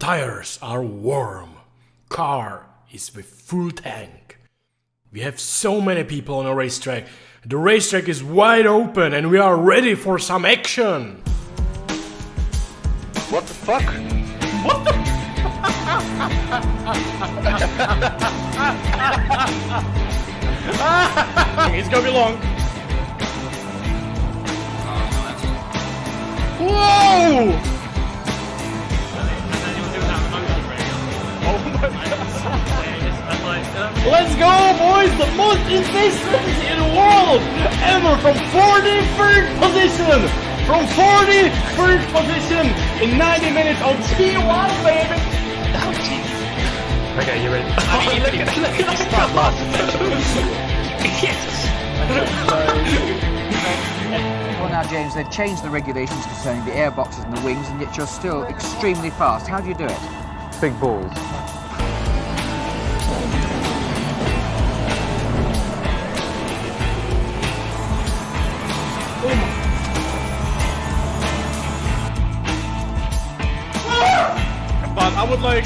Tires are warm. Car is with full tank. We have so many people on a racetrack. The racetrack is wide open and we are ready for some action. What the fuck? What the? It's gonna be long. Whoa! Let's go, boys! The most insane strategy in the world ever from 43rd position! From 43rd position in 90 minutes on T1, baby! Oh, Jesus. Okay, you ready? I mean, look at the start last. Yes! Well now, James, they've changed the regulations concerning the airboxes and the wings, and yet you're still extremely fast. How do you do it? Big balls. But I would like...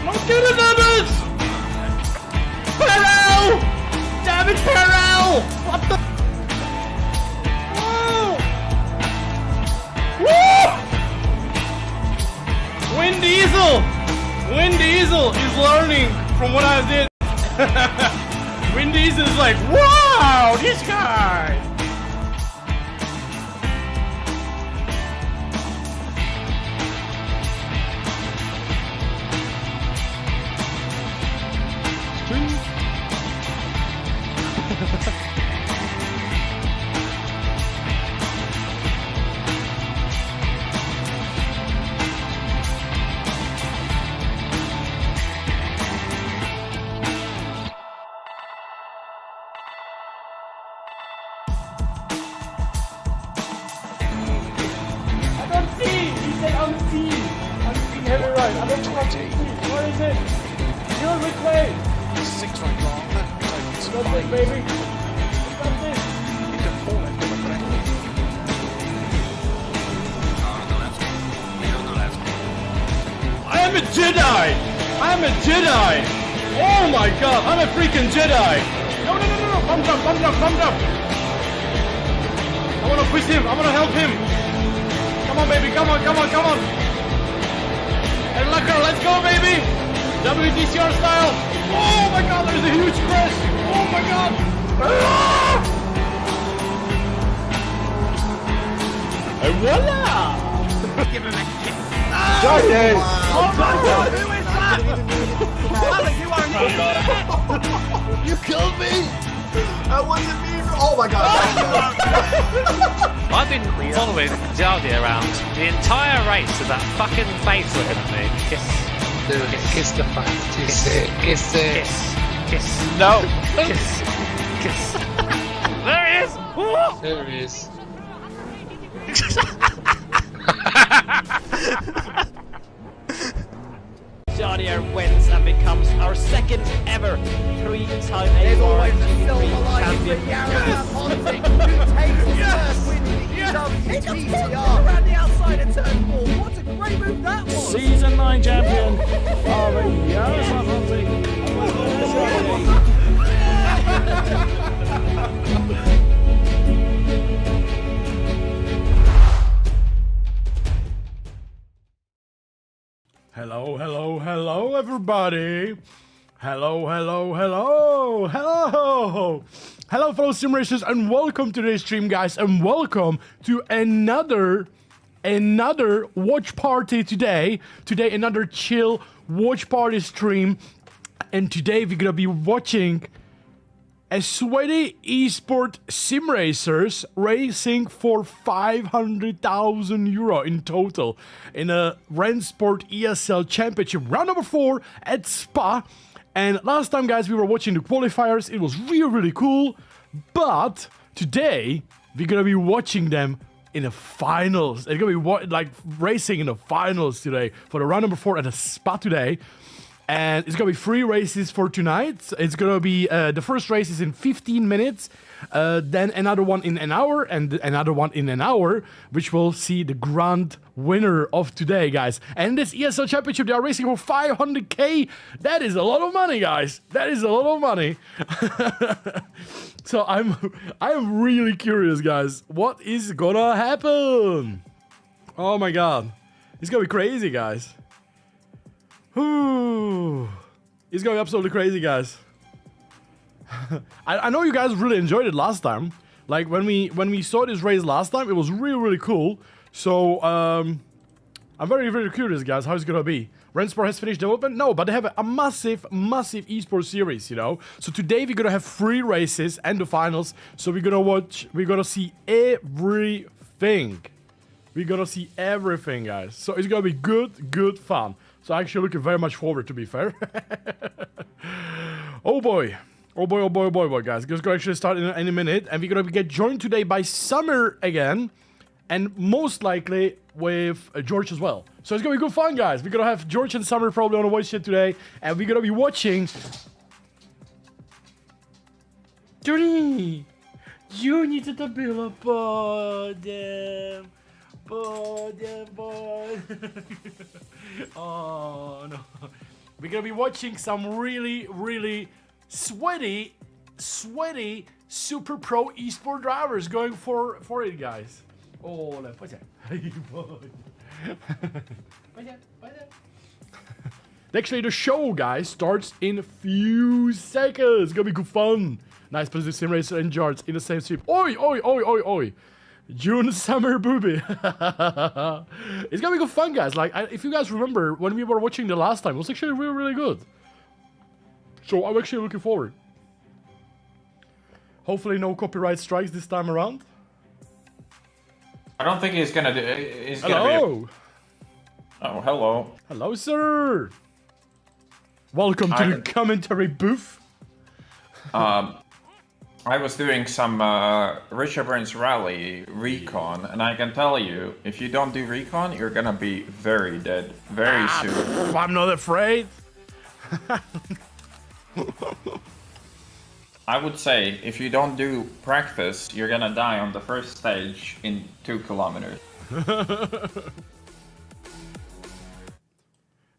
Don't get it, damn it! Perel! Damn it, Perel! What the... Oh! Woo! Win Diesel! Win Diesel is learning from what I did. Win Diesel is like, wow, this guy! Unseen heavy right. I don't know where is it? You're with me. 6 right long. Got this, baby. Got this. You can fall left on the left. I am a Jedi! I'm a Jedi! Oh my god, I'm a freaking Jedi! No. Come jump. I wanna push him, I wanna help him. Come on, baby, come on. And Lucker, let's go, baby! WTCR style! Oh my god, there's a huge crash! Oh my god! Ah! And voila! Give him a kiss. Jardier! Oh my god, who is that? Alex, you are an idiot! You killed me! I wasn't mean. Oh my god! I've been following Jardier around the entire race with that fucking face looking at me. Kiss the face. Kiss it. Kiss. No. Kiss. There he is. Woo! There he is. Jardier wins and becomes our second ever three-time A1 champion. Around the outside of turn 4. What a great move that was! Season 9 champion Hello everybody. Hello, fellow sim racers, and welcome to today's stream, guys, and welcome to another watch party today. Another chill watch party stream, and today we're gonna be watching a sweaty esport sim racers racing for 500,000 euro in total in a Rennsport ESL Championship round number 4 at Spa. And last time, guys, we were watching the qualifiers. It was really cool. But today we're gonna be watching them in the finals. They're gonna be racing in the finals today for the round number 4 at the Spa today. And it's gonna be 3 races for tonight. It's gonna be the first race is in 15 minutes, then another one in an hour, and another one in an hour, which will see the grand winner of today, guys. And this ESL Championship, they are racing for 500k. That is a lot of money, guys. That is a lot of money. So I'm really curious, guys. What is gonna happen? Oh my god, it's gonna be crazy, guys. It's gonna be absolutely crazy, guys. I know you guys really enjoyed it last time. Like when we saw this race last time, it was really cool. So I'm very curious, guys, how it's gonna be. Rennsport has finished development? No, but they have a massive esports series, you know. So today we're gonna have 3 races and the finals. So we're gonna see everything. We're gonna see everything, guys. So it's gonna be good fun. So I'm actually looking very much forward, to be fair. Oh boy, guys. It's gonna actually start in a minute, and we're gonna get joined today by Summer again, and most likely with George as well. So it's gonna be good fun, guys. We're gonna have George and Summer probably on the voice chat today, and we're gonna be watching. Johnny, you need to build a podium. Boy. Oh no. We're gonna be watching some really sweaty super pro esport drivers going for it, guys. Oh, what's that? Actually, the show, guys, starts in a few seconds. It's gonna be good fun. Nice positive sim racer and Jards in the same stream. Oi. June Summer Booby. It's gonna be good fun, guys. Like, if you guys remember when we were watching the last time, it was actually really good. So I'm actually looking forward. Hopefully no copyright strikes this time around. I don't think he's gonna do. He's Hello. Oh, hello. Hello, sir. Welcome to the commentary booth. I was doing some Richard Burns Rally recon, and I can tell you, if you don't do recon, you're gonna be very dead very soon. I'm not afraid. I would say, if you don't do practice, you're gonna die on the first stage in 2 kilometers.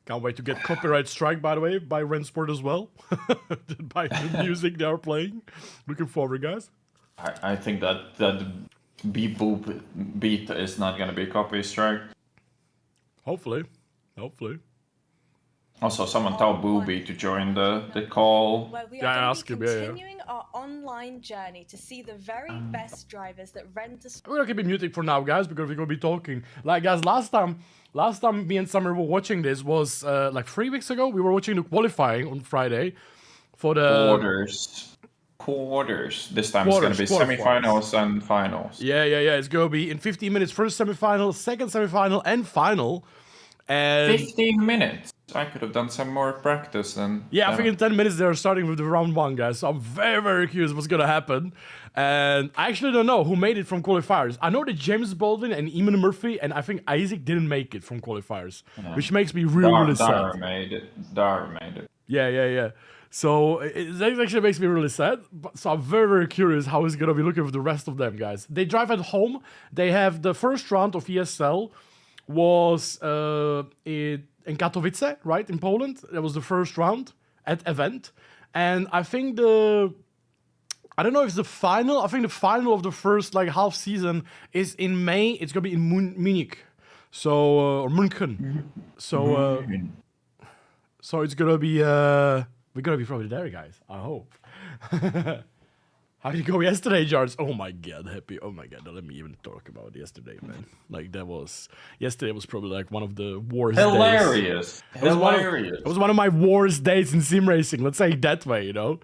Can't wait to get copyright strike, by the way, by Rennsport as well. By the music they are playing. Looking forward, guys. I think that beep boop beat is not gonna be copy strike. Hopefully. Also, someone tell Booby to join the call. Where we Yeah, are ask him, continuing our online journey to see the very best drivers that Rennsport. We're gonna keep it muted for now, guys, because we're gonna be talking. Like, guys, last time me and Summer were watching this was like 3 weeks ago. We were watching the qualifying on Friday for the quarters. This time it's gonna be semifinals and finals. Yeah. It's gonna be in 15 minutes. First semifinal, second semifinal, and final. And 15 minutes. I could have done some more practice then. yeah, I think in 10 minutes they're starting with the round 1, guys. So I'm very curious what's gonna happen. And I actually don't know who made it from qualifiers. I know that James Baldwin and Eamon Murphy and I think Isaac didn't make it from qualifiers, which makes me really sad. Dar made it. Yeah. So it actually makes me really sad. So I'm very curious how it's gonna be looking for the rest of them, guys. They drive at home. They have the first round of ESL was in Katowice, right, in Poland. That was the first round at event. And I think I don't know if it's the final. I think the final of the first like half season is in May. It's gonna be in Munich, so or München. So so it's gonna be we're gonna be probably there, guys. I hope. How did it go yesterday, Jards? Oh my god, happy. Oh my god, don't let me even talk about yesterday, man. Like yesterday was probably like one of the worst days. Hilarious. It was one of my worst days in sim racing, let's say it that way, you know?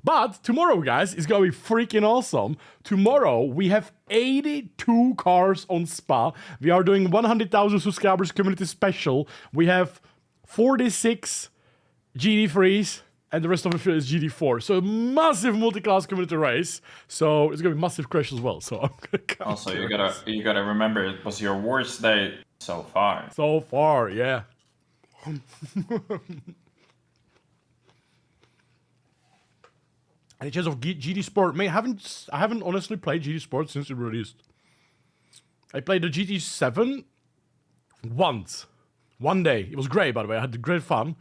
But tomorrow, guys, is gonna be freaking awesome. Tomorrow, we have 82 cars on Spa. We are doing 100,000 subscribers community special. We have 46 GD3s. And the rest of the field is GD4. So a massive multi-class community race. So it's gonna be massive crash as well. So I'm gonna also you gotta remember it was your worst day So far. So far, yeah. And in terms of GT Sport, mate, I haven't honestly played GT Sport since it released. I played the GT7 once. One day. It was great, by the way. I had great fun.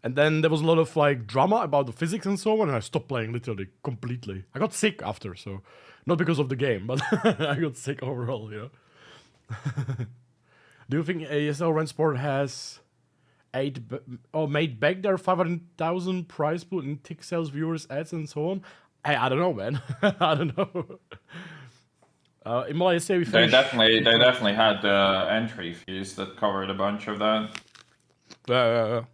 And then there was a lot of like drama about the physics and so on, and I stopped playing literally completely. I got sick after, so not because of the game, but I got sick overall, you know. Do you think ASL Rennsport has made back their 500,000 prize pool in tick sales, viewers, ads, and so on? Hey, I don't know, man. I don't know. In Malaysia, they definitely had entry fees that covered a bunch of that. Yeah.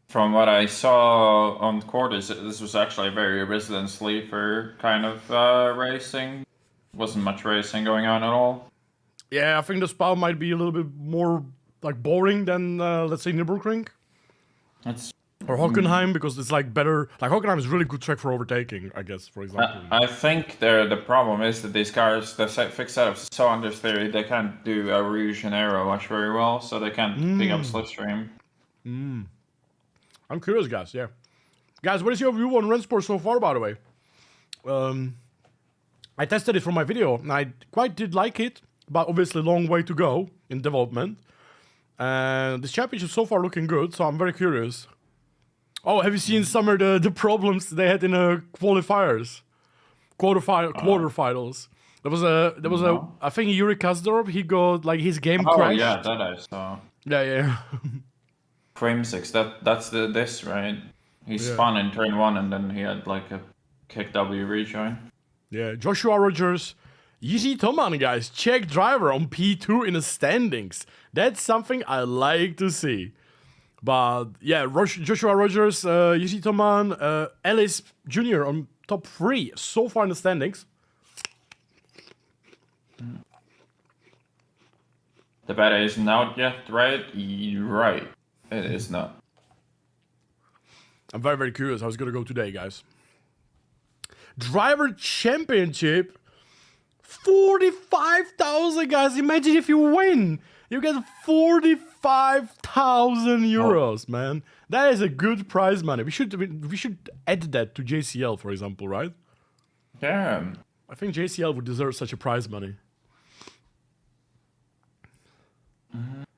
From what I saw on quarters, this was actually a very resident sleeper kind of racing. Wasn't much racing going on at all. Yeah, I think the Spa might be a little bit more like boring than let's say Nürburgring. Or Hockenheim, because it's like better. Like Hockenheim is a really good track for overtaking, I guess, for example. I think the problem is that these cars, the fixed setup is so understeered, they can't do a Rouge and Aero much very well, so they can't pick up slipstream. I'm curious, guys. Yeah, guys, what is your view on Rennsport so far? By the way, I tested it for my video, and I quite did like it, but obviously long way to go in development. And this championship so far looking good, so I'm very curious. Oh, have you seen some of the problems they had in qualifiers, quarterfinals? There was a I think Yuri Kasdorp, he got like his game crashed. Oh yeah, that I saw. Yeah. Frame6, that's this, right? He spun in turn 1 and then he had like a kick W rejoin. Yeah, Joshua Rogers, Easy Toman, guys, Czech driver on P2 in the standings. That's something I like to see. But yeah, Joshua Rogers, Easy Toman, Ellis Jr. on top 3 so far in the standings. The beta isn't out yet, right? Right. It is not. I'm very, very curious how it's going to go today, guys. Driver Championship. 45,000, guys. Imagine if you win. You get 45,000 euros, man. That is a good prize money. We should add that to JCL, for example, right? Yeah. I think JCL would deserve such a prize money.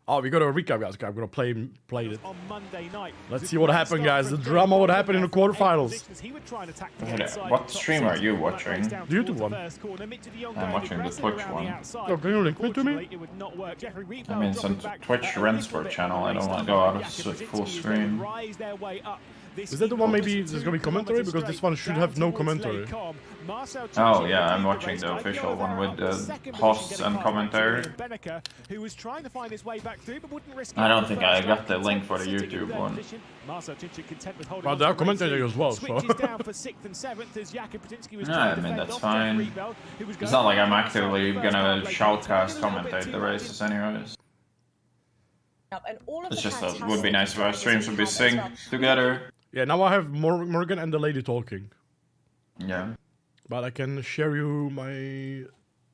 Oh, we got a recap, guys. I'm gonna play it. On Monday night. Let's see what happened, guys. The drama what happened in the quarterfinals. What stream are you watching? The YouTube one. I'm watching the Twitch one. Oh, can you link me to me? I mean, it's on Twitch Rennsport channel. I don't want to go out of full screen. Is that the one maybe there's gonna be commentary? Because this one should have no commentary. Oh yeah, I'm watching the official one with the hosts and commentary. I don't think I got the link for the YouTube one. Well, there are commentary as well, so... I mean, that's fine. It's not like I'm actively gonna shoutcast commentate the races anyways. It's just that it would be nice if our streams would be synced together. Yeah, now I have Morgan and the lady talking. Yeah. But I can share you my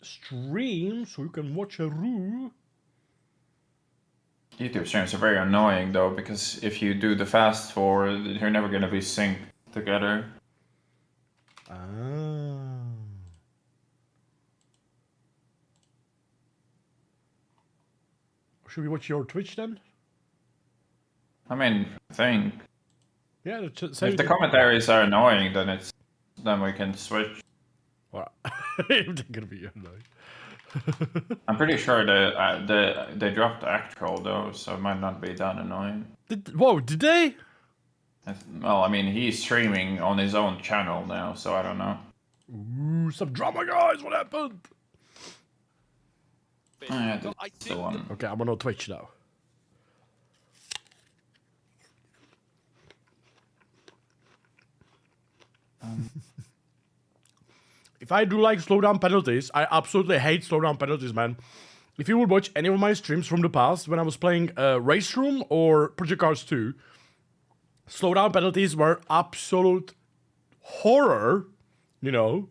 stream so you can watch a roo. YouTube streams are very annoying though, because if you do the fast forward, you're never gonna be synced together. Should we watch your Twitch then? I mean, I think. Yeah, if the commentaries are annoying, then we can switch. Well, they're gonna be annoying. I'm pretty sure they dropped the actual though, so it might not be that annoying. Whoa, did they? Well, I mean, he's streaming on his own channel now, so I don't know. Ooh, some drama, guys. What happened? Yeah, that's the one. Okay, I'm on Twitch now. If I do like slowdown penalties, I absolutely hate slowdown penalties, man. If you would watch any of my streams from the past, when I was playing Race Room or Project Cars 2, slowdown penalties were absolute horror, you know.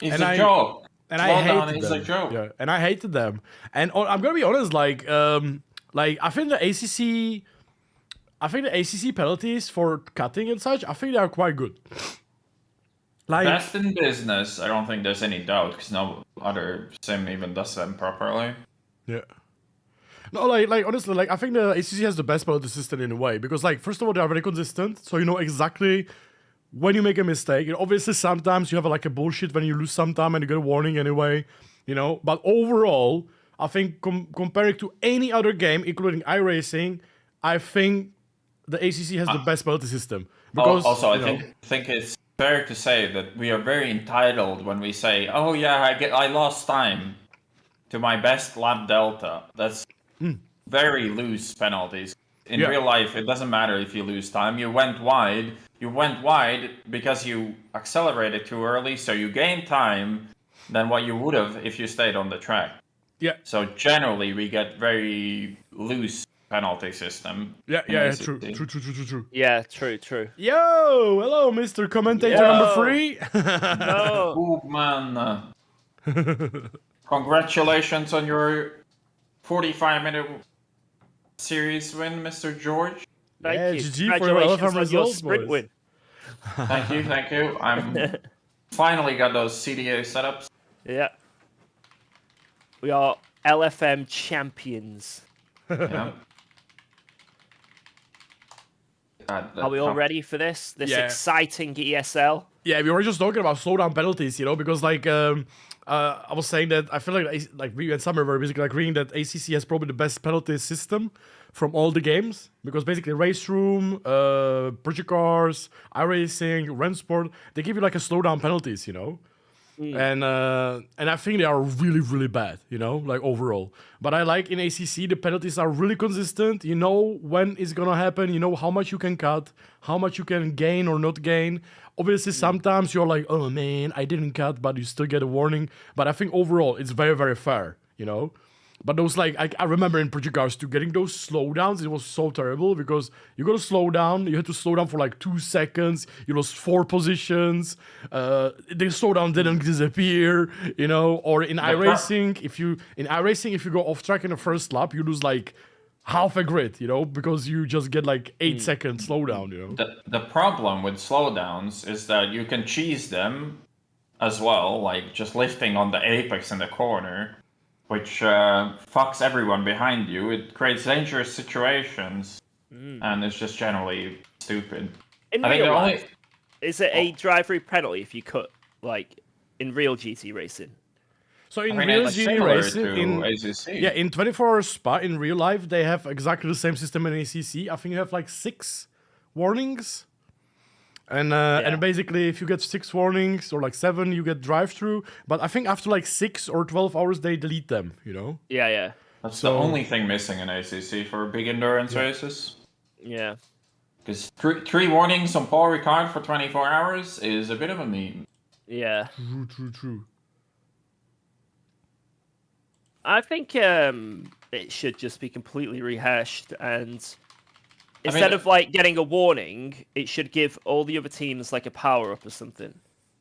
It's a joke. And I Slowdown hated is them. a joke. Yeah, and I hated them. And I'm gonna be honest, like I think the ACC penalties for cutting and such, I think they are quite good. Like Best in business, I don't think there's any doubt, because no other sim even does them properly. yeah. No, like honestly, like I think the ACC has the best penalty system in a way because, like, first of all, they are very consistent, so you know exactly when you make a mistake. You know, obviously, sometimes you have like a bullshit when you lose some time and you get a warning anyway. You know, but overall, I think comparing to any other game, including iRacing, I think the ACC has the best penalty system. Because Also, I think it's fair to say that we are very entitled when we say, "Oh yeah, I lost time to my best lap delta." That's very loose penalties. In real life, it doesn't matter if you lose time. You went wide. You went wide because you accelerated too early, so you gained time than what you would have if you stayed on the track. Yeah. So generally, we get very loose penalty system. Yeah, true. Yeah, true. Yo, hello, Mr. Commentator number 3. No. Oh man! Congratulations on your 45-minute series win, Mr. George. Thank you. GG for your Congratulations on your results, sprint boys. win. Thank you. I'm finally got those CDA setups. Yeah. We are LFM champions. Yeah. Are we all ready for this? This Yeah. exciting ESL? Yeah, we were just talking about slowdown penalties, you know, because like I was saying that I feel like we and Summer were basically agreeing that ACC has probably the best penalty system from all the games because basically Race Room, Project Cars, iRacing, Rennsport, they give you like a slowdown penalties, you know. And I think they are really, really bad, you know, like overall. But I like in ACC, the penalties are really consistent. You know when it's going to happen. You know how much you can cut, how much you can gain or not gain. Obviously, sometimes you're like, oh, man, I didn't cut, but you still get a warning. But I think overall, it's very, very fair, you know. But those, like, I remember in Project Cars too, getting those slowdowns, it was so terrible because you got to slow down. You had to slow down for like 2 seconds. You lost 4 positions. The slowdown didn't disappear, you know. Or in iRacing, if you go off track in the first lap, you lose like half a grid, you know, because you just get like 8 seconds slowdown, you know. The problem with slowdowns is that you can cheese them as well, like just lifting on the apex in the corner, which fucks everyone behind you. It creates dangerous situations, and it's just generally stupid. In real life, is it a drive-through penalty if you cut, like, in real GT racing? So in real GT racing, ACC. in 24-hour Spa, in real life, they have exactly the same system in ACC. I think you have like 6 warnings. And basically, if you get 6 warnings or like 7, you get drive-through. But I think after like 6 or 12 hours, they delete them, you know? Yeah. That's the only thing missing in ACC for big endurance races. Yeah. Because 3 warnings on Paul Ricard for 24 hours is a bit of a meme. Yeah. True. I think it should just be completely rehashed, and instead of like getting a warning, it should give all the other teams like a power-up or something.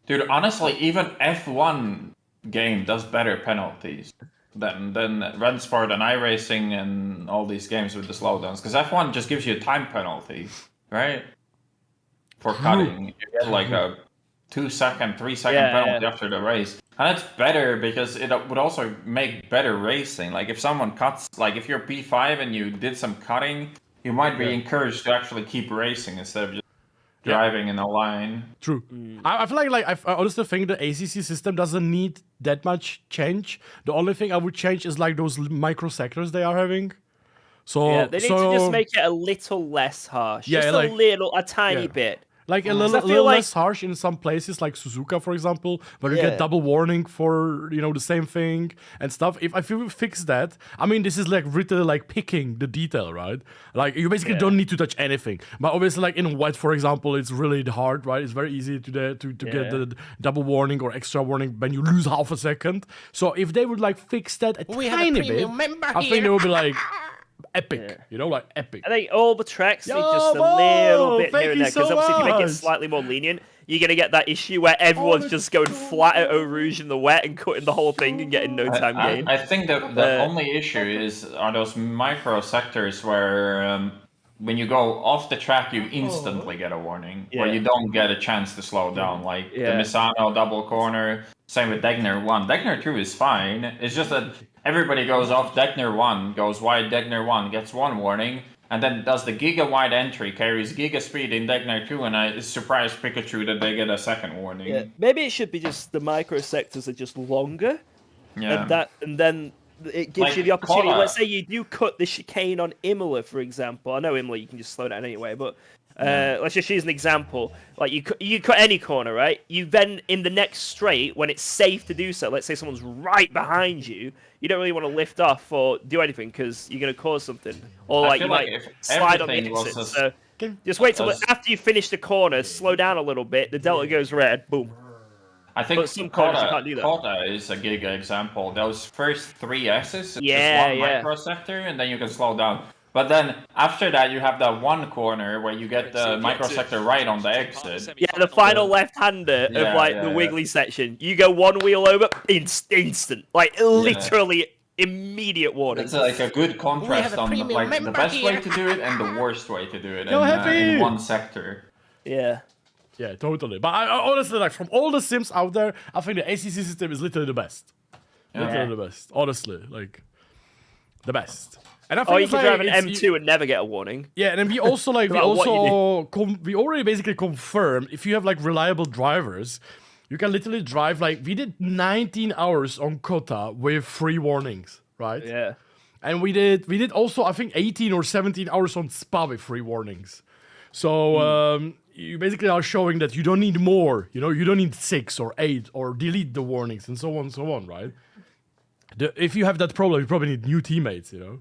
Dude, honestly, even F1 game does better penalties than Rennsport and iRacing and all these games with the slowdowns. Because F1 just gives you a time penalty, right? For cutting. You get like a 2-second, 3-second penalty after the race. And that's better because it would also make better racing. Like if someone cuts, like if you're P5 and you did some cutting, you might be encouraged to actually keep racing instead of just driving in a line. True. I feel like I honestly think the ACC system doesn't need that much change. The only thing I would change is like those microsectors they are having. So they need to just make it a little less harsh. Yeah, just a tiny bit. Like a little less harsh in some places, like Suzuka, for example, where you get double warning for, you know, the same thing and stuff. If you fix that, I mean, this is like really like picking the detail, right? Like you basically don't need to touch anything. But obviously, like in wet, for example, it's really hard, right? It's very easy to get the double warning or extra warning when you lose half a second. So if they would like fix that a tiny bit, I think they would be like epic, you know, like epic. I think all the tracks need just a little bit here and there, because obviously if you make it slightly more lenient, you're gonna get that issue where everyone's just going flat at Eau Rouge in the wet and cutting the whole thing and getting no time gain. I think that the only issue are those micro sectors where when you go off the track, you instantly get a warning, where you don't get a chance to slow down. Like the Misano double corner, same with Degner 1. Degner 2 is fine. It's just that everybody goes off Degner 1, goes wide Degner 1, gets one warning, and then does the giga wide entry, carries giga speed in Degner 2, and I surprised Pikachu that they get a second warning. Yeah. Maybe it should be just the micro sectors are just longer. Yeah. And then it gives you the opportunity. Let's say you do cut the chicane on Imola, for example. I know Imola you can just slow down anyway, but let's just use an example. Like you cut any corner, right? You then in the next straight, when it's safe to do so, let's say someone's right behind you, you don't really want to lift off or do anything because you're going to cause something, or like you might slide on the exit. So just wait till after you finish the corner, slow down a little bit. The delta goes red, boom. I think some corners you can't do that. Kota is a giga example. Those first 3 S's, just one micro sector, and then you can slow down. But then after that, you have that one corner where you get the micro sector right on the exit. Yeah, the final left-hander of the wiggly section. You go one wheel over, instant, like literally immediate warning. It's like a good contrast on like the best way to do it and the worst way to do it in one sector. Yeah. Yeah, totally. But I honestly, like, from all the sims out there, I think the ACC system is literally the best. Literally the best. Honestly, like, the best. And I think you can drive an M2 and never get a warning. Yeah, and then we also like we already basically confirmed if you have like reliable drivers, you can literally drive like we did 19 hours on Kota with 3 warnings, right? Yeah. And we did also I think 18 or 17 hours on Spa with 3 warnings. So you basically are showing that you don't need more, you know, you don't need 6 or 8 or delete the warnings and so on, right? If you have that problem, you probably need new teammates, you know.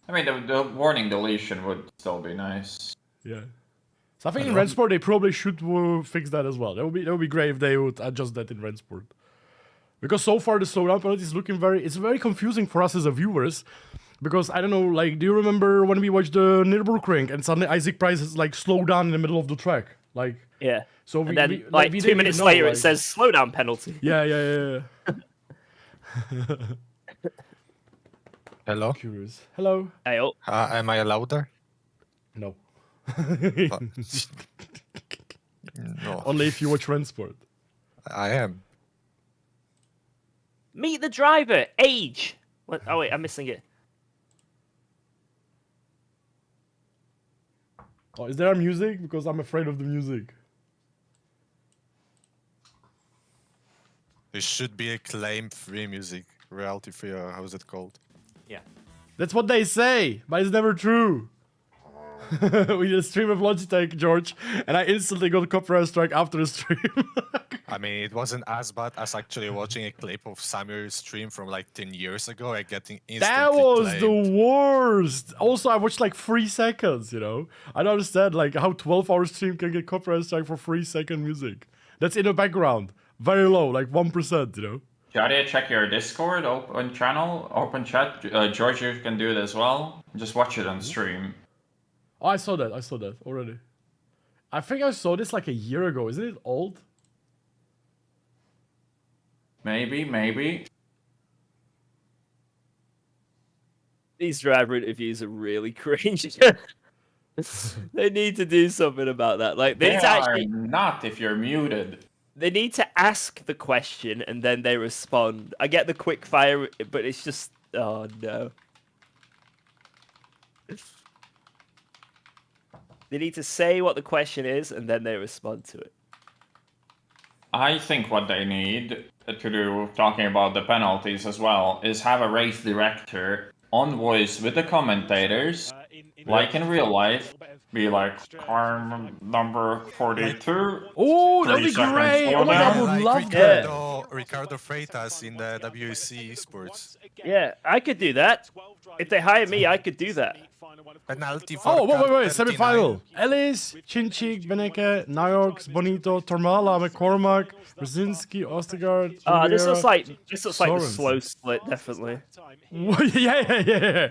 I mean, the warning deletion would still be nice. Yeah. So I think in Rennsport they probably should fix that as well. That would be great if they would adjust that in Rennsport. Because so far the slowdown penalty is looking it's very confusing for us as viewers. Because I don't know, like, do you remember when we watched the Nürburgring and suddenly Isaac Price is like slowed down in the middle of the track? Like, yeah. So and then like 2 minutes later it says slowdown penalty. Yeah. Hello? Curious. Hello. Hey, am I louder? No. No. Only if you watch Rennsport. I am. Meet the driver. Age. What? Oh wait, I'm missing it. Oh, is there music? Because I'm afraid of the music. There should be a claim-free music. Royalty-free, or how is it called? Yeah. That's what they say, but it's never true. We did a stream of Logitech, George, and I instantly got a copyright strike after the stream. I mean, it wasn't as bad as actually watching a clip of Samuel's stream from like 10 years ago and getting instantly That was claimed. the worst. Also, I watched like 3 seconds, you know? I don't understand like how 12-hour stream can get copyright strike for 3-second music. That's in the background. Very low, like 1%, you know? Jardier, check your Discord, open channel, open chat. George, you can do it as well. Just watch it on stream. Oh, I saw that already. I think I saw this like a year ago. Isn't it old? Maybe. These driver interviews are really cringe. They need to do something about that. Like they are not if you're muted. They need to ask the question and then they respond. I get the quick fire, but it's just oh no. They need to say what the question is and then they respond to it. I think what they need to do, talking about the penalties as well, is have a race director on voice with the commentators, like in real life, be like, car number 42. Oh, that'd be great! Oh my god, I would love that. Ricardo Freitas in the WEC Esports. Yeah, I could do that. If they hire me, I could do that. Penalty for oh, wait, semi-final. Ellis, Chinchik, Beneke, Niox, Bonito, Tormala, McCormack, Brzezinski, Ostergaard. This looks like the slow split, definitely. Yeah.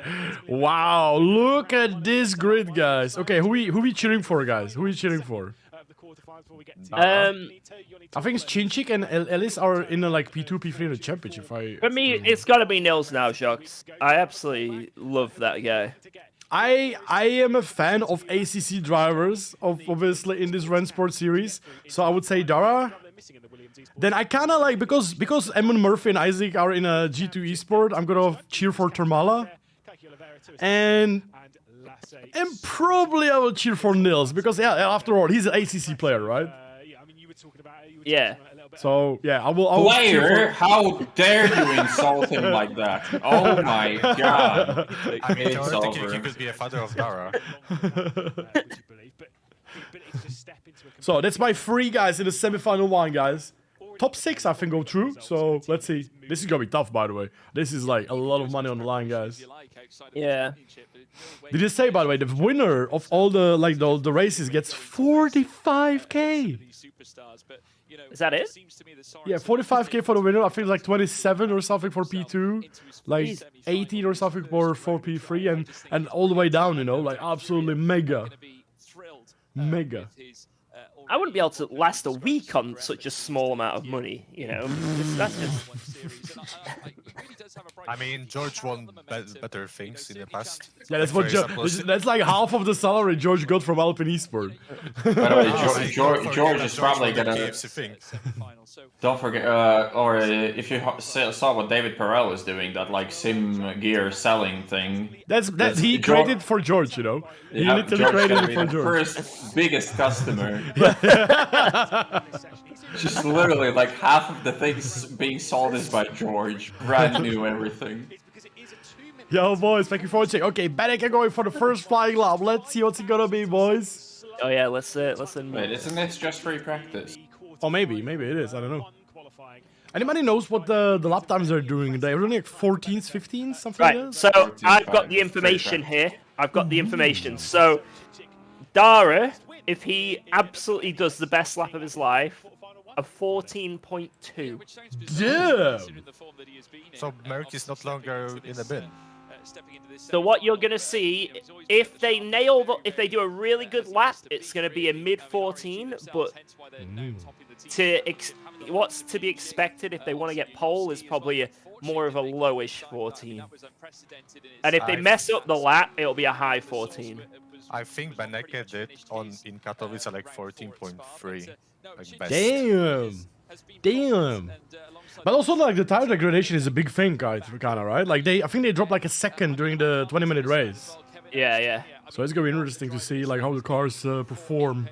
Wow, look at this grid, guys. Okay, who we cheering for, guys? Who are we cheering for? I think it's Chinchik and Ellis are in a like P2, P3 in the championship. For me, it's got to be Nils now, Jocks. I absolutely love that guy. I am a fan of ACC drivers, obviously in this Rennsport series. So I would say Dara. Then I kind of like because Eamon Murphy and Isaac are in a G2 esport. I'm gonna cheer for Termala, and probably I will cheer for Nils because after all he's an ACC player, right? Yeah. So yeah, I will Player, how dare you insult him like that? Oh my god! I mean, It's theoretically, over. he could be a father of Dara. So that's my 3 guys in the semi-final 1, guys. Top 6 I think go through. So let's see. This is gonna be tough, by the way. This is like a lot of money on the line, guys. Yeah. Did you say, by the way, the winner of all the the races gets 45k? Is that it? Yeah, 45k for the winner. I think like 27 or something for P2, like 18 or something for P3, and all the way down. You know, like absolutely mega. I wouldn't be able to last a week on such a small amount of money, you know. That's just... I mean, George won better things in the past. Yeah, that's Like, what for that's like half of the salary George got from Alpine Esport. By the way, George is probably gonna. KFC thing. Don't forget, or if you saw what David Perel was doing, that like sim gear selling thing. That's he created for George, you know. He Yeah, literally George created gonna it be for the George. first biggest customer. Just literally like half of the things being sold is by George. Brand new everything. Yo, boys, thank you for watching. Okay, Benek going for the first flying lap. Let's see what's it gonna be, boys. Oh yeah, listen. Wait, isn't this just free practice? Oh, maybe it is. I don't know. Anybody knows what the lap times are doing? They're only like 14s, 15s, something like Right, that? so I've got the information here. I've got the information. So, Dara, if he absolutely does the best lap of his life, a 14.2. Damn! So Merrick is not longer in the bin. So what you're gonna see, if they do a really good lap, it's gonna be a mid 14. But what's to be expected if they want to get pole is probably more of a lowish 14. And if they mess up the lap, it'll be a high 14. I think Beneke did in Katowice like 14.3. Like best. Damn! But also, like, the tire degradation is a big thing, guys, kinda, right? Like, I think they dropped like a second during the 20-minute race. Yeah. So it's gonna be interesting to see, like, how the cars perform.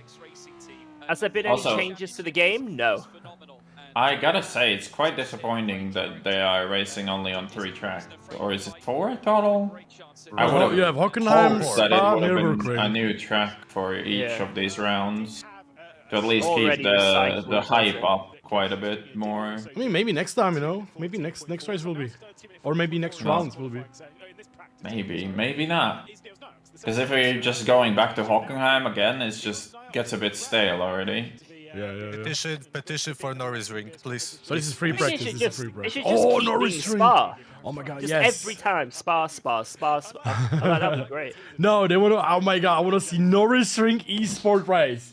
Has there been any changes to the game? No. I gotta say, it's quite disappointing that they are racing only on 3 tracks. Or is it 4 total? I would have you have Hockenheim, hoped that it Spa, would have been Nürburgring. a new track for each of these rounds. To at least Already keep the recycled, hype up quite a bit more. I mean, maybe next time, you know? Maybe next race will be. Or maybe next rounds will be. Maybe not. Because if we're just going back to Hockenheim again, it just gets a bit stale already. Yeah. Petition for Norris Ring, please. So this is free practice. They This is free should practice. just keep Norris doing Ring. Spa. Oh my god, Just yes. every time, Spa. That'd be great. No, they want to. Oh my god, I want to see Norris Ring esport race.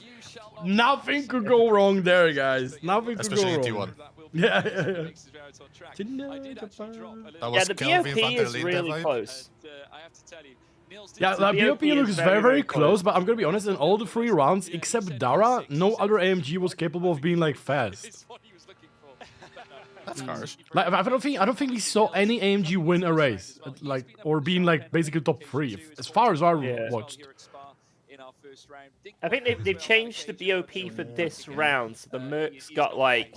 Nothing could go wrong there, guys. Nothing could Especially go wrong. T1. Yeah. That was The Kelvin BOP van der is Linde really vibe. close. Yeah, The the BOP BOP looks is very, very close, but I'm gonna be honest, in all the 3 rounds, except Dara, no other AMG was capable of being, like, fast. That's harsh. Like, I don't think we saw any AMG win a race, like, or being, like, basically top 3, as far as I watched. I think they've changed the BOP for this round. So the Mercs got like,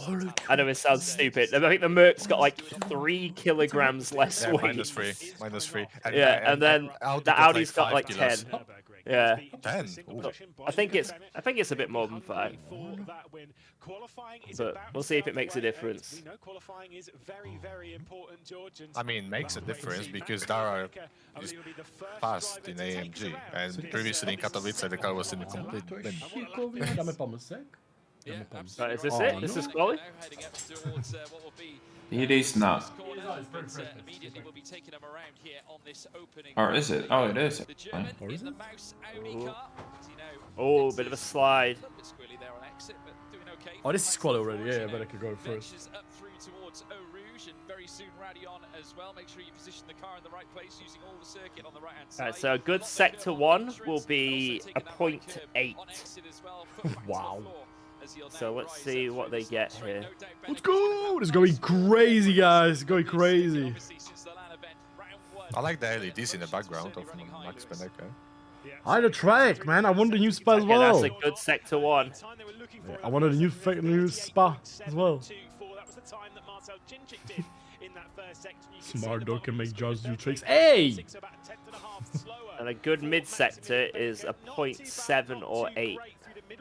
I know it sounds stupid. I think the Mercs got like 3 kilograms less Yeah, weight. -3. And then the Audi's got like 10. Yeah. 10? I think it's a bit more than 5. But we'll see if it makes a difference. I mean, makes a difference because Dara is fast in AMG, and previously in Katowice the car was in a complete bin. Right, is this it? This is quali? It is not. Or is it? Oh, it is. Oh, bit of a slide. Oh, this is quali already. Yeah, but I could go first. Up through towards Eau Rouge, and very soon Radion as well. Make sure you position the car in the right place using all the circuit on the right hand side. Alright, so a good sector 1 will be a 0.8. Wow. So let's see what they get here. Let's go! It's going crazy, guys. It's going crazy. I like the LEDs in the background of Max Benecke. Hi, the track, man. I want the new spa as Okay, well. that's a good sector 1. Yeah, I wanted a new spa as well. Smart dog can make jars do tricks. Hey! And a good mid sector is a 0.7 or 8.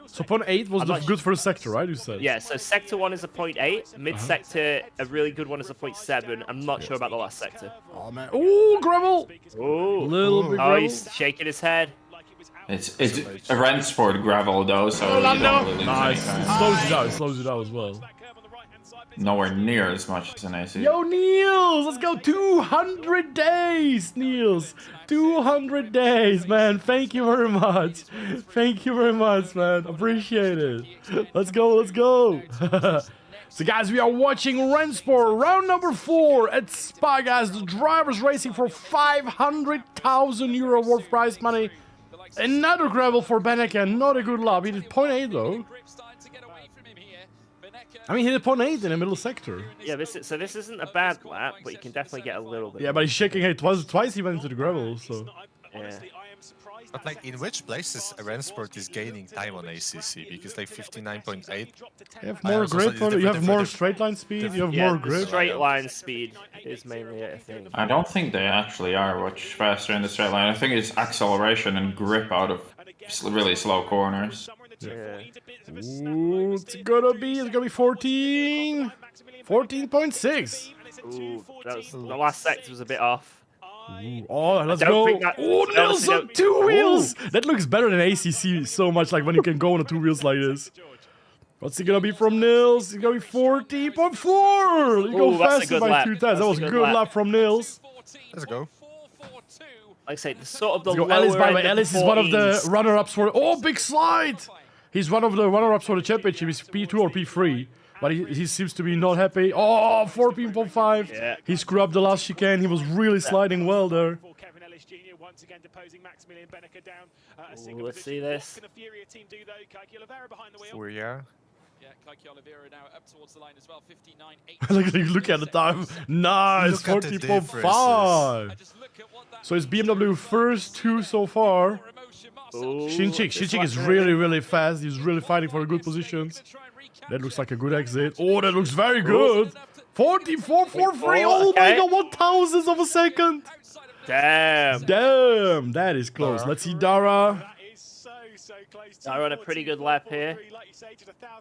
So 0.8 was the good first sector, right? You said. Yeah, so sector 1 is a 0.8, mid sector, a really good one is a 0.7. I'm not sure about the last sector. Oh man! Ooh, gravel! Ooh, Little bit oh, gravel. he's shaking his head. It's a Rennsport gravel though, so you don't really lose Nice. any It time. slows it down. It slows it down as well. Nowhere near as much as an AC. Yo, Niels, let's go 200 days, Niels. 200 days, man. Thank you very much. Thank you very much, man. Appreciate it. Let's go, let's go. So, guys, we are watching Rennsport, round number 4 at Spa, guys. The drivers racing for 500,000 euro worth prize money. Another gravel for Benecke, not a good lap. He did 0.8 though. I mean, he did 0.8 in the middle sector. Yeah, this isn't a bad lap, but you can definitely get a little bit. Yeah, but he's shaking it twice he went into the gravel, so. Yeah. But like, in which places Rennsport is gaining time on ACC? Because like 59.8. You have more grip, you have more straight line speed, you have more grip. Straight line speed is mainly it, I think. I don't think they actually are much faster in the straight line. I think it's acceleration and grip out of really slow corners. Yeah. Ooh, it's gonna be 14. 14.6. Ooh, the last sector was a bit off. Ooh, oh, let's don't go. think that- Oh, Nils on don't- 2 wheels. That looks better than ACC so much, like when you can go on 2 wheels like this. What's he gonna be from Nils? He's gonna be 40.4. You go Ooh, that's a faster good by lap. 2 times. That's That a was a good good lap. lap from Nils. Let's go. Like I say, the sort of the Let's go. lower Ellis, by the way, end of Ellis is one of the 14s. runner-ups for. Oh, big slide! He's one of the runner-ups for the championship. He's P2 or P3, but he seems to be not happy. Oh, 14.5. Yeah. He screwed up the last chicane. He was really sliding well there. Ooh, let's see this. Furia. Yeah, Kaiki Oliveira now up towards the line as well. 59.8. Look at the time. Nice, Look at the 40.5. So it's BMW first 2 so far. Ooh, Shinchik is really, really fast. He's really fighting for good positions. That looks like a good exit. Oh, that looks very good. 44.43. Oh my okay. god, 1,000th of a second. Damn. Damn, that is close. Let's see Dara. They're on a pretty good lap here.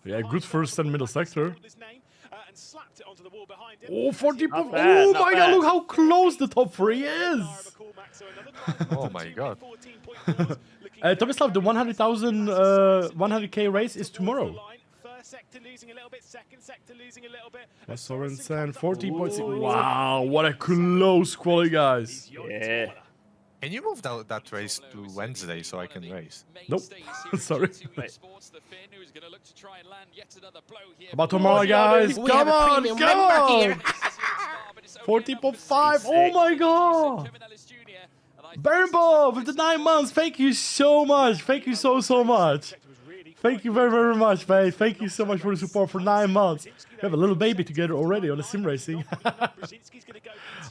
Yeah, good first and middle sector. Oh, 40. Not bad, Oh not my god, bad. look how close the top 3 is. Oh my god. Tomislav, the 100,000, 100k race is tomorrow. Sorensen, 14.6. Wow, what a close quali, guys. Yeah. Can you move that race to Wednesday so I can race? Nope. Sorry. Wait. About tomorrow, guys. Come on, come on. 40.5. Oh my god. Baron with the 9 months. Thank you so much. Thank you so much. Thank you very, very much, mate. Thank you so much for the support for 9 months. We have a little baby together already on the sim racing.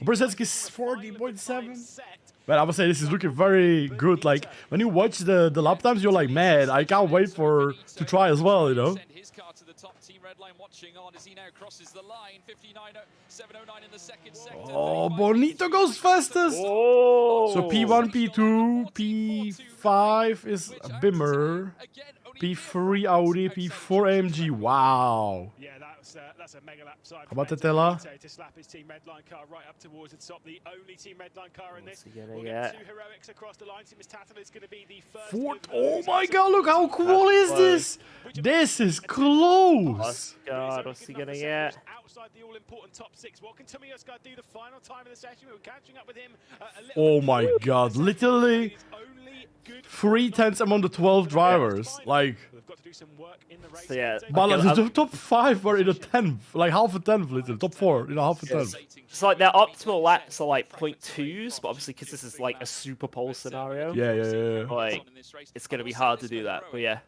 Brzezinski is 40.7. Man, I would say this is looking very good. Like, when you watch the lap times, you're like, man, I can't wait to try as well, you know? Oh, Bonito goes fastest. Oh. So P1, P2, P5 is Bimmer, P3 Audi, P4 AMG. Wow. Yeah, that's a mega lap side. How about Tetela? To slap his team Redline car right up towards the top. The only team Redline car in this. What's he gonna We'll get? get 2 heroics across the line. Miss Tattel is going to be the first. Fourth. Oh my god, look how cool is this? This is close. God, what's he gonna get? Outside the all-important top 6. What can Tomioska do the final time of the session? We were catching up with him. Oh my god, literally 3/10 among the 12 drivers. Like, So yeah, But okay, like, the top 5 were in a 10th, like half a 10th, literally. Top 4 in a half a 10th. it's like their optimal laps are like 0.2s, but obviously because this is like a super pole scenario, Yeah. like it's gonna be hard to do that. But yeah,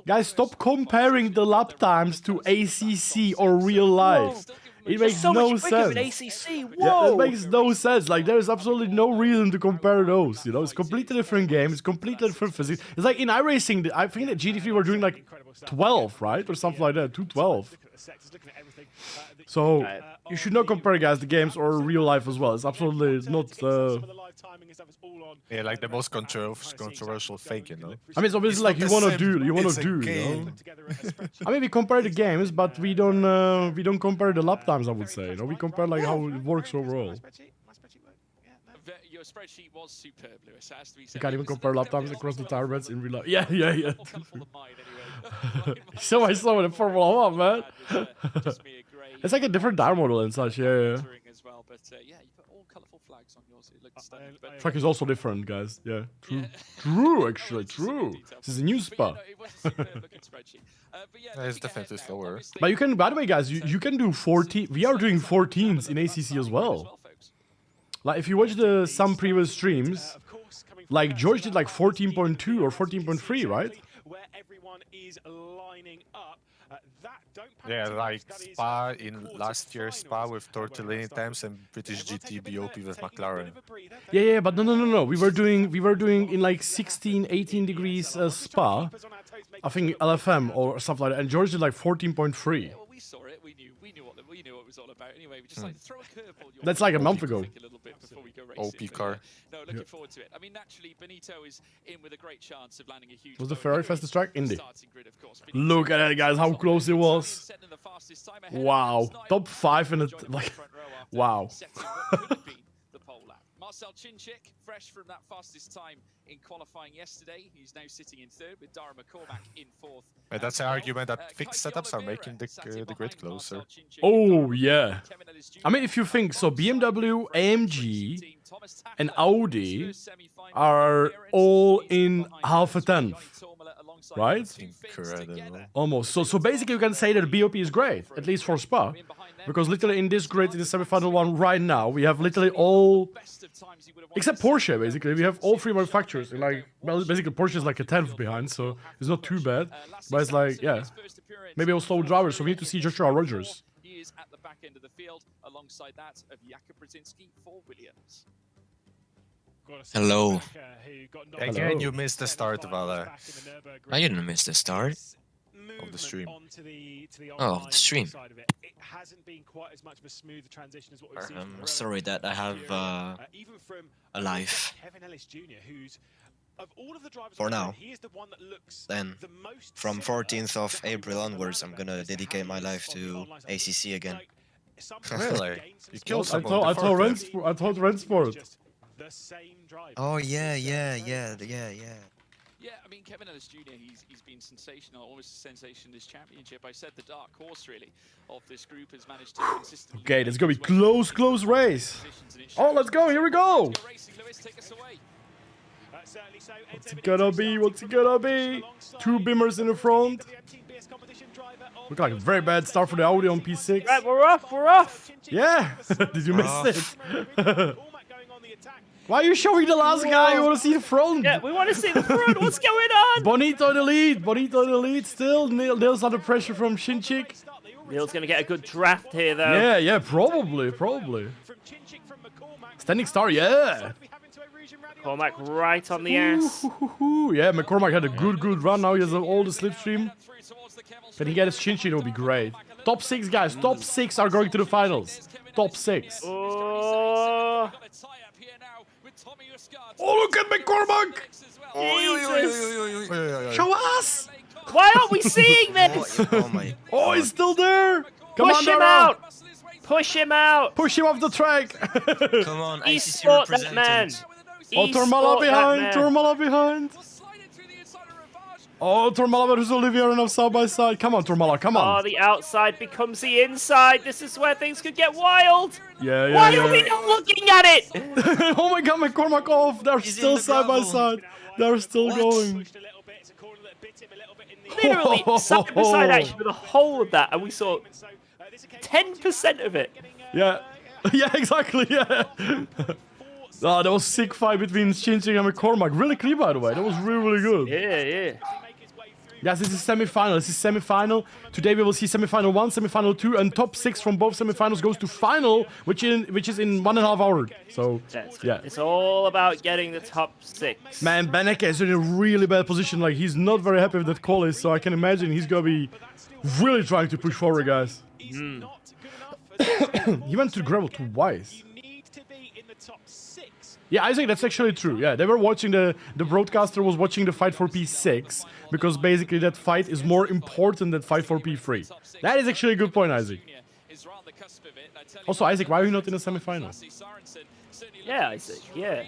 Guys, stop comparing the lap times to ACC or real life. It makes so no much bigger than sense. ACC. Yeah, Whoa! it makes no sense. Like, there is absolutely no reason to compare those. You know, it's completely different game. It's completely different physics. It's like in iRacing, I think that GT3 were doing like 12, right, or something like that, 212. So you should not compare, guys, the games or real life as well. It's absolutely not. Yeah, like the most controversial fake, you know. I mean, it's obviously like you wanna do, you know. I mean, we compare the games, but we don't compare the lap times. I would say, you know, we compare like how it works overall. Your spreadsheet was superb, Lewis. Has to be said. You can't even compare lap times across the tire beds in real life. Yeah. So much slower than Formula 1, man. It's like a different tire model and such. Yeah. But yeah, you put all colourful flags on yours. It looks stunning. Track is also different, guys. Yeah, true. Actually, true. This is a new spa. It's definitely slower. But you can, by the way, guys, you can do 14. We are doing 14s in ACC as well. Like if you watch some previous streams, like George did like 14.2 or 14.3, right? Where everyone is lining up. Yeah, like Spa in last year's Spa with Tortellini times and British GT BOP with McLaren. Yeah, but no. We were doing in like 16, 18 degrees Spa. I think LFM or something like that. And George did like 14.3. Well, we saw it. We knew what it was all about. Anyway, we just like to throw a curveball. That's like a month ago. OP car. No, looking forward to it. I mean, naturally, Benito is in with a great chance of landing a huge. Was the Ferrari fastest track? Indy. Look at that, guys! How close it was. Wow, top 5 in it. Like, wow. Marcel Chinchik, fresh from that fastest time in qualifying yesterday. He's now sitting in 3rd with Dara McCormack in 4th. But that's an argument that fixed setups are making the grid closer. Oh, yeah. I mean, if you think so, BMW, AMG, and Audi are all in half a 10th, right? Incredible. Almost. So basically, you can say that BOP is great, at least for Spa. Because literally in this grid, in the semi-final one right now, we have literally all, except Porsche, basically. We have all 3 manufacturers. And like, well, basically Porsche is like a 10th behind, so it's not too bad. But it's like, yeah, maybe a slow driver, so we need to see Joshua Rogers. He is at the back end of the field, alongside that of Jakob Brzezinski for Williams. Hello. Again, you missed the start, Vala. I didn't miss the start of the stream. Oh, the stream. It hasn't been quite as much of a smooth transition as what we've seen. I'm sorry that I have a life. Kevin Ellis Jr., who's of all of the drivers for now. He is the one that looks then, from 14th of April onwards, I'm gonna dedicate my life to ACC again. Really? You killed I told Rennsport. Oh yeah. Yeah, I mean, Kevin Ellis Jr., he's been sensational, almost a sensation this championship. I said the dark horse, really, of this group has managed to consistently... Okay, this is going to be close race. Oh, let's go, here we go. What's it gonna be? 2 Bimmers in the front. Look like a very bad start for the Audi on P6. Right, we're off. Yeah, did you miss it? Why are you showing the last guy? You want to see the front? Yeah, we want to see the front. What's going on? Bonito in the lead still. Neil's under pressure from Shinchik. Neil's going to get a good draft here, though. Yeah, probably. Standing star, yeah. Cormac right on the ass. Yeah, McCormack had a good run. Now he has all the slipstream. Can he get his Shinchik? It will be great. Top 6, guys. Top 6 are going to the finals. Top 6. Oh, look at McCormack! Show us! Why aren't we seeing this? Oh, he's still there! Push him out! Push him out! Push him off the track! Come on, ACC that man! Oh, Tormala behind! Oh, Tormala versus Olivier and side by side. Come on, Tormala, come on. Oh, the outside becomes the inside. This is where things could get wild. Yeah. Why are we not looking at it? Oh my god, McCormack off. They're still side by side. They're still going. Literally side by side action with the whole of that, and we saw 10% of it. Yeah, yeah, exactly. Yeah. Oh, that was sick fight between Shinchik and McCormack. Really clean, by the way. That was really, really good. Yeah, yeah. Guys, this is semi-final. This is semi-final. Today we will see semi-final 1, semi-final 2, and top 6 from both semi-finals goes to final, which is in 1.5 hours. So, yeah. It's all about getting the top 6. Man, Beneke is in a really bad position. Like, he's not very happy with that call is, so I can imagine he's gonna be really trying to push forward, guys. He went to gravel twice. Yeah, I think that's actually true. Yeah, they were watching the broadcaster was watching the fight for P6 because basically that fight is more important than fight for P3. That is actually a good point, Isaac. Also, Isaac, why are you not in the semi-final? Yeah, Isaac. Yeah.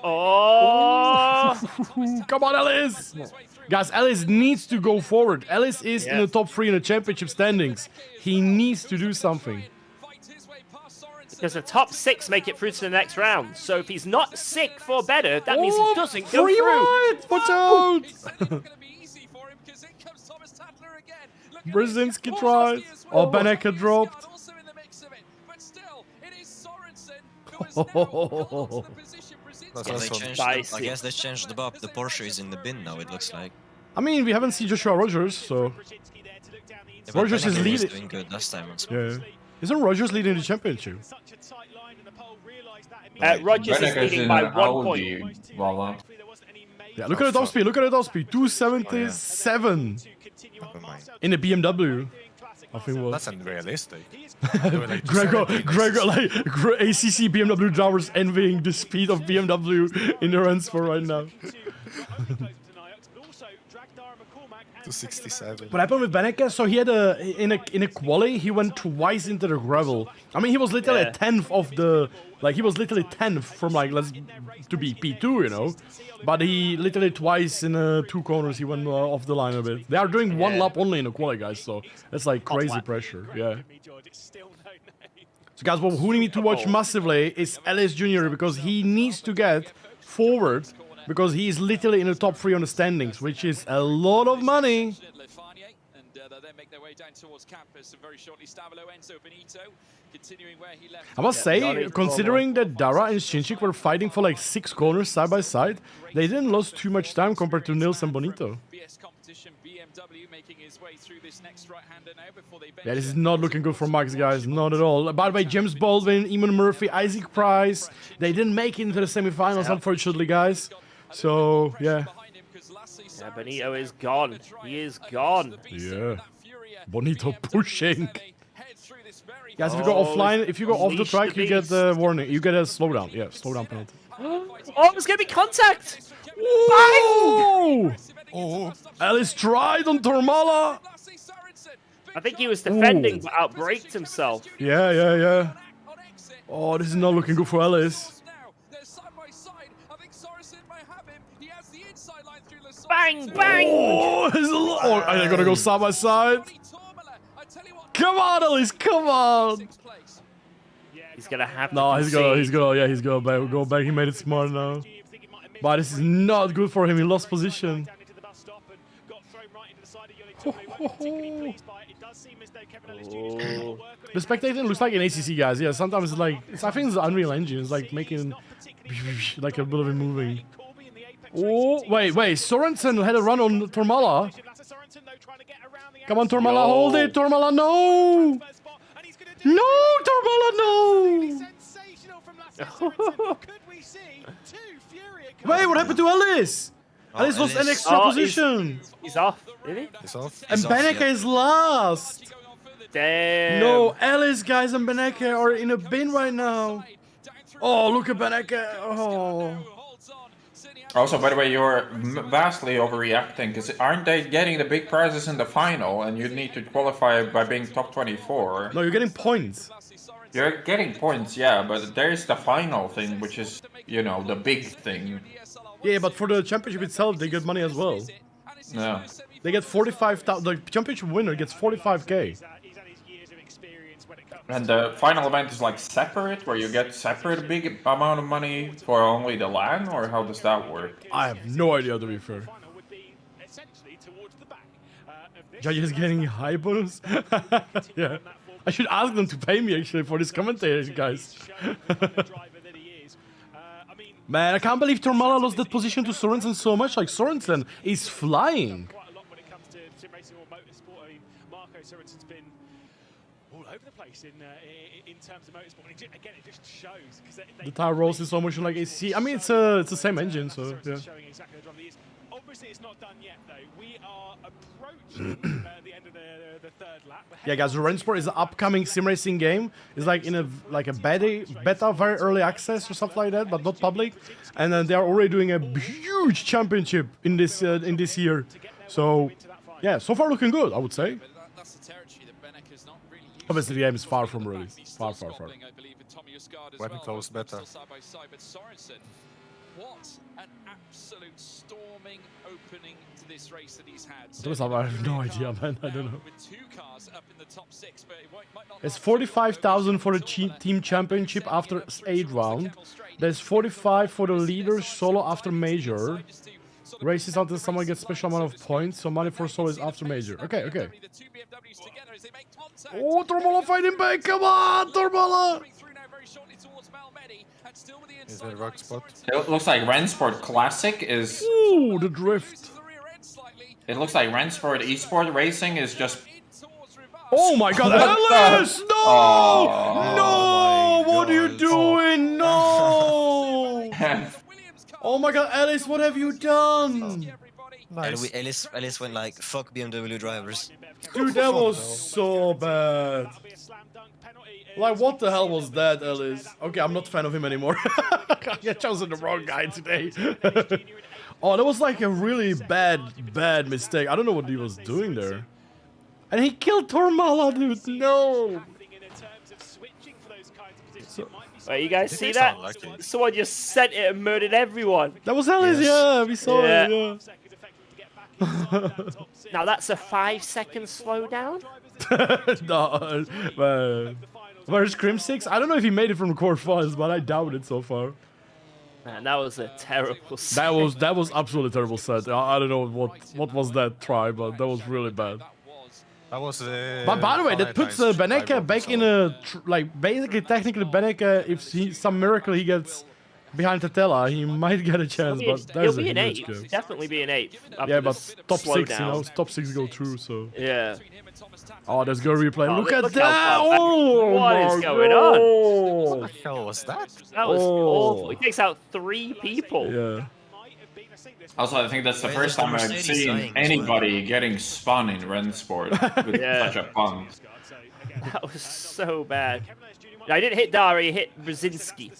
Oh! Come on, Ellis! Guys, Ellis needs to go forward. Ellis is in the top 3 in the championship standings. He needs to do something. Because the top 6 make it through to the next round. So if he's not sick for better, that means he doesn't go through. Right. Watch out! Brzezinski tried. Oh, Beneke dropped. I guess they changed the bop. The Porsche is in the bin now, it looks like. I mean, we haven't seen Joshua Rogers, so... Yeah, Rogers is leading. Doing good last time on Yeah. Isn't Rogers leading the championship? Rogers is leading by 1 point. Yeah, look at the top speed, look at the top speed. 277 in the BMW. I think it was. That's unrealistic. Gregor, like ACC BMW drivers envying the speed of BMW in the Rennsport right now. 267. What happened with Beneke? So he had in a quali, he went twice into the gravel. I mean, he was literally a 10th of the, like he was literally 10th from like to be P2, you know. But he literally twice in 2 corners he went off the line a bit. They are doing 1 lap only in the quali, guys. So that's like crazy pressure. Yeah. So guys, what who we need to watch massively is Ellis Jr. because he needs to get forward. Because he is literally in the top 3 on the standings, which is a lot of money. I must say, considering that Dara and Shinchik were fighting for like 6 corners side by side, they didn't lose too much time compared to Nils and Bonito. Yeah, this is not looking good for Max, guys. Not at all. By the way, James Baldwin, Eamon Murphy, Isaac Price, they didn't make it into the semifinals, unfortunately, guys. So, yeah. Yeah, Bonito is gone. He is gone. Yeah. Bonito pushing. Guys, if you go offline, if you go off the track, you get the warning. You get a slowdown. Yeah, slowdown penalty. Oh, it's going to be contact. Oh! Oh! Ellis tried on Tormala. I think he was defending, but outbraked himself. Yeah. Oh, this is not looking good for Ellis. Bang, bang! Oh, are they gonna go side by side? Come on, Ellis, come on! He's gonna have to. No, he's gonna go back. He made it smart now. But this is not good for him. He lost position. The spectator looks like an ACC, guys. Yeah, sometimes it's like I think it's the Unreal Engine. It's like making like a bit of it moving. Oh, wait. Sorensen had a run on Tormala. Come on, Tormala, hold it. Tormala, no! No, Tormala, no! Wait, what happened to Ellis? Ellis lost an extra position. He's off, really? He's off. And Beneke is last. Damn. No, Ellis, guys, and Beneke are in a bin right now. Oh, look at Beneke. Oh. Also, by the way, you're vastly overreacting, because aren't they getting the big prizes in the final, and you need to qualify by being top 24? No, you're getting points. You're getting points, yeah, but there's the final thing, which is, you know, the big thing. Yeah, but for the championship itself, they get money as well. Yeah. They get 45,000. The championship winner gets 45k. And the final event is like separate, where you get separate big amount of money for only the LAN, or how does that work? I have no idea, to be fair. Jardier is getting high bonus. Yeah. I should ask them to pay me actually for this commentator, guys. Man, I can't believe Tormala lost that position to Sorensen so much. Like, Sorensen is flying. Quite a lot when it comes to sim racing or motorsport. I mean, Marco Sorensen's been all over the place in terms of motorsport. And again, it just shows. The tire rolls is so much like AC. I mean, it's the same engine, so yeah. Showing exactly the drum he is. Obviously, it's not done yet, though. We are approaching the end of the third lap. Yeah, guys, Rennsport is an upcoming sim racing game. It's like in a beta, very early access or stuff like that, but not public. And then they are already doing a huge championship in this year. So yeah, so far looking good, I would say. Obviously, the game is far from ready. Far. Weapon close beta. What an absolute storming opening to this race that he's had. I have no idea, man. I don't know. With 2 cars up in the top 6, but it might not. It's 45,000 for the team championship after 8 round. There's 45 for the leaders solo after major. Races until someone gets special amount of points. So money for solo is after major. Okay. Oh, Tormala fighting back! Come on, Tormala! Is that a rock spot? It looks like Rennsport Classic is... Ooh, the drift. It looks like Rennsport Esport Racing is just... Oh my god, Ellis! No! Oh. No! What are you doing? No! Oh my god, Ellis, what have you done? Nice. Ellis went like, fuck BMW drivers. Dude, that was so bad. Like, what the hell was that, Ellis? Okay, I'm not a fan of him anymore. I chosen the wrong guy today. Oh, that was like a really bad mistake. I don't know what he was doing there. And he killed Tormala, dude. No. Wait, you guys see that? Someone just sent it and murdered everyone. That was Ellis, yeah. We saw it, yeah. Now that's a 5-second slowdown? No, man. Where's Crim6? I don't know if he made it from the quarterfinals, but I doubt it so far. Man, that was a terrible set. That was absolutely terrible set. I don't know what was that try, but that was really bad. That was. But by the way, that puts Beneka back in a basically technically Beneka. If some miracle he gets behind Tatella, he might get a chance. But he'll be an 8th. Definitely be an 8th. Yeah, but top 6, you know, top 6 go through. So yeah. Oh, there's go replay. Oh, look at that! Oh, what is going on? What the hell was that? That was awful. He takes out 3 people. Yeah. Also, I think that's the first time I've seen anybody getting spun in Rennsport with such a pun. That was so bad. I didn't hit Dara, he hit Brzezinski.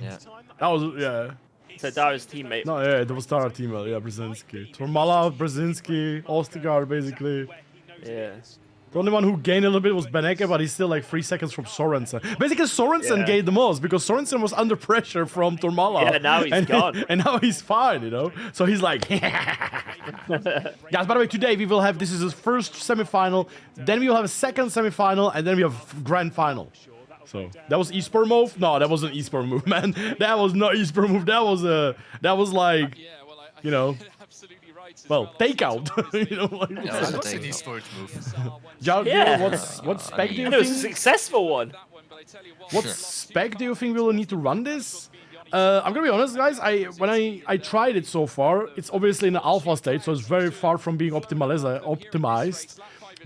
Yeah. That was, yeah. So Dara's teammate. No, yeah, that was Dara teammate, yeah, Brzezinski. Tormala, Brzezinski, Ostergaard, basically. Yeah. The only one who gained a little bit was Beneka, but he's still like 3 seconds from Sorensen. Basically, Sorensen gained the most because Sorensen was under pressure from Tormala. Yeah, now he's gone. And now he's fine, you know? So he's like... Guys, by the way, today we will have... This is his first semi-final. Then we will have a second semi-final. And then we have grand final. So, that was esport move? No, that wasn't esport move, man. That was not esport move. That was like... You know... Well, takeout. You know, like, What's an esport move? Jardier, what spec do you think? It was a successful one. What spec do you think we will need to run this? I'm gonna be honest, guys. When I tried it so far, it's obviously in the alpha state, so it's very far from being optimized.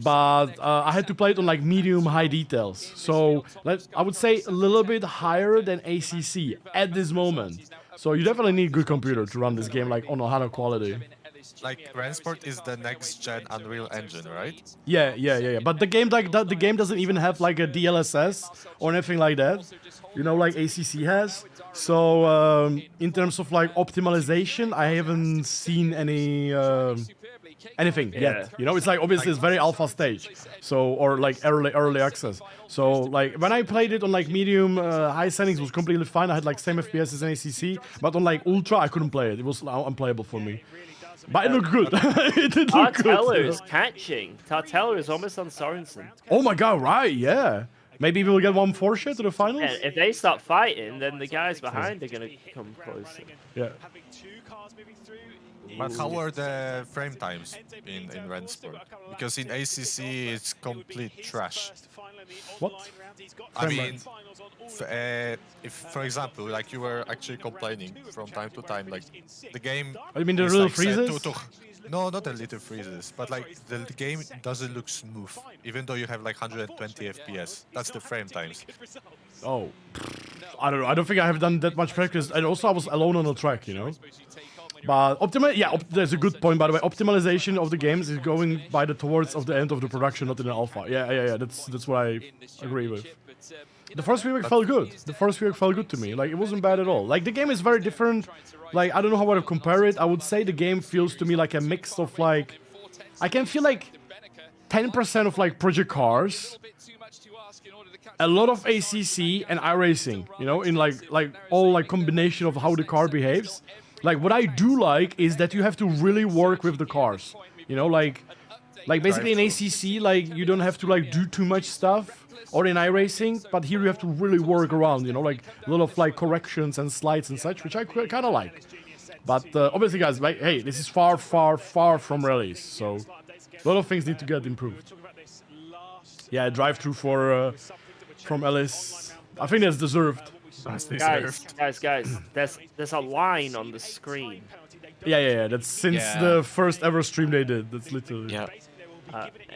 But I had to play it on like medium high details. So I would say a little bit higher than ACC at this moment. So you definitely need a good computer to run this game like on a higher quality. Like Rennsport is the next gen Unreal Engine, right? Yeah. But the game the game doesn't even have like a DLSS or anything like that. You know, like ACC has. So in terms of like optimization, I haven't seen anything yet. You know, it's like obviously it's very alpha stage. So or like early access. So like when I played it on like medium high settings, it was completely fine. I had like same FPS as an ACC, but on like ultra I couldn't play it. It was unplayable for me. But it looked good. It did look good. Tartella is catching. Tartella is almost on Sorensen. Oh my god, right, yeah. Maybe we'll get 1-4 shit to the finals? Yeah, if they start fighting, then the guys behind are going to come closer. Yeah. But how are the frame times in Rennsport? Because in ACC it's complete trash. What? I mean, if for example, like you were actually complaining from time to time, like the game. I mean the is little like set freezes? No, not the little freezes, but like the game doesn't look smooth, even though you have like 120 FPS. That's the frame times. Oh, I don't know. I don't think I have done that much practice, and also I was alone on the track, you know. But there's a good point, by the way. Optimization of the games is going by the towards of the end of the production, not in the alpha. Yeah. That's what I agree with. The first week felt good. The first week felt good to me. Like, it wasn't bad at all. Like, the game is very different. Like, I don't know how to compare it. I would say the game feels to me like a mix of, like... I can feel like 10% of, like, Project Cars, a lot of ACC and iRacing, you know, in, like all, like, combination of how the car behaves. Like, what I do like is that you have to really work with the cars. You know, like basically in ACC, like, you don't have to, like, do too much stuff. Or in iRacing, but here you have to really work around, you know, like a lot of like corrections and slides and such, which I kind of like. But obviously, guys, like, hey, this is far from rallies, so a lot of things need to get improved. Yeah, drive-through from Ellis. I think that's deserved. Guys, there's a line on the screen. Yeah. That's since the first ever stream they did. That's literally. Yeah.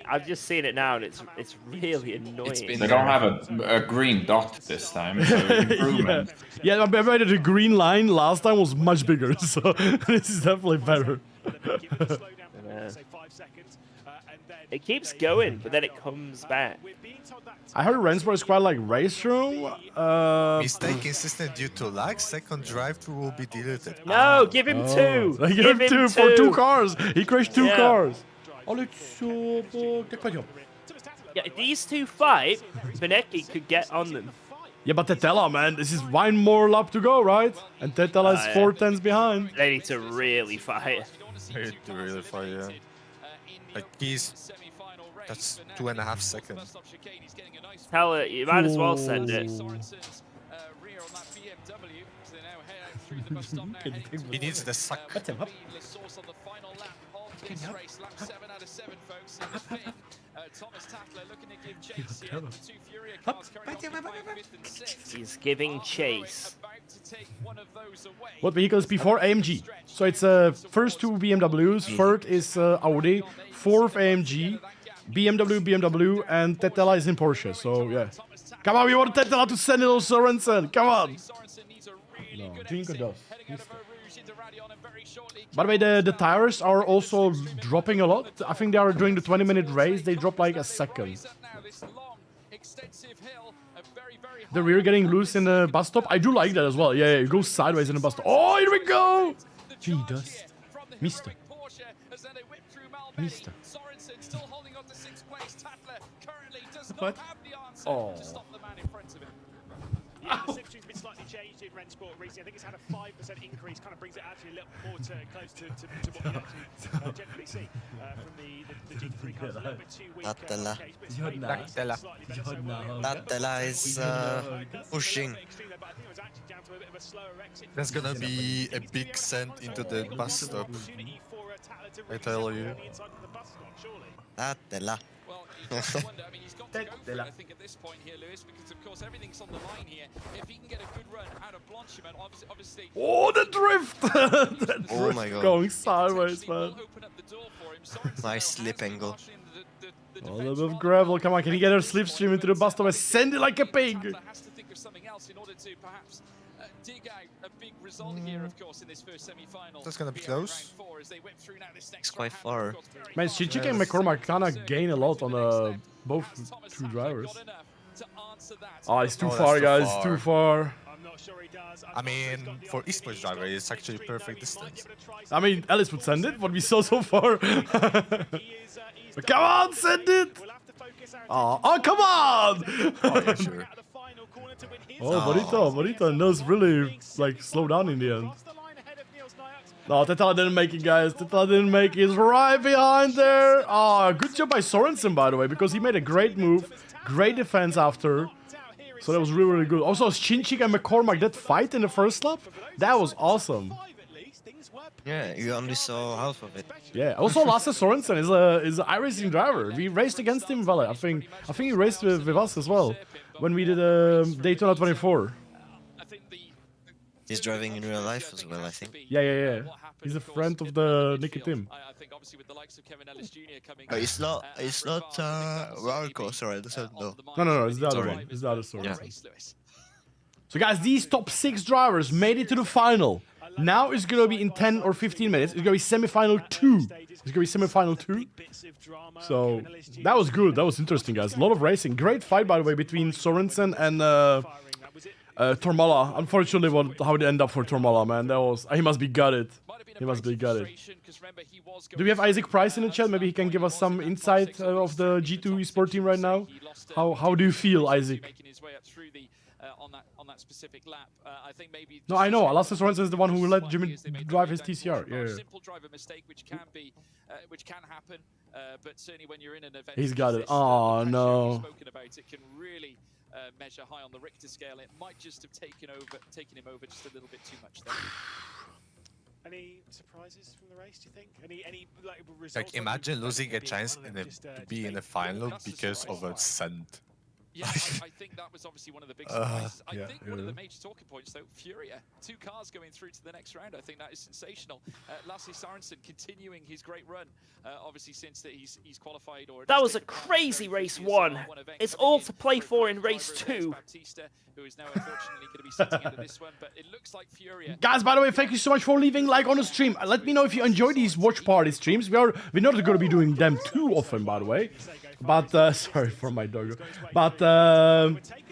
I've just seen it now, and it's really annoying. They don't have a green dot this time, so improvement. Yeah, I bet the green line last time was much bigger, so this is definitely better. It keeps going, but then it comes back. I heard Rennsport is quite like race room. Mistake insisted due to lag. Second drive-through will be deleted. No, give him two. Give him two for 2 cars. He crashed 2 cars. Yeah, if these two fight, Benecki could get on them. Yeah, but Tetela, man, this is one more lap to go, right? And Tetela is 4 tenths behind. They need to really fight. They need to really fight, yeah. Like, that's 2.5 seconds. Tell it, you might as well send it. He needs the suck. He's giving chase. What vehicle is before AMG? So it's first 2 BMWs, third is Audi, fourth AMG, BMW, and Tetela is in Porsche. So yeah, come on, we want Tetela to send it on Sorensen. Come on. No, Jinko does. By the way, the tires are also dropping a lot. I think they are during the 20-minute race, they drop like a second. The rear getting loose in the bus stop. I do like that as well. Yeah, it goes sideways in the bus stop. Oh, here we go! He does. Mister. What? Oh. Yeah, the seems to be slightly changed in Rennsport recently. I think it's had a 5% increase, kind of brings it actually a little more close to what we actually generally see from the GT3 cars. A little bit too weak. Tatela is pushing. There's gonna be a big send into the bus stop. I tell you. Tatela. I mean, he's got to go for it, I think, at this point here, Lewis, because of course everything's on the line here. If he can get a good run out of Blanchiment, obviously. Oh, the drift! The oh drift my god. Going sideways, man. Nice slip angle. A little bit of gravel. Come on, can he get a slipstream into the bus stop and send it like a pig? Has to think of something else in order to perhaps dig out a big result here, of course, in this first semi-final. That's gonna be close. It's quite far. Man, Shinchik and McCormack kind of gain a lot on both 2 drivers. Oh, it's too far, guys. Too far. I mean, for esports driver, it's actually perfect distance. I mean, Ellis would send it, what we saw so far. Come on, send it! Oh, come on! Oh, yeah, sure. Oh, Bonito knows really, like, slow down in the end. No, Tetela didn't make it, guys. Tetela didn't make it. He's right behind there. Oh, good job by Sorensen, by the way, because he made a great move. Great defense after. So that was really, really good. Also, Shinchik and McCormack, that fight in the first lap, that was awesome. Yeah, you only saw half of it. Yeah. Also, Lasse Sorensen is an iRacing driver. We raced against him, Valle. I think he raced with us as well when we did Daytona 24. He's driving in real life as well, I think. Yeah. He's a friend of the Nicky Tim. But it's not roller coaster, right? No. No, it's the other one. It's the other story. Yeah. So guys, these top 6 drivers made it to the final. Now it's gonna be in 10 or 15 minutes. It's gonna be semi-final 2. It's gonna be semi-final 2. So that was good. That was interesting, guys. A lot of racing. Great fight, by the way, between Sorensen and Tormala. Unfortunately, how it ended up for Tormala, man. That was. He must be gutted. He must be gutted. Do we have Isaac Price in the chat? Maybe he can give us some insight of the G2 eSport team right now. How do you feel, Isaac? On that specific lap, I think maybe. No, I know. Lasse Sorensen is the one who let Jimmy drive his TCR. Yeah. Simple driver mistake, which can happen, but certainly when you're in an event. He's got it. Oh no. Spoken about it can really measure high on the Richter scale. It might just have taken him over just a little bit too much there. Any surprises from the race? Do you think? Any like results? Like imagine losing a chance to be in the final because of a scent. Yeah, I think that was obviously one of the big surprises. I think one of the major talking points, though, Furia. 2 cars going through to the next round. I think that is sensational. Lasse Sorensen continuing his great run, obviously since that he's qualified. Or that was a crazy race 1. It's all to play for in race 2. Who is now unfortunately going to be sitting out of this one, but it looks like Furia. Guys, by the way, thank you so much for leaving like on the stream. Let me know if you enjoy these watch party streams. We're not going to be doing them too often, by the way. But sorry for my dog. But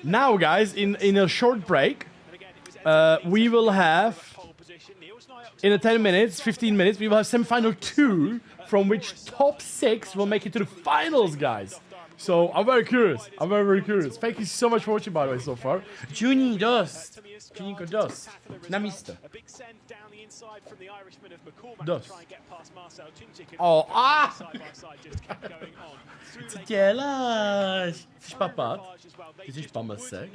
now, guys, in a short break, we will have in 10 minutes, 15 minutes, we will have semi-final 2, from which top 6 will make it to the finals, guys. So I'm very curious. I'm very curious. Thank you so much for watching, by the way, so far. Juni Dost. Juniko Dost. Namista. A big send down the inside from the Irishman of McCormack Dost. to try and get past Marcel Cinchik. Oh, ah! Side by side just kept going on. Co ty děláš? Jsi papat? Ty jsi pamasek?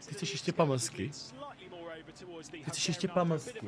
Ty jsi ještě pamasky? Ty jsi ještě pamasky?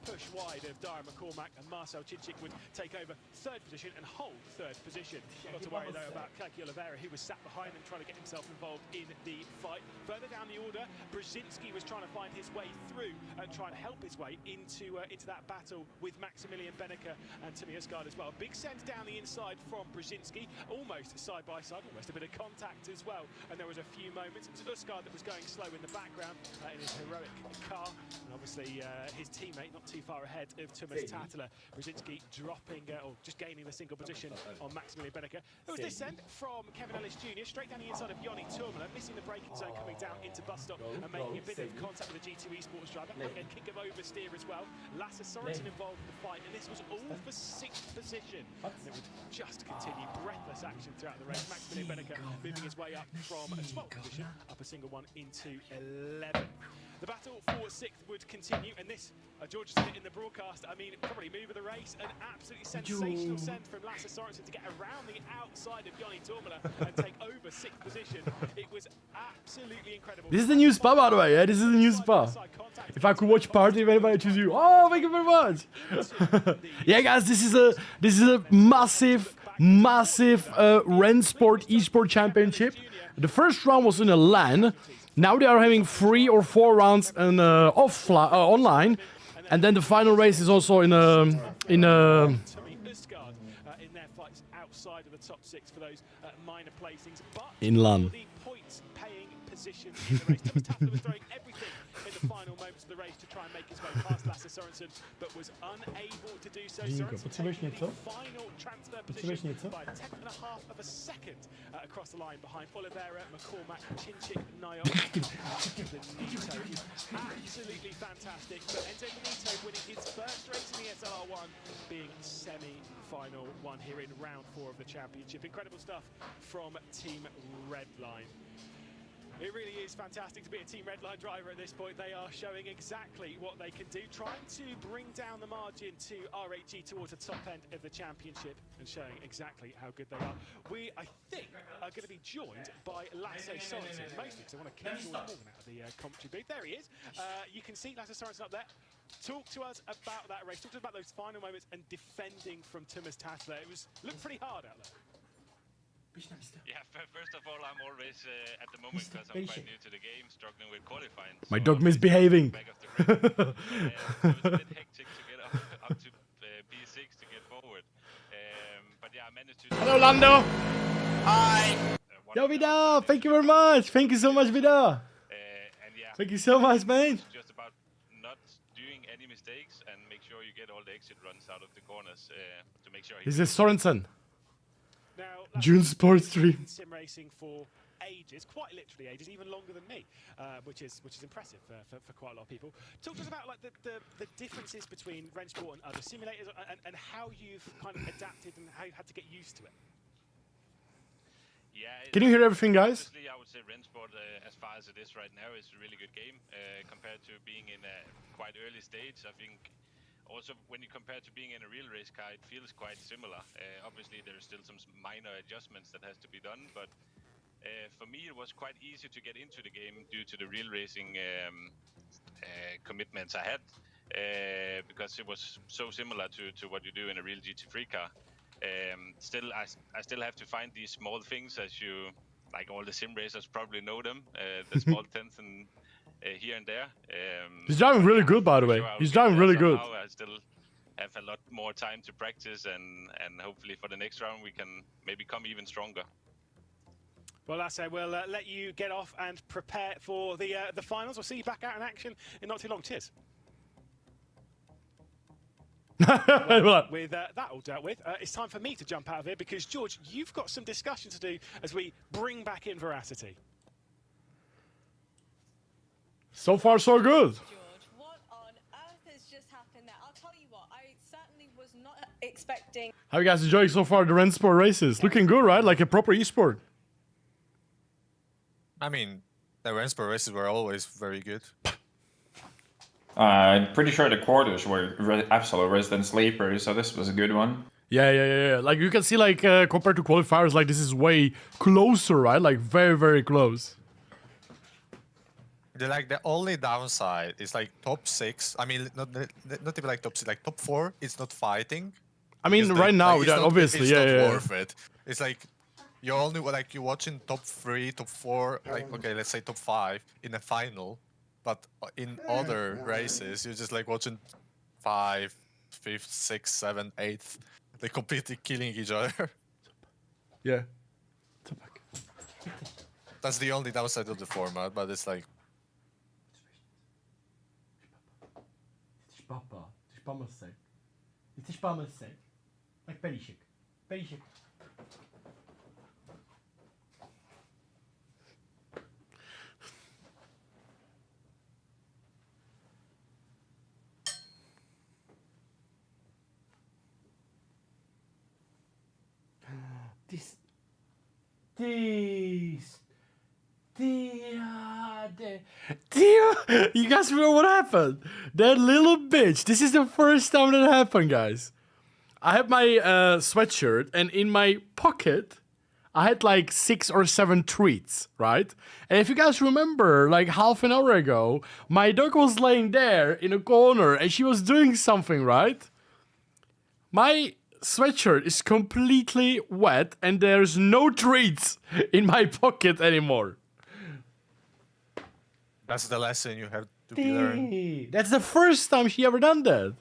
Push wide of Dara McCormack and Marcel Cinchik would take over 3rd position and hold 3rd position. Not to worry though about Kaki Oliveira, who was sat behind them trying to get himself involved in the fight. Further down the order, Brzezinski was trying to find his way through and trying to help his way into that battle with Maximilian Benneker and Timmy Usgaard as well. Big send down the inside from Brzezinski, almost side by side, almost a bit of contact as well. And there was a few moments. It was Usgaard that was going slow in the background in his heroic car. And obviously his teammate not too far ahead of Thomas Tattler. Brzezinski dropping or just gaining the single position on Maximilian Benneker. There was descent from Kevin Ellis Jr. straight down the inside of Yoni Turmala, missing the braking zone, coming down into bus stop and making a bit of contact with the G2 eSports driver. A kick of oversteer as well. Lasse Sorensen involved in the fight, and this was all for 6th position. And it would just continue breathless action throughout the race. Maximilian Benneker moving his way up from a 12th position, up a single one into 11. The battle for 6th would continue, and this, George said it in the broadcast, I mean, probably move of the race, an absolutely sensational send from Lasse Sorensen to get around the outside of Yoni Turmala and take over 6th position. It was absolutely incredible. This is the new spa, by the way, yeah? This is the new spa. If I could watch party, if anybody choose you. Oh, thank you very much. Yeah, guys, this is a massive Rennsport eSport Championship. The first round was in a LAN. Now they are having 3 or 4 rounds in, online, and then the final race is also in their fights outside of the top 6 for those minor placings, but in LAN. the points paying position in the race. Thomas Tattler was throwing everything in the final moments of the race to try and make his way past Lasse Sorensen, but was unable to do so. Sorensen taking the final transfer position by 10.5 of a second across the line behind Oliveira, McCormack, Cinchik, Nayok, Benito. Absolutely fantastic. But Enzo Benito winning his first race in the SLR1, being semi-final one here in round 4 of the championship. Incredible stuff from Team Redline. It really is fantastic to be a Team Redline driver at this point. They are showing exactly what they can do, trying to bring down the margin to RHG towards the top end of the championship and showing exactly how good they are. We, I think, are going to be joined by Lasse Sorensen, mostly because I want to keep George Morgan out of the commentary booth. There he is. You can see Lasse Sorensen up there. Talk to us about that race. Talk to us about those final moments and defending from Thomas Tassler. It looked pretty hard out there. Yeah, first of all, I'm always at the moment, because I'm quite new to the game, struggling with qualifying. My dog misbehaving. So it's a bit hectic to get up to P6 to get forward. But yeah, I managed to... Hello, Lando. Hi. Yo, Vida. Thank you very much. Thank you so much, Vida. And yeah, Thank you so much, man. it's just about not doing any mistakes and make sure you get all the exit runs out of the corners to make sure... This is Sorensen. Now, June Sports Stream. Sim racing for ages, quite literally ages, even longer than me, which is impressive for quite a lot of people. Talk to us about like the differences between Rennsport and other simulators, and how you've kind of adapted and how you've had to get used to it. Yeah, Can you hear everything, guys? Obviously, I would say Rennsport, as far as it is right now, is a really good game compared to being in a quite early stage. I think also when you compare to being in a real race car, it feels quite similar. Obviously, there are still some minor adjustments that has to be done, but for me, it was quite easy to get into the game due to the real racing commitments I had, because it was so similar to what you do in a real GT3 car. Still, I still have to find these small things, as you, like all the sim racers probably know them, the small tenths and here and there. He's driving really good, by the way. He's driving really good. I still have a lot more time to practice, and hopefully for the next round we can maybe come even stronger. Well, I say we'll let you get off and prepare for the finals. We'll see you back out in action in not too long. Cheers. Well, with that all dealt with, it's time for me to jump out of here, because George, you've got some discussion to do as we bring back in Veracity. So far, so good. George, what on earth has just happened there? I'll tell you what, I certainly was not expecting... How you guys enjoying so far the Rennsport races? Looking good, right? Like a proper esport. I mean, the Rennsport races were always very good. I'm pretty sure the quarters were absolute resident sleepers, so this was a good one. Yeah. Like you can see, like compared to qualifiers, like this is way closer, right? Like very, very close. The only downside is like top 6. I mean, not even like top 6, like top 4. It's not fighting. I mean, right now, like, yeah, obviously, it's yeah. not worth it. It's like you're only like you're watching top 3, top 4, like okay, let's say top 5 in a final, but in other races you're just like watching 5, 5th, 6th, 7th, 8th. They completely killing each other. Yeah. That's the only downside of the format, but it's like. Papa, het is papa sec. Het is papa sec. Like Perishik. Perishik. You guys remember what happened? That little bitch. This is the first time that happened, guys. I had my sweatshirt, and in my pocket, I had like 6 or 7 treats, right? And if you guys remember, like half an hour ago, my dog was laying there in a corner, and she was doing something, right? My sweatshirt is completely wet, and there's no treats in my pocket anymore. That's the lesson you have to be learned. That's the first time she ever done that.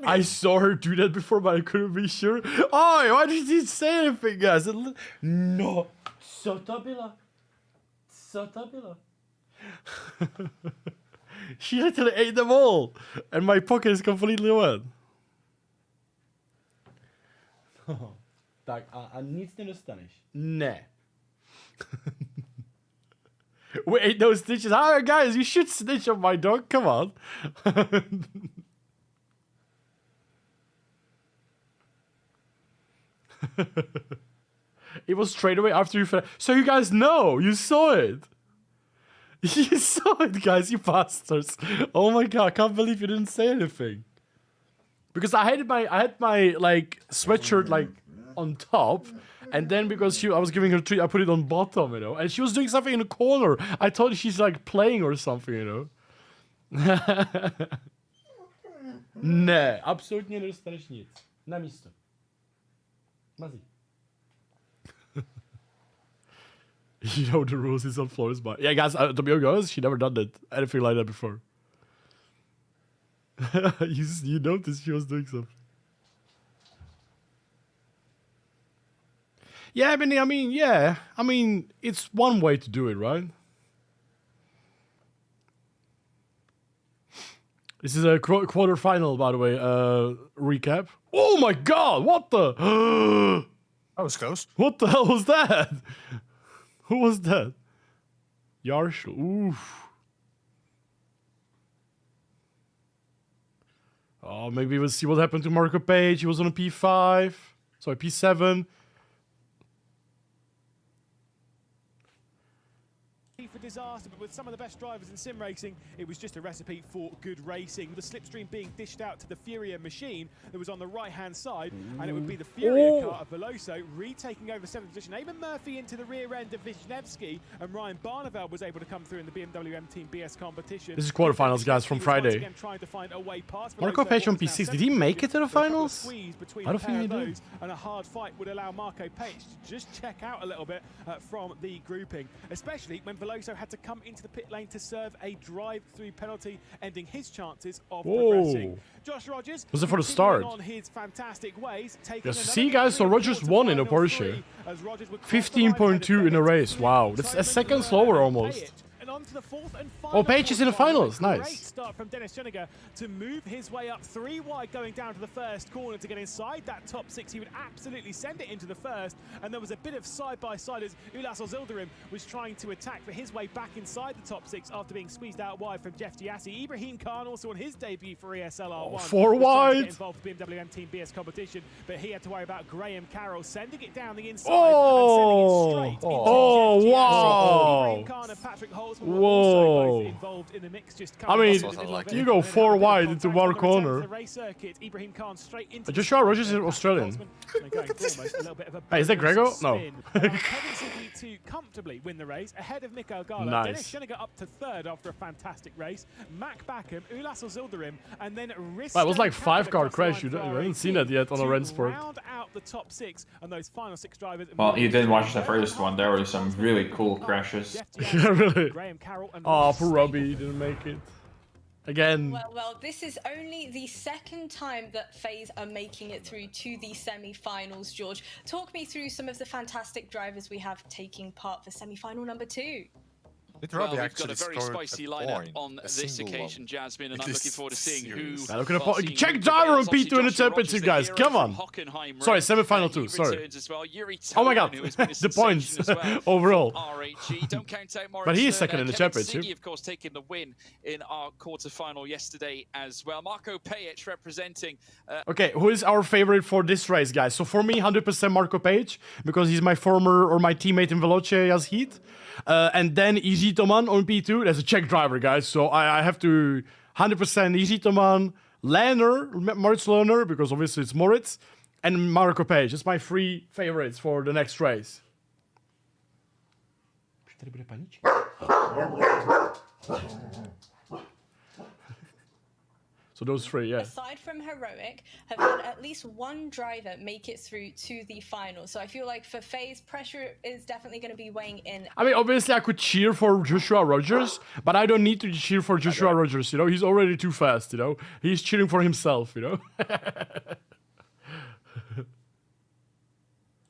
I saw her do that before, but I couldn't be sure. Oh, why did she say anything, guys? No. Sotabila. She literally ate them all. And my pocket is completely wet. Tak, a nic nie dostanieš. Ne. We ate those stitches. Ah, guys, you should snitch on my dog. Come on. It was straight away after you fell. So you guys know. You saw it. You saw it, guys. You bastards. Oh my god. I can't believe you didn't say anything. Because I had my like sweatshirt like on top, and then because I was giving her a treat, I put it on bottom, you know. And she was doing something in the corner. I thought she's like playing or something, you know. Ne, absolutně nedostaneš nic. Na místo. Mazí. You know the rules, it's on floors, but yeah, guys, to be honest, she never done anything like that before. you noticed she was doing something. Yeah, I mean, it's one way to do it, right? This is a quarter-final, by the way, recap. Oh my god, what the? That was close. What the hell was that? Who was that? Yarsh. Oof. Oh, maybe we'll see what happened to Marco Page. He was on a P5. Sorry, P7. For disaster, but with some of the best drivers in sim racing, it was just a recipe for good racing. The slipstream being dished out to the Furia machine that was on the right-hand side, and it would be the Furia car of Veloso retaking over 7th position. Eamon Murphy into the rear end of Wisniewski, and Ryan Barneveld was able to come through in the BMW M Team BS competition. This is quarterfinals, guys, from Friday. Marco Page on P6. Did he make it to the finals? I don't think he did. And a hard fight would allow Marco Page to just check out a little bit from the grouping, especially when Veloso had to come into the pit lane to serve a drive-through penalty, ending his chances of progressing. Josh Rogers was it for the start? On his fantastic ways, yes, see, guys, so Rogers won in a Porsche. 15.2 in a race. Wow, that's a second slower almost. And on to the fourth and final. Oh, Page is in the finals. Nice. Great start from Dennis Schoeniger to move his way up 3 wide going down to the first corner to get inside that top 6. He would absolutely send it into the first. And there was a bit of side-by-side as Ulas Ozildirim was trying to attack for his way back inside the top 6 after being squeezed out wide from Jeff Giassi. Ibrahim Khan also on his debut for ESLR1. 4 wide. Involved with BMW M Team BS competition, but he had to worry about Graham Carroll sending it down the inside and sending it straight into wow. Ibrahim Khan and Patrick Holt. Whoa! Involved in the mix, just I mean, you go 4 wide into one corner. Joshua Rogers is Australian. Hey, is that Grego? No. to comfortably win the race ahead of Mikael Gala. Nice. Dennis Schoeniger up to 3rd after a fantastic race. Mac Backham, Ulas Ozildirim, and then Risto. It was like 5-car crash. You haven't seen that yet on a Rennsport. Round out the top 6 and those final 6 drivers. Well, you didn't watch the first one. There were some really cool crashes. Yeah, really. Oh, poor Robbie, he didn't make it. Again. Well, this is only the second time that FaZe are making it through to the semi-finals, George. Talk me through some of the fantastic drivers we have taking part for semi-final number 2. Well, we've got a very spicy lineup on this occasion, Jasmine, and I'm looking forward to seeing who... Check Jardier on P2 in the championship, guys. Come on. Sorry, semi-final 2. Sorry. Oh my god. The points overall. But he is second in the championship. Of course, taking the win in our quarterfinal yesterday as well. Marco Page representing... Okay, who is our favorite for this race, guys? So for me, 100% Marco Page, because he's my former or my teammate in Veloce as Heat. And then Easy Toman on P2. That's a Czech driver, guys. So I have to 100% Easy Toman, Moritz Lerner, because obviously it's Moritz, and Marco Page. That's my 3 favorites for the next race. So those 3, yeah. Aside from Heroic, have had at least 1 driver make it through to the final. So I feel like for FaZe, pressure is definitely going to be weighing in. I mean, obviously I could cheer for Joshua Rogers, but I don't need to cheer for Joshua Rogers, you know? He's already too fast, you know? He's cheering for himself, you know?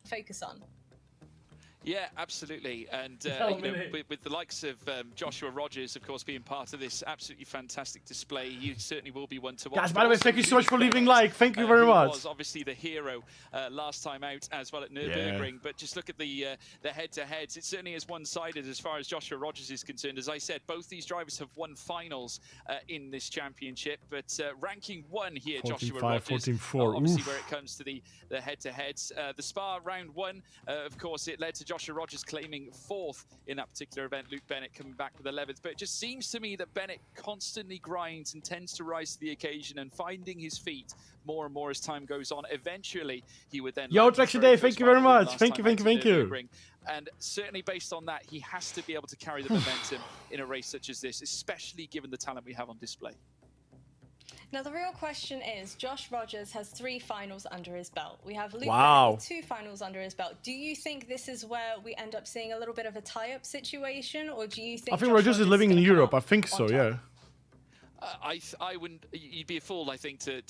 Focus on. Yeah, absolutely. And you know, with the likes of Joshua Rogers, of course, being part of this absolutely fantastic display, you certainly will be one to watch. Guys, by the way, thank you so much for leaving like. Thank you very much. Was obviously the hero last time out as well at Nürburgring, but just look at the head-to-heads. It certainly is one-sided as far as Joshua Rogers is concerned. As I said, both these drivers have won finals in this championship, but ranking 1 here, Joshua Rogers. 14-4. Obviously, where it comes to the head-to-heads. The Spa round 1, of course, it led to Joshua Rogers claiming 4th in that particular event. Luke Bennett coming back with 11th. But it just seems to me that Bennett constantly grinds and tends to rise to the occasion and finding his feet more and more as time goes on. Eventually, he would then... Yo, Traction Day, thank you very much. Thank you. And certainly based on that, he has to be able to carry the momentum in a race such as this, especially given the talent we have on display. Now, the real question is, Josh Rogers has 3 finals under his belt. We have Luke Wow. Bennett, 2 finals under his belt. Do you think this is where we end up seeing a little bit of a tie-up situation, or do you think... I think Rogers is living in Europe. I think so, yeah. I wouldn't. You'd be a fool, I think, to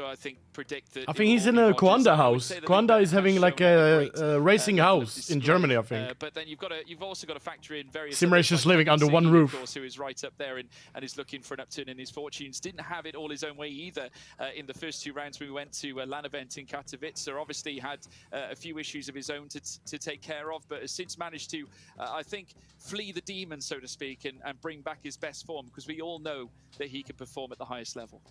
I think predict that. I think he's in a Kwanda house. Kwanda is having like a racing house in Germany, I think. But then you've also got to factor in various Sim racers living under one roof. Of course, who is right up there and is looking for an upturn in his fortunes. Didn't have it all his own way either in the first 2 rounds. We went to a LAN event in Katowice. Obviously had a few issues of his own to take care of, but has since managed to, I think, flee the demon, so to speak, and bring back his best form, because we all know that he can perform at the highest level.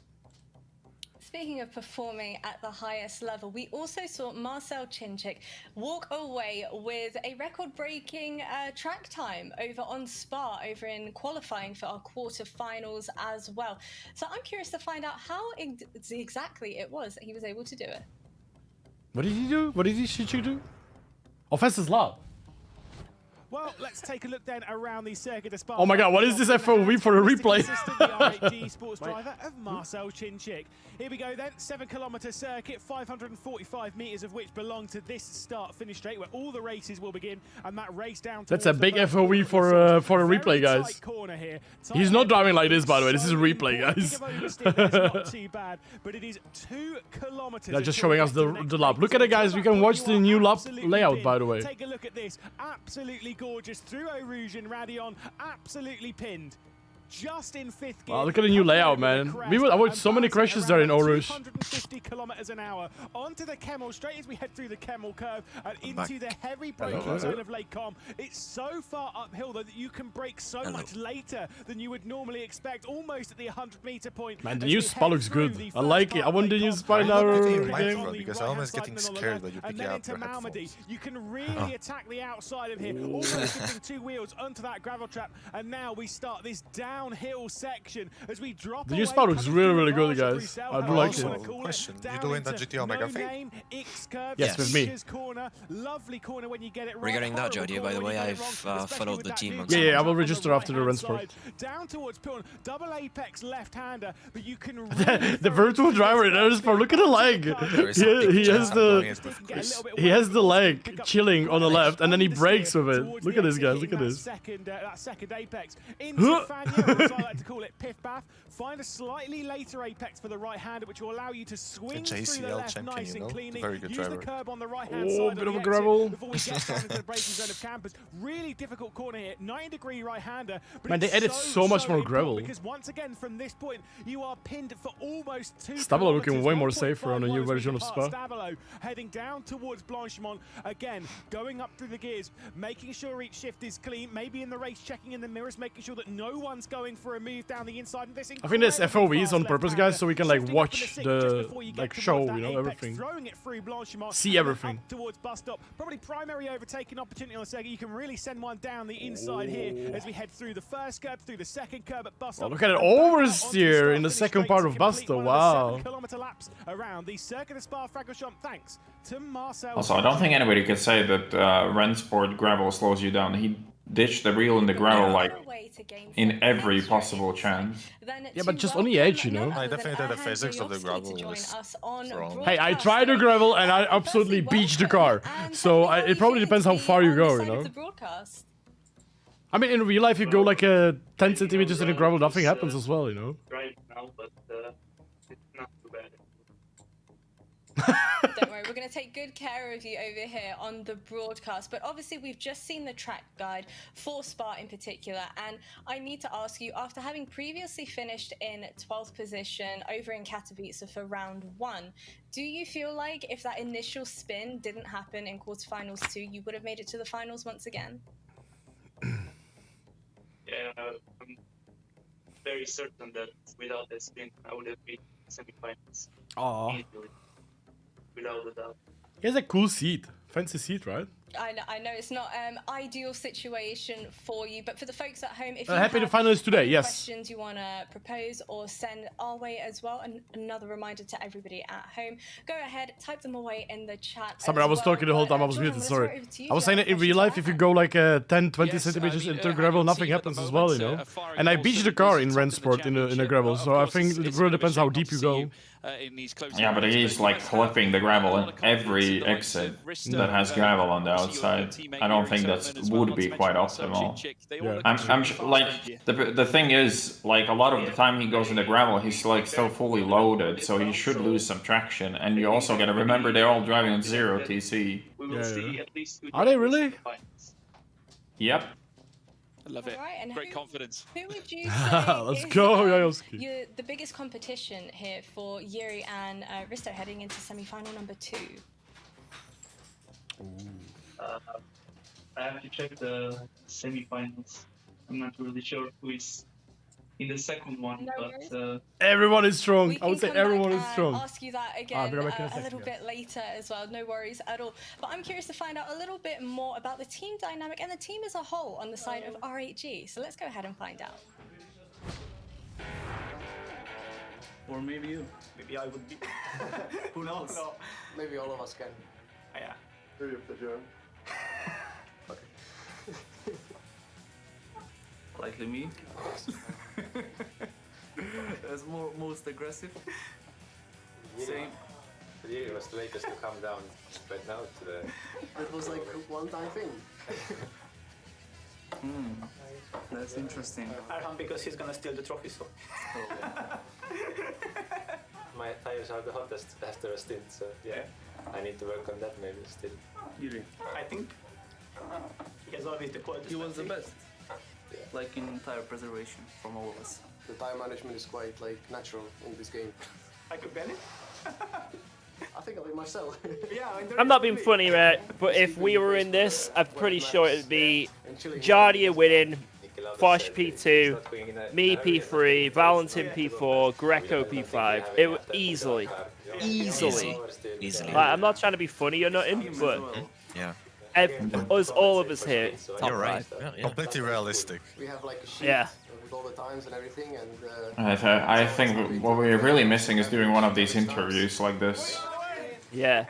Speaking of performing at the highest level, we also saw Marcel Chinchik walk away with a record-breaking track time over on Spa, over in qualifying for our quarterfinals as well. So I'm curious to find out how exactly it was that he was able to do it. What did he do? What did Chinchik do? Offensive lap. Well, let's take a look then around the circuit of Spa. Oh my god, what is this FOV for a replay? R8G sports driver of Marcel Chinchik. Here we go then, 7-kilometre circuit, 545 metres of which belong to this start-finish straight where all the races will begin, and that race down. That's a big FOV for a replay, guys. He's not driving like this, by the way. This is a replay, guys. Not too bad, but it is 2 kilometres. They're just showing us the lap. Look at it, guys. We can watch the new lap layout, by the way. Take a look at this. Absolutely gorgeous through Eau Rouge and Radion. Absolutely pinned. Just in 5th gear. Wow, look at the new layout, man. We would avoid so many crashes there in Eau Rouge. 150 kilometers an hour onto the Kemmel, straight as we head through the Kemmel curve and into the heavy braking zone of Lake Com. It's so far uphill though that you can brake so much later than you would normally expect, almost at the 100-meter point. Man, the new Spa looks good. I like it. I want the new Spa in our game. Because I'm almost getting scared when you pick it up your headphones. You can really attack the outside of here, almost shifting 2 wheels onto that gravel trap, and now we start this downhill section as we drop. The new Spa looks really, really good, guys. I do like it. Question: you doing the GT Omega thing? Yes, with me. Lovely corner when you get it right. Regarding that, Jardier, by the way, I've followed the team on Yeah, I will register after the Rennsport. Down towards Piln, double apex left-hander, but you can the virtual driver in Rennsport. Look at the leg. He has the leg chilling on the left, and then he brakes with it. Look at this, guys. Look at this. That second apex into Fania, as I like to call it, Piff Bath. Find a slightly later apex for the right-hander, which will allow you to swing through the left nice and cleanly. Use the curb on the right-hand side bit of a gravel. before we get down into the braking zone of campers. Really difficult corner here. 9-degree right-hander. Man, they added so much more gravel. Because once again, from this point, you are pinned for almost 2 Stavolo looking way more safer on a new version of Spa. Stavolo heading down towards Blanchimont. Again, going up through the gears, making sure each shift is clean. Maybe in the race, checking in the mirrors, making sure that no one's going for a move down the inside. This I think this FOV is on purpose, guys, so we can like watch the show, you know, everything. See everything. Towards bus stop. Probably primary overtaking opportunity on the second. You can really send one down the inside here as we head through the first curb, through the second curb at bus stop. Oh, look at it oversteer in the second part of Busto. Wow. 7-kilometer laps around the circuit of Spa-Francorchamps, thanks to Marcel. Also, I don't think anybody could say that Rennsport gravel slows you down. He ditched the wheel in the gravel like in every possible chance. Yeah, but just on the edge, you know. I definitely the physics of the gravel was wrong. Hey, I tried the gravel and I absolutely beached the car. So it probably depends how far you go, you know. I mean, in real life, you go like 10 centimeters in the gravel, nothing happens as well, you know. Right now, but it's not too bad. Don't worry, we're going to take good care of you over here on the broadcast. But obviously, we've just seen the track guide for Spa in particular. And I need to ask you, after having previously finished in 12th position over in Katowice for round 1, do you feel like if that initial spin didn't happen in quarterfinals 2, you would have made it to the finals once again? Yeah, I'm very certain that without that spin, I would have beat semifinals. Aww. Easily. Without a doubt. He has a cool seat. Fancy seat, right? I know it's not ideal situation for you, but for the folks at home, if you happy have to finalists today. any Yes. questions you want to propose or send our way as well, and another reminder to everybody at home, go ahead, type them away in the chat. Sorry, I was talking the whole time. I was muted. Sorry. I was saying that in real life, if you go like 10, 20 centimeters into gravel, nothing happens as well, you know. And I beached the car in Rennsport in a gravel, so I think it really depends how deep you go. Yeah, but he's like clipping the gravel in every exit that has gravel on the outside. I don't think that would be quite optimal. Yeah. I'm like the thing is, like a lot of the time he goes in the gravel, he's like still fully loaded, so he should lose some traction. And you also gotta remember they're all driving on 0 TC. Are they really? Yep. I love it. Right, and Great confidence. Who would you say Let's is, go, Jajoski. the biggest competition here for Yuri and Risto heading into semi-final number 2? I have to check the semi-finals. I'm not really sure who is in the second one, but Everyone is strong. We I would can say come everyone back is and strong. ask you that again a little bit later as well. No worries at all. But I'm curious to find out a little bit more about the team dynamic and the team as a whole on the side of RHG. So let's go ahead and find out. or maybe you. Maybe I would be. Who knows? No, maybe all of us can. Yeah. Maybe up the germ. Likely me. That's most aggressive. Same. He was the latest to come down right now to the... It was like a one-time thing. That's interesting. Because he's gonna steal the trophy, so... My tires are the hottest after a stint, so yeah. I need to work on that maybe still. Really? I think he has always the quality. He was the best. Yeah. Like in tire preservation from all of us. The tire management is quite like natural in this game. I could ban it. I think I'll be myself. Yeah, I'm not being funny, right? But if we were in this, I'm pretty sure it'd be Jardier winning, Fosh P2, me P3, Valentin P4, Greco P5. It would easily. Easily. Like, I'm not trying to be funny or nothing, but yeah. All of us here. Top You're right. five. Yeah. Completely realistic. We have like a sheet with all the times and everything, and I think what we're really missing is doing one of these interviews like this. Yeah.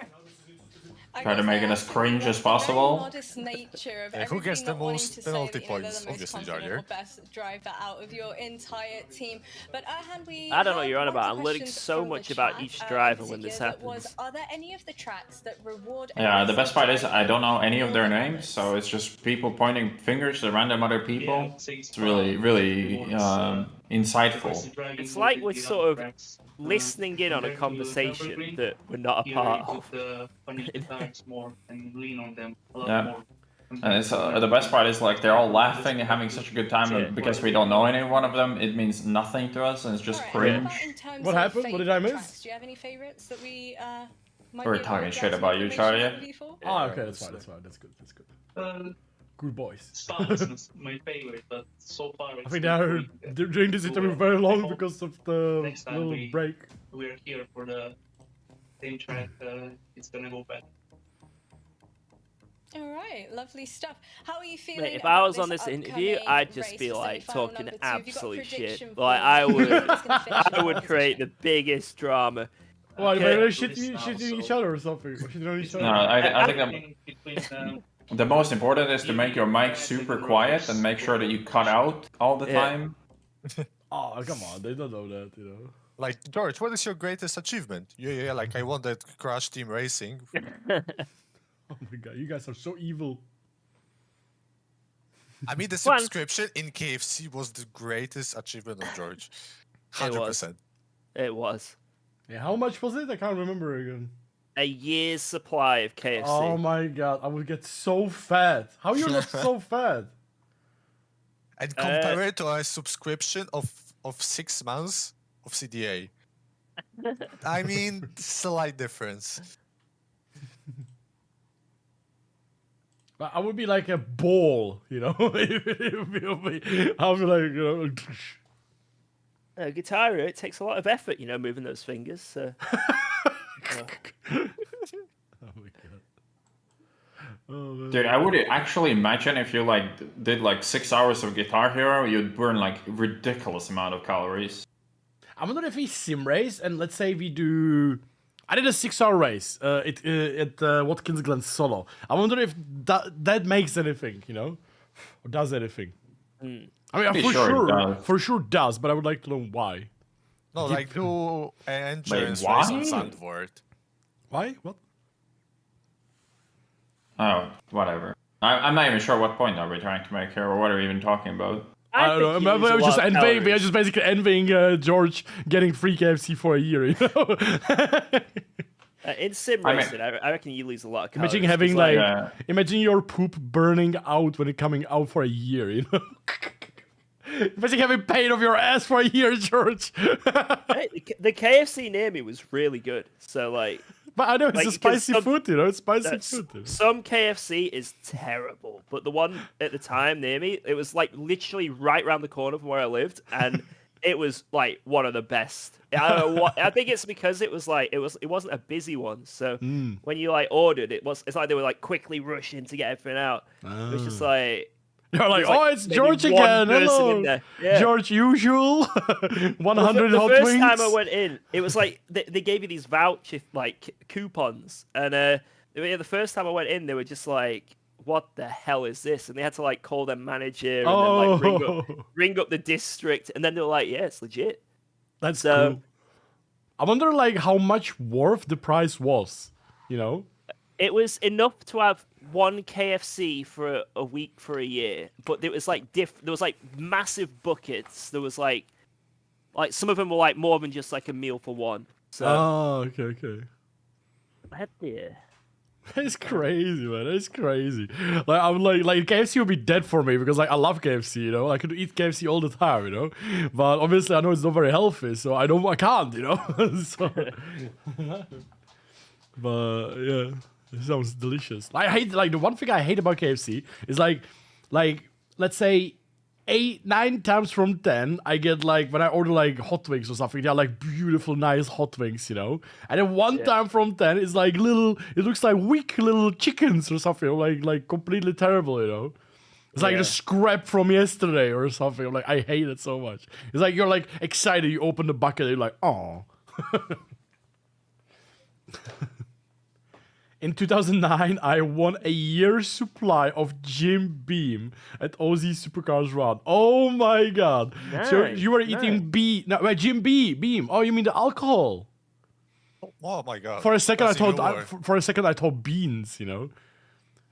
Try to make it as cringe as possible. Modest nature of Who gets the everything, not wanting most to say penalty that, you know, they're points? the most Obviously, confident Jardier. or best driver out of your entire team. But Erhan, we I don't know what have you're on lots about. of I'm learning questions so from much the about chat, each in driver when this particular, that happens. was, are there any of the tracks that reward Yeah, the aggressive best part is driving I don't know any of their names, so it's just people pointing fingers at random other people. It's really, really insightful. It's like we're sort of listening in on a conversation that we're not a part of. Yeah. And it's, the best part is like they're all laughing and having such a good time, and because we don't know any one of them, it means nothing to us, and it's just cringe. What happened? What did I miss? Do you have any favorites that we might We're be talking able to shit get about some you, information Jardier. for? Oh, okay, that's fine. That's good. Good boys. Spartan's my favorite, but so far I think they are doing this interview very long because of the little break. We're here for the same track. It's gonna go back. All right, lovely stuff. How are you feeling? Mate, if I was on this interview, I'd just be like talking absolute shit. Like I would create the biggest drama. Why, they're shitting each other or something? Or shitting on each other? No, I think the most important is to make your mic super quiet and make sure that you cut out all the time. Oh, come on, they don't know that, you know. Like, George, what is your greatest achievement? Yeah, like I won that Crash Team Racing. Oh my god, you guys are so evil. I mean, the subscription in KFC was the greatest achievement of George. 100%. It was. Yeah, how much was it? I can't remember again. A year's supply of KFC. Oh my god, I would get so fat. How are you not so fat? And compare it to a subscription of 6 months of CDA. I mean, slight difference. I would be like a ball, you know. I would be like, you know. Guitar, it takes a lot of effort, you know, moving those fingers. So. Oh my god. Oh, man. Dude, I would actually imagine if you like did like 6 hours of Guitar Hero, you'd burn like ridiculous amount of calories. I wonder if we sim race and let's say we do. I did a 6-hour race at Watkins Glen solo. I wonder if that makes anything, you know, or does anything. I mean, for sure does, but I would like to know why. No, like do endurance why? race on Sandward. Why? What? Oh, whatever. I'm not even sure what point are we trying to make here, or what are we even talking about. I don't know. We are just basically envying George getting free KFC for a year. You know? In sim racing, I reckon you lose a lot of calories. Imagine having imagine your poop burning out when it's coming out for a year. You know. Imagine having pain of your ass for a year, George. Hey, the KFC near me was really good. So like. But I know it's a spicy food, you know. It's spicy food. Some KFC is terrible, but the one at the time near me, it was like literally right around the corner from where I lived, and it was like one of the best. I don't know what. I think it's because it wasn't a busy one. So when you like ordered, it's like they were like quickly rushing to get everything out. It was just like. You're like, oh, it's George again. Hello, yeah. George usual. 100 hot wings. The first time I went in, it was like they gave you these voucher like coupons, and the first time I went in, they were just like, "What the hell is this?" And they had to like call their manager and then like ring up the district, and then they were like, "Yeah, it's legit." That's cool. I wonder like how much worth the price was. You know, it was enough to have one KFC for a week for a year, but it was like there was like massive buckets. There was like some of them were like more than just like a meal for one. So okay. Yeah. It's crazy, man. It's crazy. Like I'm like KFC would be dead for me because like I love KFC, you know. I could eat KFC all the time, you know. But obviously I know it's not very healthy, so I can't, you know. So, but yeah. It sounds delicious. I hate the one thing I hate about KFC is like let's say 8-9 times from 10 I get like when I order like hot wings or something, they're like beautiful nice hot wings, you know, and then one time from 10 is like it looks like weak little chickens or something, like completely terrible, you know. It's like a scrap from yesterday or something. I'm like, I hate it so much. It's like you're like excited, you open the bucket, and you're like, oh. In 2009, I won a year's supply of Jim Beam at OZ Supercars Run. Oh my god! Nice, so you were eating Jim Beam. Oh, you mean the alcohol? Oh my god! For a second, I thought beans. You know.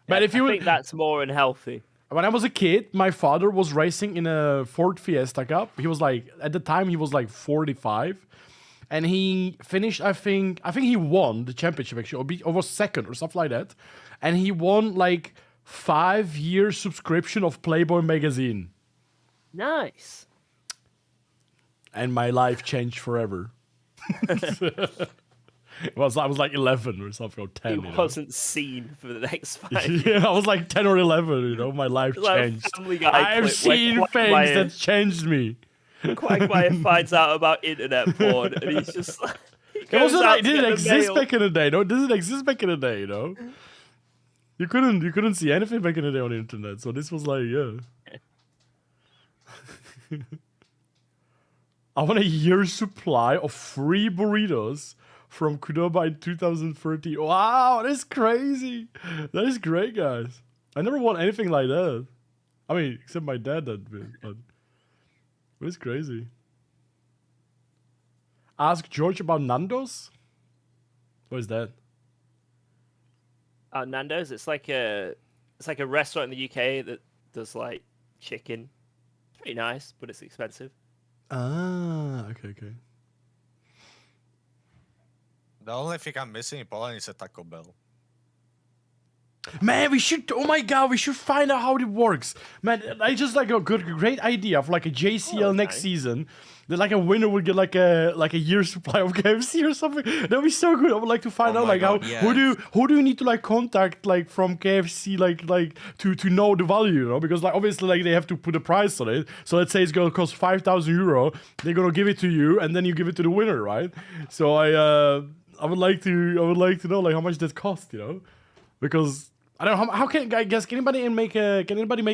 But I think that's more unhealthy. When I was a kid, my father was racing in a Ford Fiesta Cup. He was like, at the time, he was like 45. And he finished, I think he won the championship actually, or was second or something like that. And he won like 5-year subscription of Playboy magazine. Nice. And my life changed forever. I was like 11 or something, or 10. He wasn't seen for the next 5 years. Yeah, I was like 10 or 11, you know, my life changed. I've seen things that changed me. Quagmire finds out about internet porn, and he's just like... Did it exist back in the day? No, it didn't exist back in the day, you know? You couldn't see anything back in the day on the internet, so this was like, yeah. I want a year's supply of free burritos from Qdoba in 2030. Wow, that's crazy. That is great, guys. I never won anything like that. I mean, except my dad did, but... It's crazy. Ask George about Nando's? What is that? Nando's, it's like a restaurant in the UK that does like chicken. It's pretty nice, but it's expensive. Ah, okay. The only thing I'm missing in Poland is a Taco Bell. Man, we should find out how it works. Man, I just like a great idea of like a JCL next season. That like a winner would get like a year's supply of KFC or something. That'd be so good. I would like to find out like who do you need to like contact like from KFC like to know the value, you know? Because like obviously like they have to put a price on it. So let's say it's gonna cost €5,000. They're gonna give it to you, and then you give it to the winner, right? So I would like to know like how much that cost, you know? Because I don't know how can I guess. Can anybody make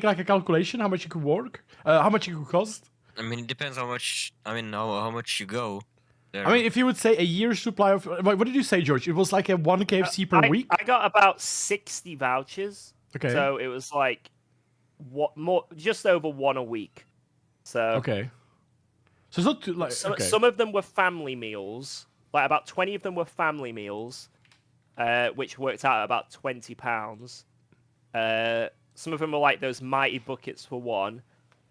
like a calculation how much it could work? How much it could cost? I mean, it depends how much. I mean, how much you go. There. I mean, if you would say a year's supply of what did you say, George? It was like a 1 KFC per week. I got about 60 vouchers. Okay. So it was like just over 1 a week. So okay. So it's not too, like some of them were family meals. Like about 20 of them were family meals, which worked out at about £20. Some of them were like those mighty buckets for one,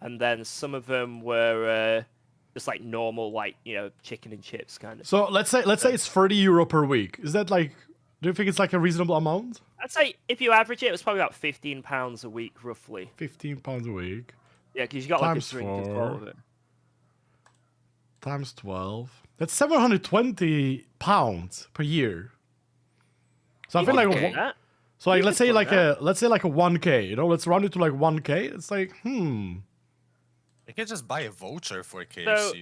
and then some of them were just like normal, like chicken and chips kind of. So let's say it's €30 per week. Is that like? Do you think it's like a reasonable amount? I'd say if you average it was probably about £15 a week, roughly. £15 a week. Yeah, because you got like a Times drink as 4. well with it. Times 12. That's £720 per year. So I feel like so like let's say like a 1K. Let's round it to like 1K. It's like You can just buy a voucher for KFC. So,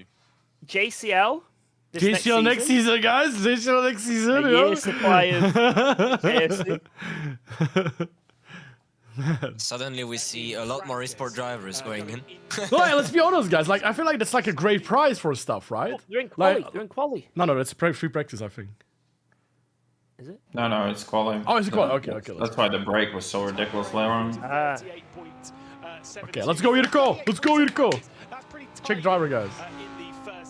JCL. JCL next season, guys. JCL next season. A year's supply of KFC. Suddenly we see a lot more esport drivers going in. No, let's be honest, guys. Like I feel like that's like a great price for stuff, right? Oh, you're in quali. Like, you're in quali. No, that's free practice, I think. Is it? No, it's quali. Oh, it's quali. Okay. That's why the break was so ridiculously long. Okay, let's go, Yurko. Let's go, Yurko. Check driver, guys.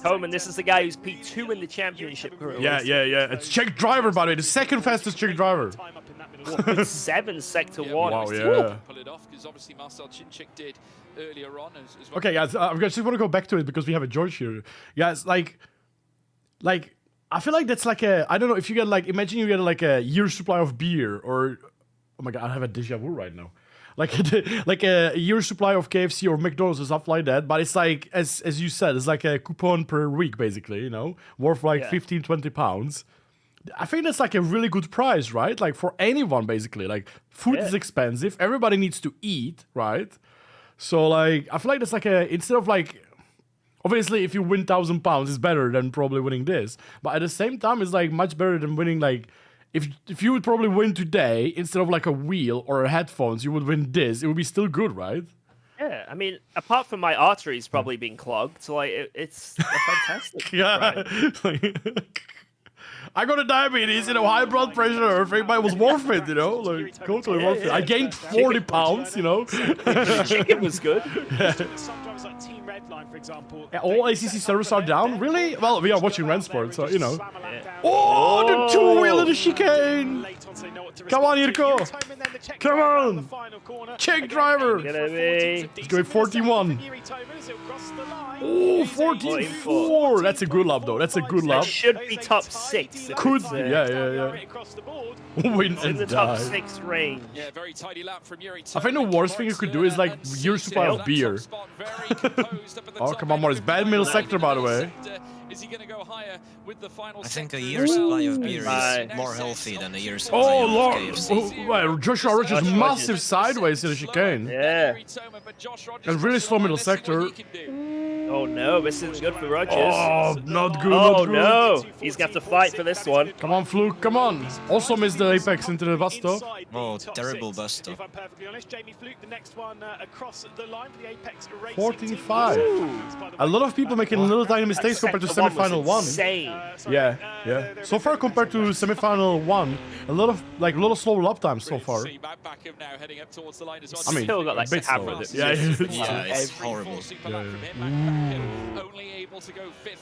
Coleman, this is the guy who's P2 in the championship group. Yeah. It's Czech driver, by the way. The second fastest Czech driver. 7 sector 1. Wow, yeah. Pull it off because obviously Marcel Cinchik did earlier on as well. Okay, guys, I just want to go back to it because we have a George here. Guys, like, I feel like that's like I don't know if you get like, imagine you get like a year's supply of beer or, oh my god, I have a déjà vu right now. Like a year's supply of KFC or McDonald's or stuff like that, but it's like, as you said, it's like a coupon per week, basically, worth like 15, 20 pounds. I think that's like a really good price, right? Like for anyone, basically. Like food is expensive. Everybody needs to eat, right? So like, I feel like that's like instead of like, obviously if you win £1,000, it's better than probably winning this. But at the same time, it's like much better than winning like, if you would probably win today, instead of like a wheel or a headphones, you would win this. It would be still good, right? Yeah, I mean, apart from my arteries probably being clogged, so like it's a fantastic. Yeah. I got a diabetes, high blood pressure, everything, but it was worth it, like totally worth it. I gained 40 pounds, Chicken was good. Sometimes like Team Redline, for example. Yeah, all ACC servers are down? Really? Well, we are watching Rennsport, so, Oh, the two-wheel in the chicane! Come on, Yurko! Come on! Czech driver! He's going 41. Oh, 44! That's a good lap, though. That's a good lap. That should be top 6. Could be, yeah. Win in the and top die. 6 range. Yeah, very tidy lap from Yuri. I think the worst thing you could do is like your supply of beer. Oh, come on, more. It's bad middle sector, by the way. Is he going to go higher with the final I think a year's supply of beer is more healthy than a year's supply Oh, of Lord. KFC. Well, Joshua Rogers massive sideways in the chicane. Yeah. And really slow middle sector. Oh no, this isn't good for Rogers. Oh, not good. Oh not good. no, he's going to have to fight for this one. Come on, Fluke, come on. Also missed the apex into the bus stop. Oh, terrible bus stop. If I'm perfectly honest, Jamie Fluke, the next one across the line for the Apex Racing 14-5. A lot of people making little tiny mistakes compared to semi-final 1. Yeah. So far compared to semi-final 1, a lot of slow lap times so far. I mean, still got like a bit hammer slower. that's Yeah, it's horrible.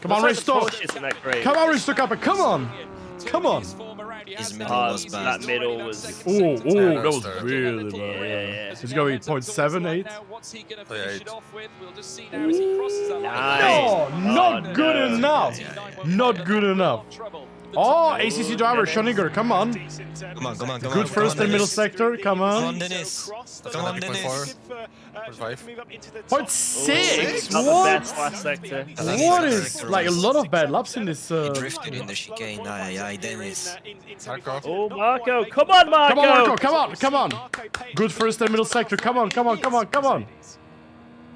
Come on, race stop! Come on, race stop, come on! Come on! His middle was bad. That middle was... Oh, that was really bad. Yeah. It's going to be 0.78. Nice. No, not good enough. Not good enough. Oh, ACC driver, Schoniger, come on. Come on. Good first and middle sector, come on. Come on, Dennis. Come on, Dennis. 0.6? Not the best last sector. What is, like, a lot of bad laps in this... He drifted in the chicane. Aye, Dennis. Oh, Marco. Come on, Marco. Come on, Marco, come on. Good first and middle sector, come on.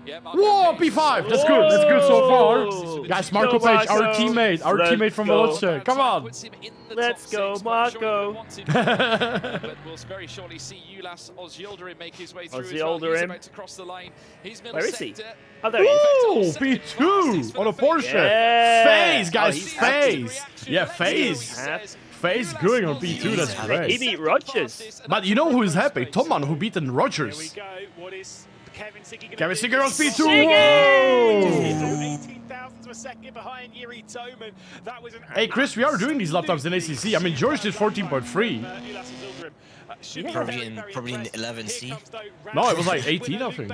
Whoa, P5. That's good. That's good so far. Guys, Marco Page, our teammate from Valencia. Come on. Let's go, Marco. But we'll very shortly see Ulas Ozildurim make his way through as well. He's about to cross the line. Where is he? Oh, there he is. Ooh, P2 on a Porsche. Yeah. FaZe, guys, FaZe. Yeah, FaZe. FaZe going on P2, that's great. He beat Rogers. But you know who is happy? Toman, who beaten Rogers. Kevin Sigger on P2. Whoa! 18,000 a second behind Yuri Toman. That was an Hey, Chris, we are doing these lap times in ACC. I mean, George did 14.3. Probably in 11C. No, it was like 18, I think.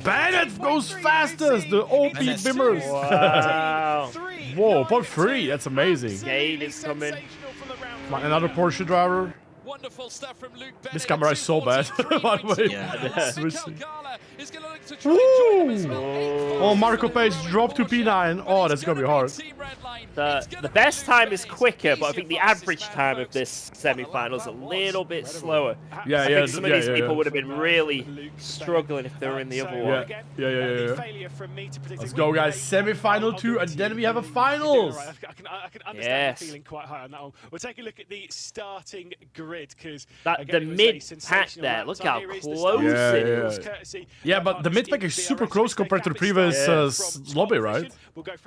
Bennett goes fastest. The OP Bimmers. Wow. Whoa, point 3. That's amazing. Gade is coming. Come on, another Porsche driver. Wonderful stuff from Luke Bennett. This camera is so bad. By the way. Yeah. Woo! Oh, Marco Page dropped to P9. Oh, that's gonna be hard. The best time is quicker, but I think the average time of this semi-final is a little bit slower. Yeah, I think some of these people would have been really struggling if they were in the other one. Yeah. Let's go, guys. Semi-final 2, and then we have a finals. I can understand feeling quite high on that one. We'll take a look at the starting grid because the mid-pack there, look how close it is. Yeah, but the mid-pack is super close compared to the previous lobby, right?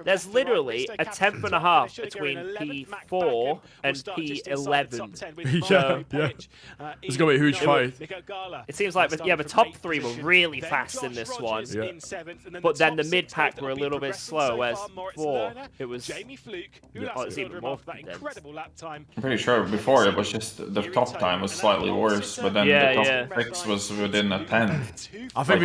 There's literally a 10th and a half between P4 and P11. Yeah. It's gonna be a huge fight. It seems like, the top 3 were really fast in this one. Yeah. But then the mid-pack were a little bit slow, whereas 4, it was it's even more condensed. I'm pretty sure before it was just the top time was slightly worse, but then the top 6 was within a 10. I think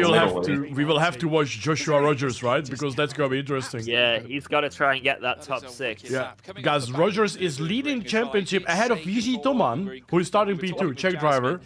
we will have to watch Joshua Rogers, right? Because that's gonna be interesting. Yeah, he's got to try and get that top 6. Yeah, guys, Rogers is leading championship ahead of Vigi Toman, who is starting P2, Czech driver.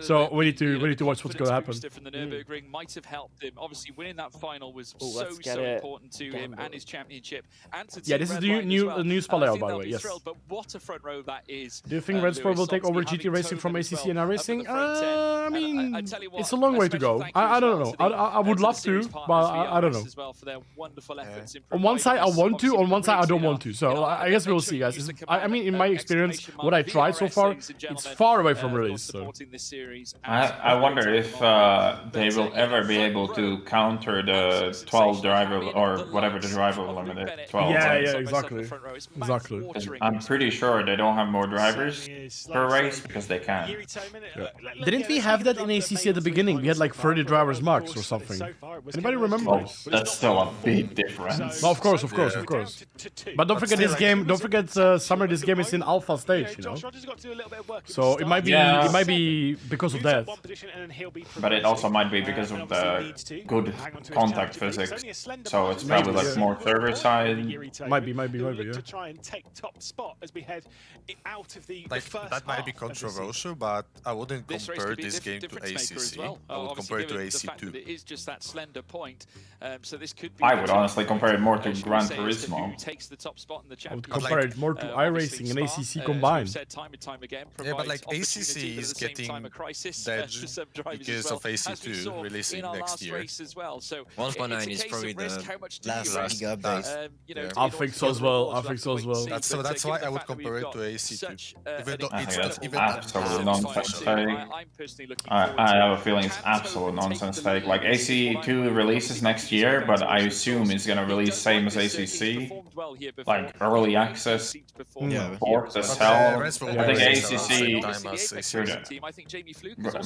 So we need to watch what's gonna happen. From the Nürburgring might have helped him. Obviously, winning that final was so important to him and his championship. And to yeah, this is the new spot layout, by the way. Yes. But what a front row that is. Do you think Rennsport will take over GT Racing from ACC and iRacing? I mean, it's a long way to go. I don't know. I would love to, but I don't know. On one side I want to, on one side I don't want to. So I guess we'll see, guys. I mean, in my experience, what I tried so far, it's far away from release. So. I wonder if they will ever be able to counter the 12 driver or whatever the driver limit is. 12. Yeah, exactly. I'm pretty sure they don't have more drivers per race because they can. Yeah. Didn't we have that in ACC at the beginning? We had like 30 drivers max or something. Anybody remember? Oh, that's still a big difference. No, of course. But don't forget this game. Don't forget, Summer. This game is in alpha stage, you know. So it might be because of that. But it also might be because of the good contact physics. So it's probably like more server side. Might be, yeah. To try and take top spot as we head out of the that might be controversial, but I wouldn't compare this game to ACC. I would compare it to AC2. It is just that slender point. So this could be. I would honestly compare it more to Gran Turismo. I would compare it more to iRacing and ACC combined. Yeah, but like ACC is getting dead because of AC2 releasing next year. 1.9 is probably the last big update. I think so as well. That's why I would compare it to AC2. Even though it's even absolute nonsense take. I have a feeling it's absolute nonsense take. Like AC2 releases next year, but I assume it's gonna release same as ACC, like early access, port as hell. I think ACC.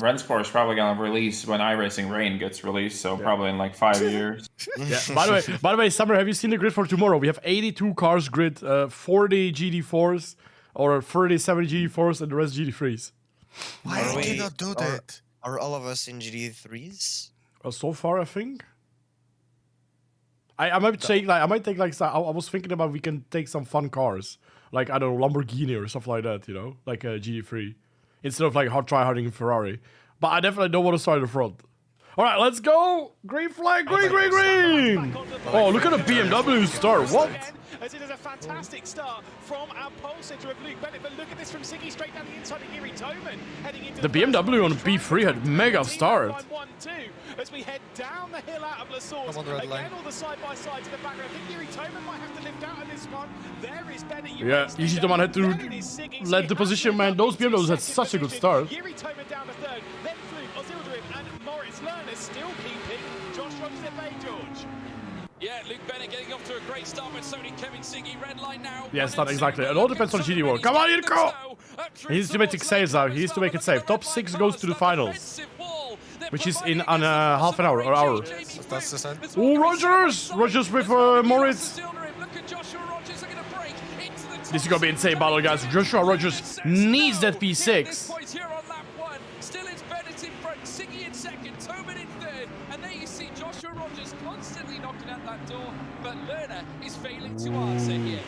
Rennsport is probably gonna release when iRacing Rain gets released, so probably in like 5 years. Yeah. By the way, Summer, have you seen the grid for tomorrow? We have 82 cars grid, 40 GD4s or 37 GD4s, and the rest GD3s. Why did you not do that? Are all of us in GD3s? So far, I think. I might take I was thinking about we can take some fun cars, like I don't know, Lamborghini or stuff like that, you know, like a GD3, instead of like try harding Ferrari. But I definitely don't want to start in the front. All right, let's go. Green flag, green, green, green. Oh, look at the BMW start. What? As it is a fantastic start from our pole sitter of Luke Bennett, but look at this from Siggy straight down the inside of Yuri Toman, heading into the BMW on P3 had mega start. 1-2 as we head down the hill out of La Source. Again, all the side by side to the background. I think Yuri Toman might have to lift out of this one. There is Bennett. Yeah, easy to man had to let the position, man. Those BMWs had such a good start. Yuri Toman down to third, then Fluke, Ozildrin, and Moritz Lerner still keeping Josh Rogers at bay, George. Yeah, Luke Bennett getting off to a great start, but so did Kevin Siggy. Red line now. Yes, not exactly. It all depends on GD war. Come on, Irko! He needs to make saves now. He needs to make it safe. Top 6 goes to the finals, which is in half an hour or hour. That's the same. Oh, Rogers! Rogers with Moritz. This is gonna be insane battle, guys. Joshua Rogers needs that P6. Still it's Bennett in front, Siggy in second, Toman in third, and there you see Joshua Rogers constantly knocking at that door, but Lerner is failing to answer here.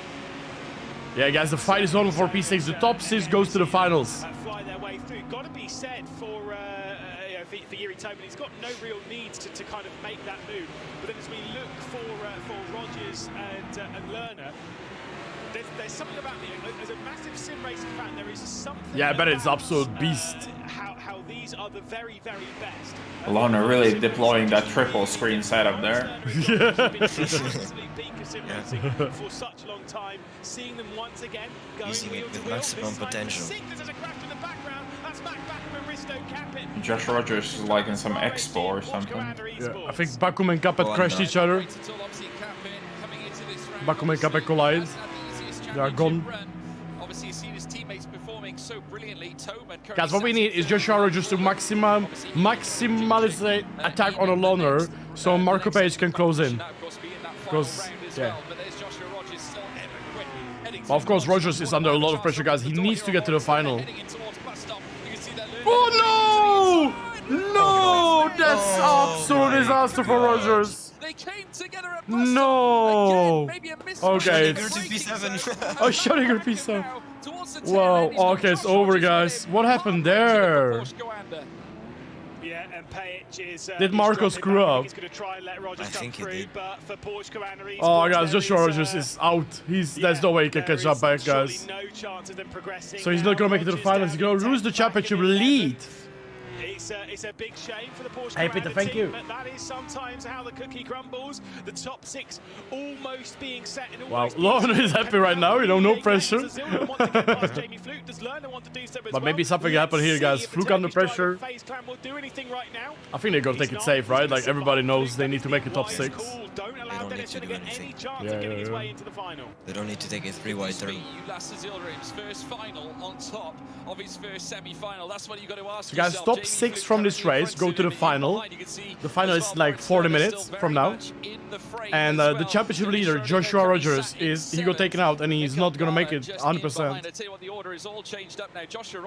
Yeah, guys, the fight is on for P6. The top 6 goes to the finals. Fly their way through. Got to be said for Yuri Toman. He's got no real need to kind of make that move. But then as we look for Rogers and Lerner, there's something about me. As a massive sim racing fan, there is something. Yeah, I bet it's absolute beast. How these are the very, very best. Alona really deploying that triple screen setup there. For such a long time, seeing them once again using it with maximum potential. Josh Rogers is like in some expo or something. Yeah, I think Bakum and Capet crashed each other. Bakum and Capet collide. They are gone. Obviously, seen his teammates performing so brilliantly. Guys, what we need is Joshua Rogers to maximize attack on a loner so Marco Page can close in. Because, yeah. Of course, Rogers is under a lot of pressure, guys. He needs to get to the final. Oh no! No! That's absolute disaster for Rogers. No! Okay. Oh, Schrödinger P7. Wow. Okay, it's over, guys. What happened there? Yeah, and Pajic is, did Marco screw up? I think he did. Oh, guys, Joshua Rogers is out. There's no way he can catch up back, guys. So he's not gonna make it to the finals. He's gonna lose the championship lead. It's a big shame for the Porsche Hey, Peter, thank you. But that is sometimes how the cookie crumbles. The top 6 almost being set. Wow, Lorna is happy right now, you know, no pressure. But maybe something happened here, guys. Fluke under pressure. I think they're gonna take it safe, right? Like, everybody knows they need to make a top 6. Don't allow Dennis to get any chance of getting his way into the final. They don't need to take a 3-wide turn. Lasserzilderim's first final on top of his first semi-final. That's what you got to ask yourself. So guys, top 6 from this race go to the final. The final is like 40 minutes from now. And the championship leader, Joshua Rogers, he got taken out and he's not going to make it 100%.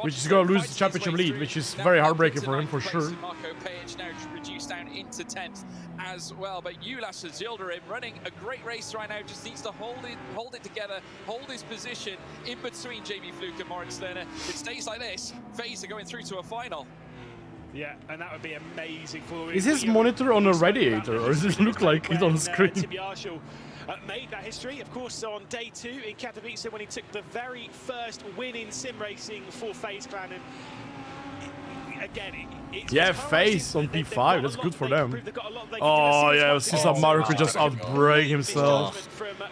Which is going to lose the championship lead, which is very heartbreaking for him, for sure. Marco Page now reduced down into 10th as well. But Lasserzilderim running a great race right now, just needs to hold it together, hold his position in between Jamie Fluke and Moritz Lerner. If it stays like this, FaZe are going through to a final. Yeah, and that would be amazing for. Is his monitor on a radiator, or does it look like it's on the screen? Made that history, of course, on day 2 in Katowice when he took the very first win in sim racing for FaZe Clan. And again, yeah, FaZe on P5, that's good for them. Oh yeah, Cesar Marco just outbreak himself.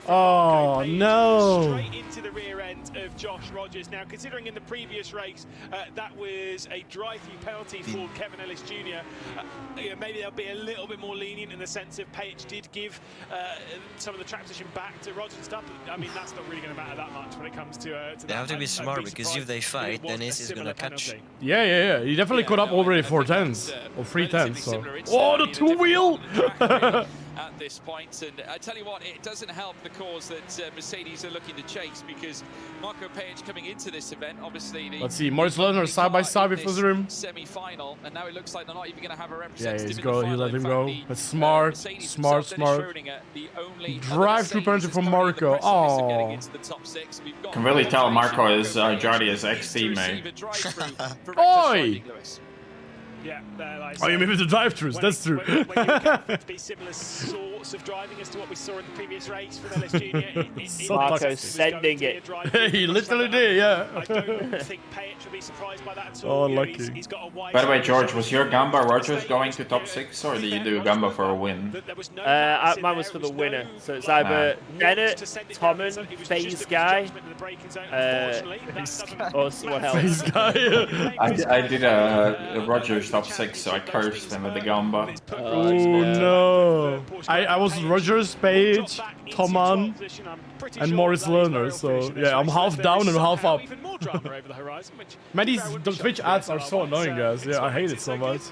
Oh no! Straight into the rear end of Josh Rogers. Now, considering in the previous race that was a drive-through penalty for Kevin Ellis Jr., maybe they'll be a little bit more lenient in the sense of Page did give some of the track position back to Rogers and stuff. I mean, that's not really going to matter that much when it comes to they have to be smart, because if they fight, then Ace is going to catch. Yeah. He definitely caught up already 4-10s or 3-10s. So. Oh, the 2-wheel! At this point, and I tell you what, it doesn't help the cause that Mercedes are looking to chase, because Marco Page coming into this event, obviously. Let's see, Moritz Lerner side by side with Ozildrin. Semi-final, and now it looks like they're not even going to have a representative. Yeah, he let him go. That's smart. Drive through penalty from Marco. Oh. Can really tell Marco is Jardier's ex-teammate. Oi! Yeah, Oh, you mean with the drive-thrus? That's true. When you account for it to be similar sorts of driving as to what we saw in the previous race for LS Junior. Marco's sending it. He literally did, yeah. I don't think Payet should be surprised by that at all. Oh, lucky. He's got a wide By the way, George, was your Gamba Rogers going to top 6, or did you do Gamba for a win? Mine was for the winner, so it's either Bennett, Tommen, FaZe Guy, or someone else. FaZe Guy. I did a Rogers top 6, so I cursed him with the Gamba. Oh no! I was Rogers, Page, Tommen, and Morris Lerner, so yeah, I'm half down and half up. Man, the Twitch ads are so annoying, guys. Yeah, I hate it so much.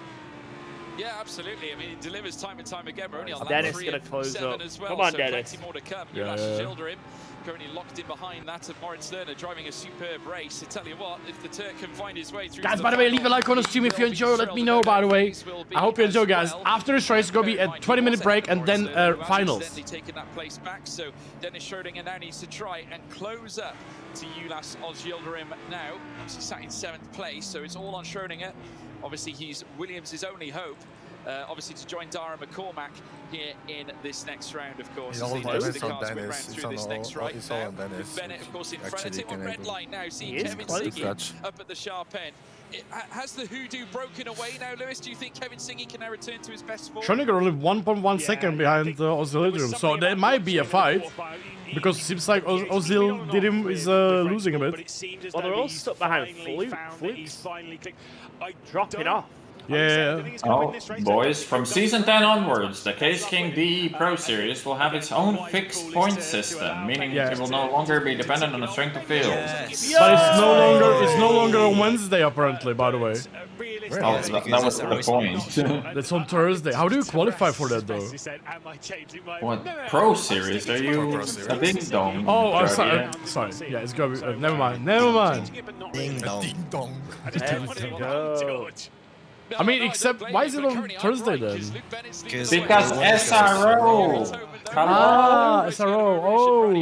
Yeah, absolutely. I mean, it delivers time and time again. We're only on Dennis lap 3 gonna and close 7 up. as well, Come on, so Dennis. plenty more to come. Yeah. Jardier currently locked in behind that of Moritz Lerner, driving a superb race. I tell you what, if the Turk can find his way through. Guys, by the way, leave a like on the stream if you enjoy. Let me know, by the way. I hope you enjoy, guys. After this race, it's going to be a 20-minute break and then finals. Taking that place back, so Dennis Schrödinger now needs to try and close up to Ulas Osjildirim now. Obviously sat in 7th place, so it's all on Schrödinger. Obviously, he's Williams' only hope. Obviously, to join Dara McCormack here in this next round, of course. It's all on Dennis. It's all on Dennis. Bennett, of course, in front of him on red line now. See Kevin Siggy up at the sharp end. Has the hoodoo broken away now, Lewis? Do you think Kevin Siggy can now return to his best form? Schrödinger only 1.1 second behind Osjildirim, so there might be a fight. Because it seems like Osjildirim is losing a bit. Well, they're all stuck behind Fluke. Dropping off. Yeah. Oh, boys, from Season 10 onwards, the Case King D Pro Series will have its own fixed point system, meaning it will no longer be dependent on the strength of field. But it's no longer on Wednesday, apparently, by the way. Oh, that was the point. That's on Thursday. How do you qualify for that, though? What Pro Series? Are you a ding dong? Oh, I'm sorry. Sorry. Yeah, it's gonna be. Never mind. Never mind. Ding dong. Ding dong. I mean, except why is it on Thursday then? Because SRO. Ah, SRO. Oh.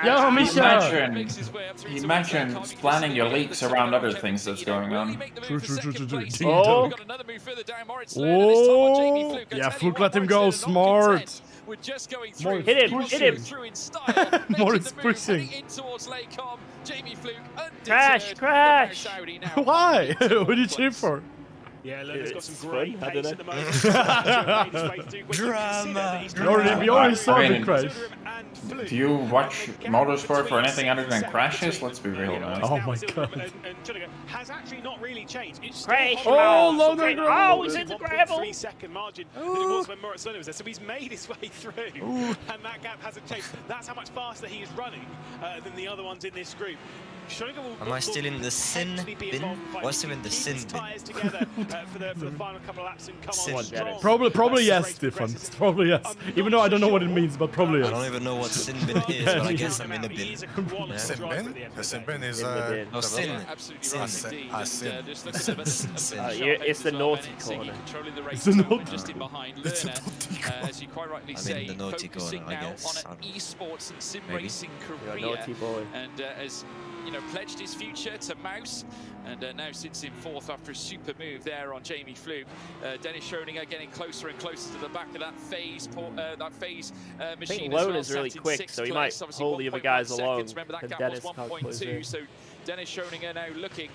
Yeah, Misha. Imagine planning your leaks around other things that's going on. True. Oh. Oh. Yeah, Fluke let him go. Smart. We're just going through. Hit him. Morris pushing. Crash. Why? What did you cheer for? Yeah, Lerner's got some great I pace don't at the moment. Drama. We already saw the crash. Do you watch motorsport for anything other than crashes? Let's be real, man. Oh my god. And has actually not really changed. It's Crash. Oh, longer gravel. Oh, he's in the gravel. 3-second margin than it was when Moritz Lerner was there. So he's made his way through, and that gap hasn't changed. That's how much faster he is running than the other ones in this group. Am I still in the sin bin? What's in the sin bin? For the final couple of laps and come on. Probably yes, Stefan. Probably yes. Even though I don't know what it means, but probably yes. I don't even know what sin bin is, but I guess I'm in a bin. Sin bin? The sin bin is Oh, sin. It's the naughty corner. It's the naughty corner. As you quite rightly I'm in say, the naughty corner, I guess. on an esports and sim Maybe. racing career. Naughty boy. And as pledged his future to Mouse, and now sits in 4th after a super move there on Jamie Fluke. Dennis Schrödinger getting closer and closer to the back of that phase machine. I think Lerner's really quick, so he might hold the other guys along. Remember, that And gap Dennis was can't close 1.2, in. so Dennis Schrödinger now looking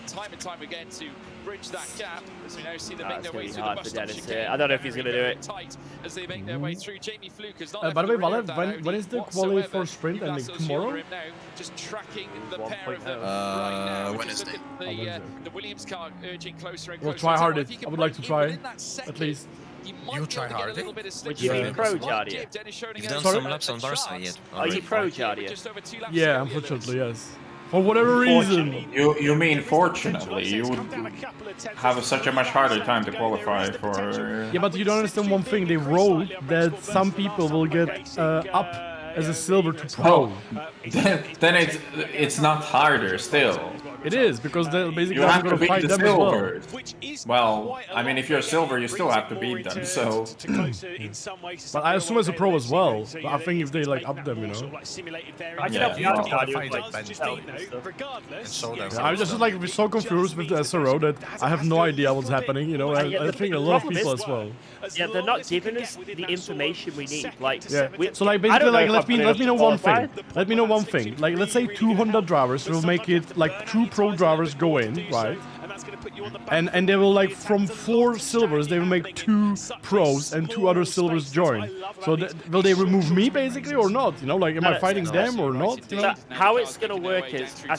time and time again to bridge that gap, as we now see them make their way through the bus stop chicane. I don't know if he's going to do it. Tight as they make their way through. Jamie Fluke has not By the way, left Valev, when is the quali for sprint ending? Tomorrow? Just tracking the pair of them right now. Wednesday. The Williams car urging closer and closer. We'll try hard it. I would like to try, at least. You try hard it? Would you be pro, Jardier? You've done some laps on Barca yet? Are you pro, Jardier? Yeah, unfortunately, yes. For whatever reason. You mean fortunately, you would have such a much harder time to qualify for... Yeah, but you don't understand one thing. They wrote that some people will get up as a silver to pro. Then it's not harder still. It is, because they're basically You have to going to beat fight the them as well. silvers. Well, I mean, if you're silver, you still have to beat them, so... But I assume as a pro as well. But I think if they like up them, you know. I can help you out, Jardier, I'm just like so confused with the SRO that I have no idea what's happening, you know. I think a lot of people as well. Yeah, they're not giving us the information we need. Like, yeah. So like basically, like let me know one thing. Let me know one thing. Like let's say 200 drivers will make it. Like 2 pro drivers go in, right? And they will like from 4 silvers they will make 2 pros and 2 other silvers join. So will they remove me basically or not? You know, like am I fighting them or not? You know? So how it's gonna work is I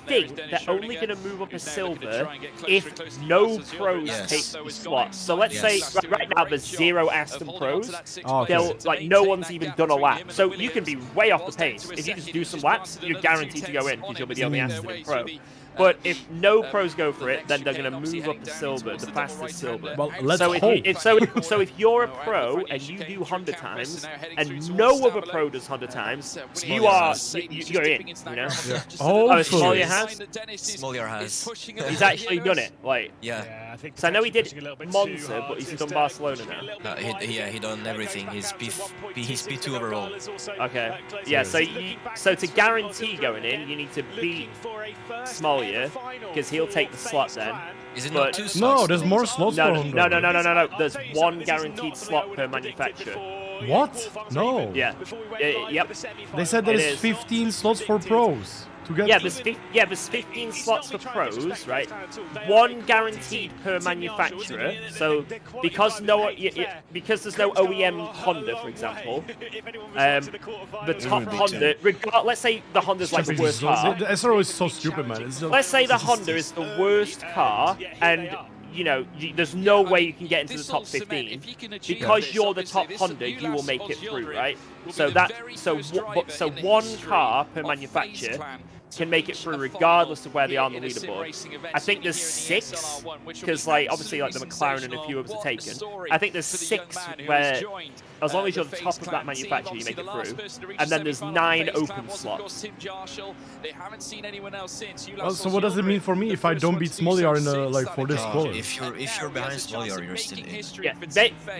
think they're only gonna move up a silver if no pros take the slots. So let's say right now there's 0 Aston pros. They'll like no one's even done a lap. So you can be way off the pace. If you just do some laps, you're guaranteed to go in because you'll be the only Aston pro. But if no pros go for it, then they're going to move up to silver, the fastest silver. Well, let's so hope. So if you're a pro and you do Honda times, and no other pro does Honda times, you're in, you know? Yeah. Smollier has? Smollier has. He's actually done it, like. Yeah. So I know he did Monza, but he's done Barcelona now. No, he done everything. He's P2 overall. Okay. Yeah, so to guarantee going in, you need to beat Smollier, because he'll take the slot then. Is it not 2 slots? No, there's more slots for Honda. No. There's 1 guaranteed slot per manufacturer. What? No. Yeah. Yep. They said there's 15 slots for pros. There's 15 slots for pros, right? 1 guaranteed per manufacturer. So because there's no OEM Honda, for example, the top Honda, let's say the Honda's like the worst car. The SRO is so stupid, man. Let's say the Honda is the worst car, and you know, there's no way you can get into the top 15 because you're the top Honda. You will make it through, right? So 1 car per manufacturer can make it through regardless of where they are on the leaderboard. I think there's 6 because, like, obviously, like the McLaren and a few others are taken. I think there's 6 where, as long as you're the top of that manufacturer, you make it through. And then there's 9 open slots. Well, so what does it mean for me if I don't beat Smollier in the for this quality? If you're behind Smollier, you're still in. Yeah,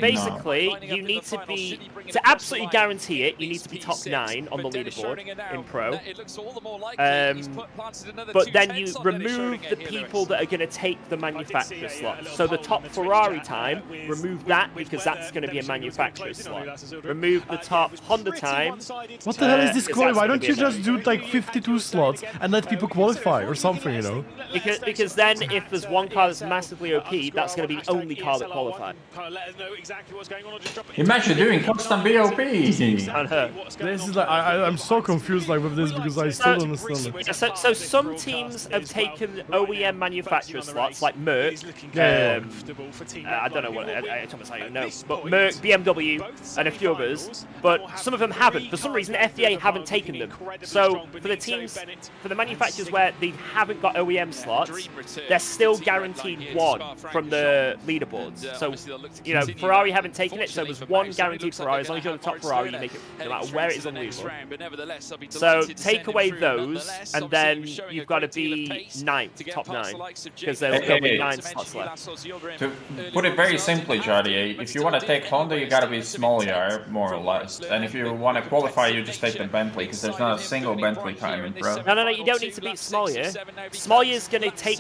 basically, you need to be to absolutely guarantee it. You need to be top 9 on the leaderboard in pro. But then you remove the people that are going to take the manufacturer slot. So the top Ferrari time, remove that because that's going to be a manufacturer slot. Remove the top Honda time. What the hell is this qualify? Why don't you just do like 52 slots and let people qualify or something, you know? Because then if there's one car that's massively OP, that's going to be the only car that qualifies. Imagine doing custom BOP! This is like, I'm so confused like with this because I still don't understand it. So some teams have taken OEM manufacturer slots, like Merc. I don't know what I don't know, but Merc, BMW, and a few others. But some of them haven't. For some reason, FDA haven't taken them. So for the teams, for the manufacturers where they haven't got OEM slots, they're still guaranteed 1 from the leaderboards. So you know, Ferrari haven't taken it, so there's 1 guaranteed Ferrari. As long as you're the top Ferrari, you make it no matter where it is on the leaderboard. So take away those. And then you've got to be 9th, top 9, because there'll be 9 slots left. To put it very simply, Jardier, if you want to take Honda, you got to be Smollier, more or less. And if you want to qualify, you just take the Bentley, because there's not a single Bentley time in pro. No, you don't need to beat Smollier. Smollier going to take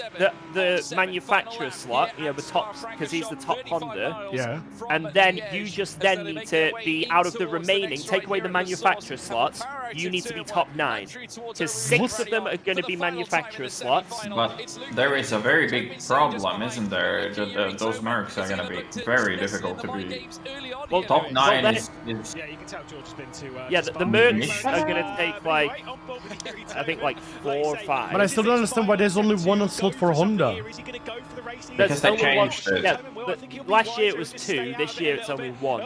the manufacturer slot, you know, the top, because he's the top Honda. Yeah. And then you just then need to be out of the remaining, take away the manufacturer slots, you need to be top 9. Because 6 of them are going to be manufacturer slots. But there is a very big problem, isn't there? Those Mercs are going to be very difficult to beat. Well, top 9 is... Yeah, the Mercs are going to take like, I think like 4 or 5. But I still don't understand why there's only 1 slot for Honda. Because they changed it. Yeah, last year it was 2, this year it's only 1.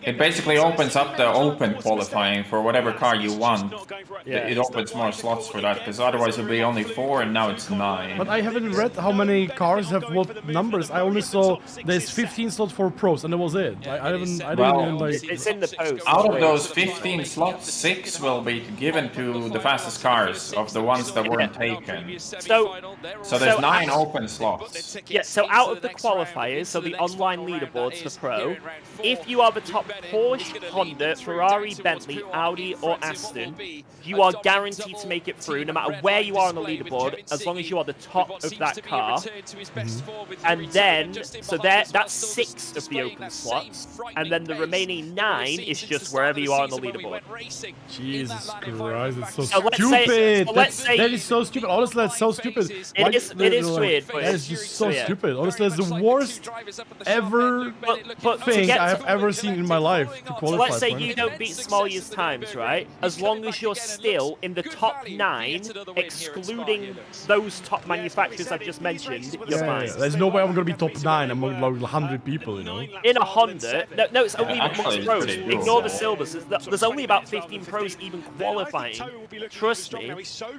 It basically opens up the open qualifying for whatever car you want. It opens more slots for that, because otherwise it would be only 4 and now it's 9. But I haven't read how many cars have what numbers. I only saw there's 15 slots for pros, and that was it. I didn't even like. It's in the post. Out of those 15 slots, 6 will be given to the fastest cars of the ones that weren't taken. So there's 9 open slots. Yeah, so out of the qualifiers, so the online leaderboards for Pro, if you are the top Porsche, Honda, Ferrari, Bentley, Audi or Aston, you are guaranteed to make it through no matter where you are on the leaderboard, as long as you are the top of that car. And then, so that's 6 of the open slots, and then the remaining 9 is just wherever you are on the leaderboard. Jesus Christ, it's so stupid! That is so stupid. Honestly, that's so stupid. It is weird, but that is just so stupid. Honestly, that's the worst ever thing I have ever seen in my life to qualify. Let's say you don't beat Smolya's times, right? As long as you're still in the top 9, excluding those top manufacturers I've just mentioned, you're fine. There's no way I'm gonna be top 9 among like 100 people, you know. In a Honda, no, it's only amongst pros. Ignore the silvers. There's only about 15 pros even qualifying. Trust me,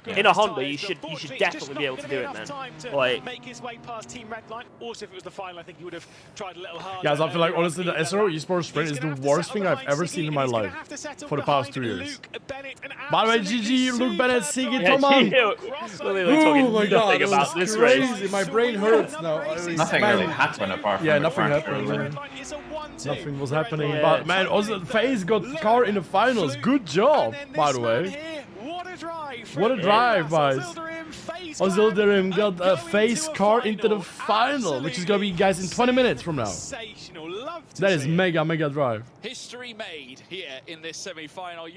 in a Honda, you should definitely be able to do it, man. Like, make his way past Team Redline. Also, if it was the final, I think he would have tried a little harder. Guys, I feel like honestly the SRO esports sprint is the worst thing I've ever seen in my life for the past 2 years. By the way, GG, Luke Bennett, Siggy, Toman. Oh my god, that was crazy. My brain hurts now. Nothing really happened apart from nothing happened. Nothing was happening, but man, also FaZe got car in the finals. Good job, by the way. What a drive, guys. Ozilderim got a FaZe car into the final, which is gonna be, guys, in 20 minutes from now. That is mega drive. History made here in this semi-final.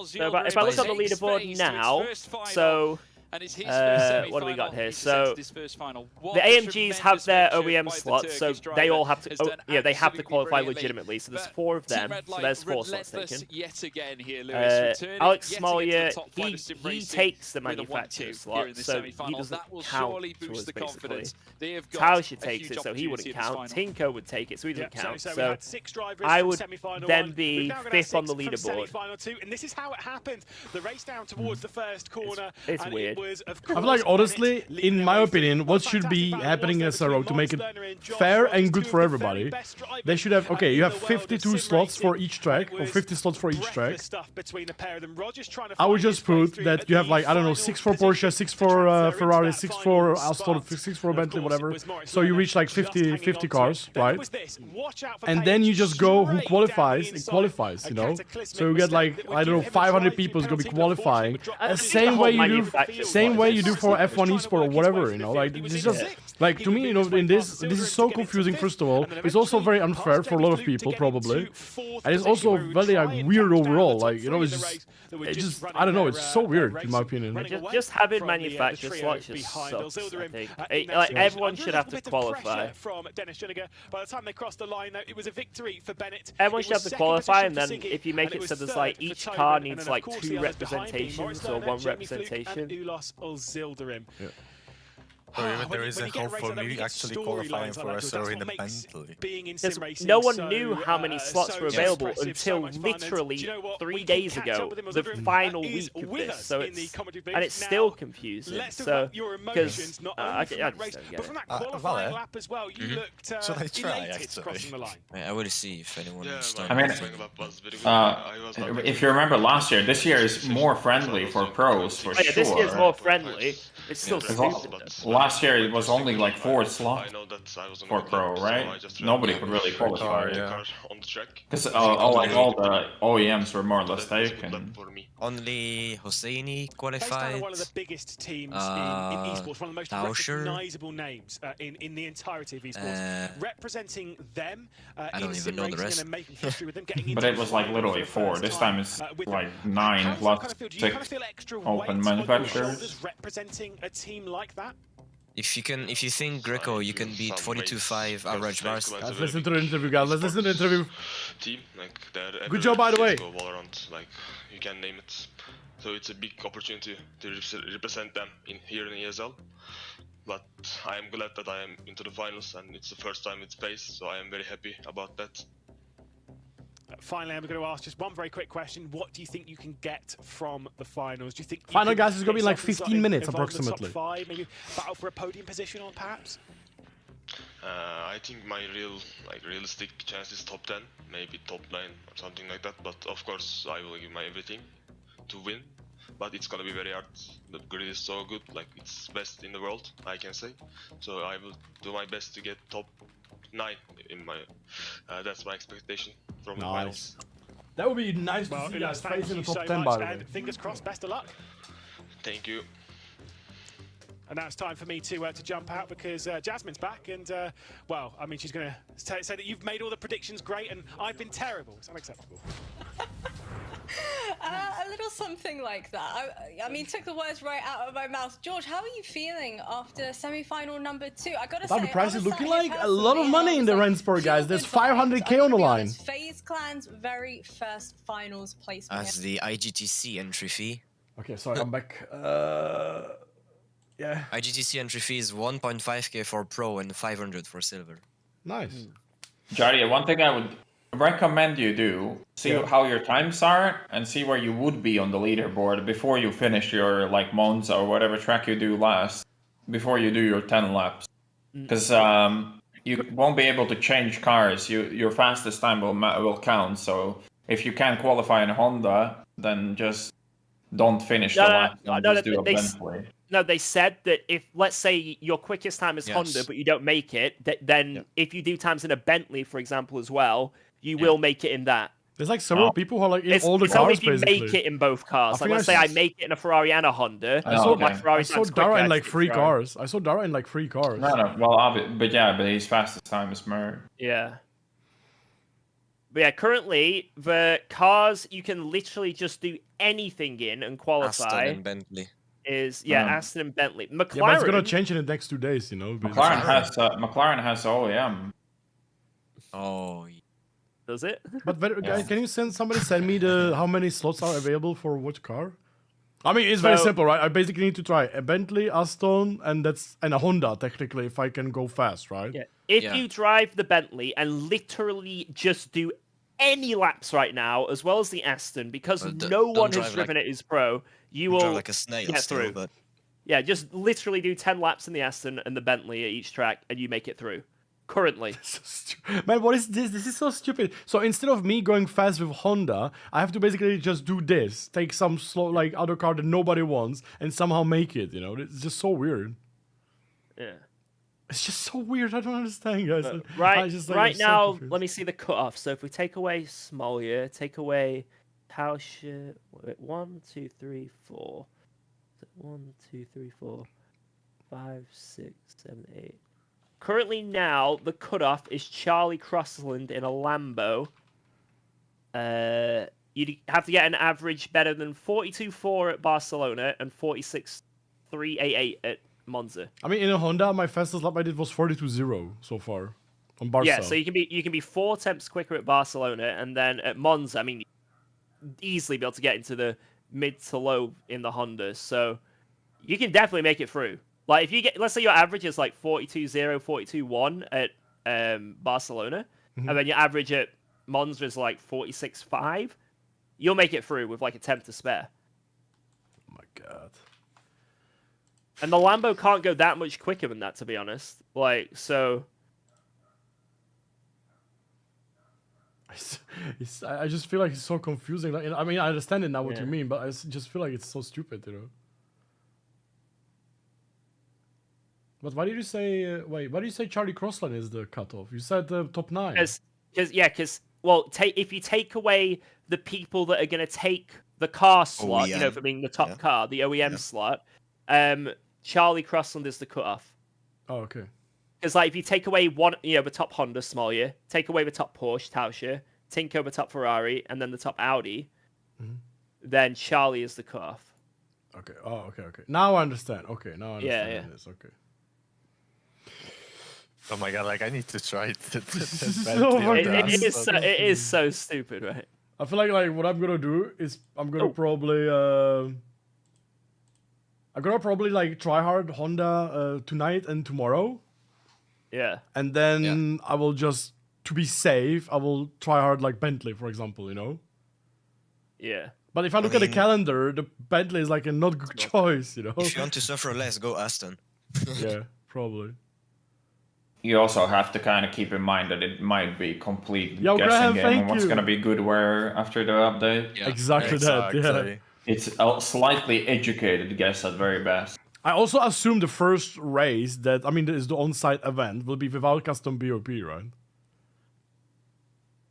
So if I look on the leaderboard now, so what do we got here? So the AMGs have their OEM slots, so they all have to. They have to qualify legitimately. So there's 4 of them. So there's 4 slots taken. Alex Smolya, he takes the manufacturer slot, so he doesn't count towards basically. Tauscher takes it, so he wouldn't count. Tinko would take it, so he doesn't count. So I would then be 5th on the leaderboard. And this is how it happened. The race down towards the first corner. It's weird. I feel like, honestly, in my opinion, what should be happening in SRO to make it fair and good for everybody, they should have, okay, you have 52 slots for each track, or 50 slots for each track. I would just put that you have, like, I don't know, 6 for Porsche, 6 for Ferrari, 6 for Aston, 6 for Bentley, whatever. So you reach, like, 50 cars, right? And then you just go who qualifies, it qualifies, you know? So you get, like, I don't know, 500 people is going to be qualifying. The same way you do for F1 esport or whatever, you know, like, it's just, like, to me, you know, in this is so confusing, first of all. It's also very unfair for a lot of people, probably. And it's also very, like, weird overall, like, you know, it's just, I don't know, it's so weird, in my opinion. Just having manufacturer slots just sucks, I think. Like, everyone should have to qualify. By the time they crossed the line, though, it was a victory for Bennett. Everyone should have to qualify, and then if you make it so there's, like, each car needs, like, 2 representations or 1 representation. Yeah. Or even there is a hope for me actually qualifying for SRO in the Bentley. Because no one knew how many slots were available until literally 3 days ago, the final week of this. So it's still confusing. So because I just don't get it. Should I try actually? I will see if anyone is I mean, if you remember last year, this year is more friendly for pros for sure. This year is more friendly. It's still stupid. Last year it was only like 4 slots for pro, right? Nobody could really qualify. Because all the OEMs were more or less taken. Only Hosseini qualified. One of the biggest teams in esports, one of the most Tauscher. recognizable names in the entirety of esports. Representing them in sim racing and making history with them, getting into But it was like literally 4. This time it's like 9 plus 6 open manufacturers. Representing a team like that. If you think Greco, you can beat 42.5 average bars. Let's listen to the interview, guys. Let's listen to the interview. Team, like good job, by the way. Valorant, like you can name it. So it's a big opportunity to represent them here in ESL. But I am glad that I am into the finals, and it's the first time it's FaZe, so I am very happy about that. finally, I'm going to ask just one very quick question. What do you think you can get from the finals? Do you think Final, guys, is going to be like 15 minutes approximately. Top 5, maybe battle for a podium position on perhaps? I think my realistic chance is top 10, maybe top 9 or something like that. But of course, I will give my everything to win. But it's gonna be very hard. The grid is so good, like it's best in the world, I can say. So I will do my best to get top 9 in my. That's my expectation from the finals. That would be nice to see guys face in the top 10, by the way. And fingers crossed, best of luck. Thank you. And now it's time for me to jump out because Jasmine's back and, well, I mean, she's going to say that you've made all the predictions great and I've been terrible. It's unacceptable. A little something like that. I mean, took the words right out of my mouth. George, how are you feeling after semi-final number 2? I gotta say, the price is looking like a lot of money in the Rennsport, guys. There's 500k on the line. FaZe Clan's very first finals placement. As the IGTC entry fee. Okay, sorry, I'm back. Yeah. IGTC entry fee is 1.5k for pro and 500 for silver. Nice. Jardier, one thing I would recommend you do, see how your times are and see where you would be on the leaderboard before you finish your like Monza or whatever track you do last, before you do your 10 laps. Because you won't be able to change cars. Your fastest time will count. So if you can't qualify in a Honda, then just don't finish the lap and just do a Bentley. No, they said that if, let's say, your quickest time is Honda, but you don't make it, then if you do times in a Bentley, for example, as well, you will make it in that. There's like several people who are like in all the it's cars, only if you basically. make it in both cars. Like, let's say I make it in a Ferrari and a Honda. I saw, my Ferrari I saw Dara in like 3 cars. I saw Dara in like 3 cars. No, well, but his fastest time is Mer. Yeah. But yeah, currently, the cars you can literally just do anything in and qualify. Aston and Bentley. Aston and Bentley. McLaren. Yeah, but it's gonna change in the next 2 days, you know. McLaren has OEM. Oh. Does it? But guys, can you somebody send me how many slots are available for which car? I mean, it's very simple, right? I basically need to try a Bentley, Aston, and a Honda technically if I can go fast, right? Yeah. If you drive the Bentley and literally just do any laps right now, as well as the Aston, because no one has driven it as pro, you will drive like a snail get still, through. But... Yeah, just literally do 10 laps in the Aston and the Bentley at each track, and you make it through. Currently. Man, what is this? This is so stupid. So instead of me going fast with Honda, I have to basically just do this, take some slow, like other car that nobody wants, and somehow make it. You know, it's just so weird. Yeah. It's just so weird. I don't understand, guys. Right now, let me see the cutoff. So if we take away Smolya, take away Tauscher, 1, 2, 3, 4. 1, 2, 3, 4, 5, 6, 7, 8. Currently now, the cutoff is Charlie Crossland in a Lambo. You'd have to get an average better than 42.4 at Barcelona and 46.388 at Monza. I mean, in a Honda, my fastest lap I did was 42.0 so far on Barca. Yeah, so you can be 4 tenths quicker at Barcelona, and then at Monza, I mean, easily be able to get into the mid to low in the Honda. So you can definitely make it through. Like, if you get, let's say your average is like 42.0, 42.1 at Barcelona, and then your average at Monza is like 46.5, you'll make it through with like a tenth to spare. Oh my god. And the Lambo can't go that much quicker than that, to be honest. Like, so... I just feel like it's so confusing. Like, I mean, I understand it now what you mean, but I just feel like it's so stupid, you know? But why did you say... why did you say Charlie Crossland is the cutoff? You said top 9. Because if you take away the people that are going to take the car slot, you know, for being the top car, the OEM slot, Charlie Crossland is the cutoff. Oh, okay. Because like if you take away one, you know, the top Honda, Smolya, take away the top Porsche, Tauscher, Tinko the top Ferrari, and then the top Audi, then Charlie is the cutoff. Okay. Oh, okay. Now I understand. Okay, now I understand this. Okay. Oh my god! Like I need to try it. It is so stupid, right? I feel like what I'm gonna do is I'm gonna probably like try hard Honda tonight and tomorrow. Yeah. And then I will just to be safe, I will try hard like Bentley, for example, you know? Yeah. But if I look at the calendar, the Bentley is like a not good choice, you know? If you want to suffer less, go Aston. Yeah, probably. You also have to kind of keep in mind that it might be complete Yo, guessing Graham, game thank on what's you. going to be good where after the update. Yeah, exactly that, yeah. It's a slightly educated guess at very best. I also assume the first race that, I mean, is the on-site event, will be without custom BOP, right?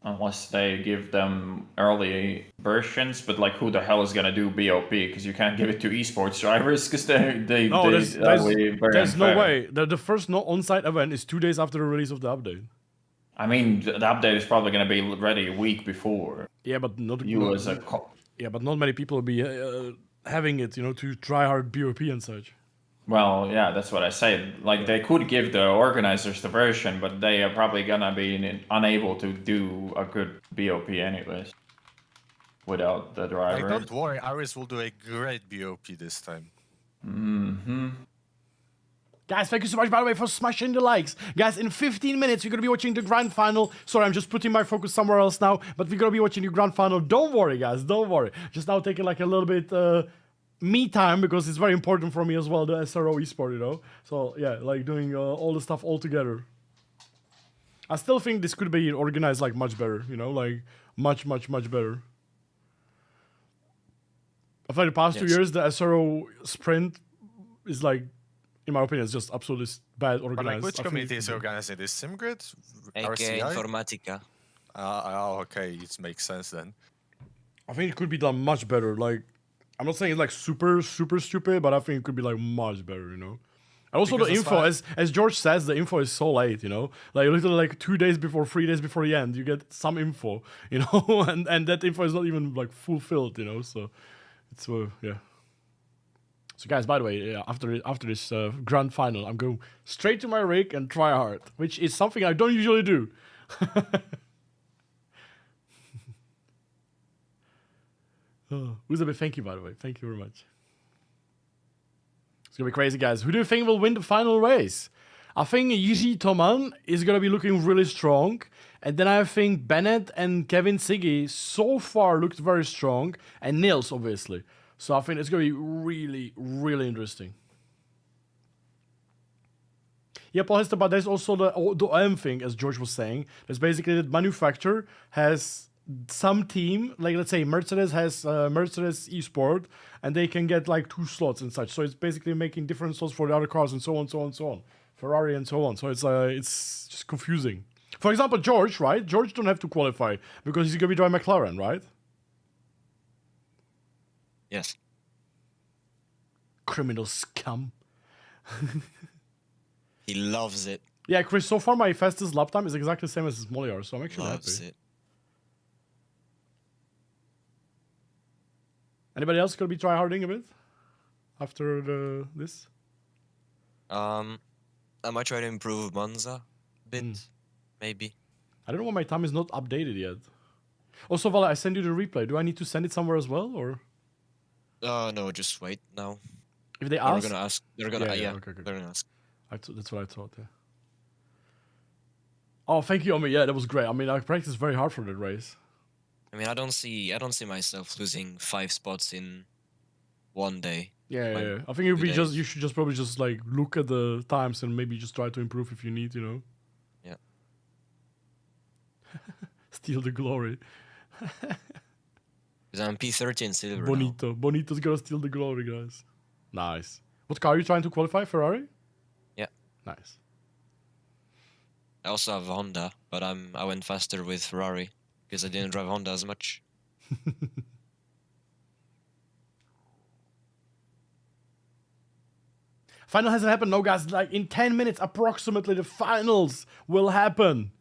Unless they give them early versions, but like who the hell is gonna do BOP? Because you can't give it to esports drivers because they No, there's no way. The first on-site event is 2 days after the release of the update. I mean, the update is probably gonna be ready a week before. Yeah, but not Yeah, but not many people will be having it, you know, to try hard BOP and such. Well, yeah, that's what I say. Like, they could give the organizers the version, but they are probably gonna be unable to do a good BOP anyways. Without the driver. Like, don't worry, Aris will do a great BOP this time. Mm-hmm. Guys, thank you so much, by the way, for smashing the likes. Guys, in 15 minutes, we're going to be watching the grand final. Sorry, I'm just putting my focus somewhere else now, but we're going to be watching the grand final. Don't worry, guys, don't worry. Just now taking like a little bit me time, because it's very important for me as well, the SRO esport, you know? So, yeah, like doing all the stuff all together. I still think this could be organized like much better, you know? Like, much better. I feel like the past 2 years, the SRO sprint is like, in my opinion, it's just absolutely bad organized. But like, which community is organizing this? SimGrid? AK Informatica. Okay, it makes sense then. I think it could be done much better. Like, I'm not saying it's like super stupid, but I think it could be like much better, you know? And also Because the info, as George says, the info is so late, you know? Like literally like 2 days before, 3 days before the end, you get some info, you know? and that info is not even like fulfilled, you know? So it's, yeah. So guys, by the way, after this grand final, I'm going straight to my rig and try hard, which is something I don't usually do. Uzabe, thank you, by the way. Thank you very much. It's going to be crazy, guys. Who do you think will win the final race? I think Yuji Toman is going to be looking really strong. And then I think Bennett and Kevin Siggy so far looked very strong. And Nils, obviously. So I think it's going to be really interesting. Yeah, but there's also the OM thing, as George was saying. There's basically the manufacturer has some team, like let's say Mercedes has Mercedes eSport, and they can get like 2 slots and such. So it's basically making different slots for the other cars and so on, so on, so on. Ferrari and so on. So it's just confusing. For example, George, right? George don't have to qualify because he's going to be driving McLaren, right? Yes. Criminal scum. He loves it. Yeah, Chris, so far my fastest lap time is exactly the same as Moliar, so I'm actually Loves happy. it. Anybody else gonna be tryharding a bit after this? I might try to improve Monza a bit, maybe. I don't know why my time is not updated yet. Also, Vala, I send you the replay. Do I need to send it somewhere as well, or? No, just wait now. If they They're ask? gonna ask. They're gonna, yeah, okay. they're gonna ask. That's what I thought, yeah. Oh, thank you, Omi. Yeah, that was great. I mean, I practiced very hard for that race. I mean, I don't see myself losing 5 spots in one day. Yeah. I think you should just probably just like look at the times and maybe just try to improve if you need, you know. Yeah. Steal the glory. Because I'm P13 silver Bonito's gonna steal the glory, guys. Nice. What car are you trying to qualify? Ferrari? Yeah. Nice. I also have a Honda, but I went faster with Ferrari because I didn't drive Honda as much. Final hasn't happened, no, guys. Like in 10 minutes, approximately, the finals will happen.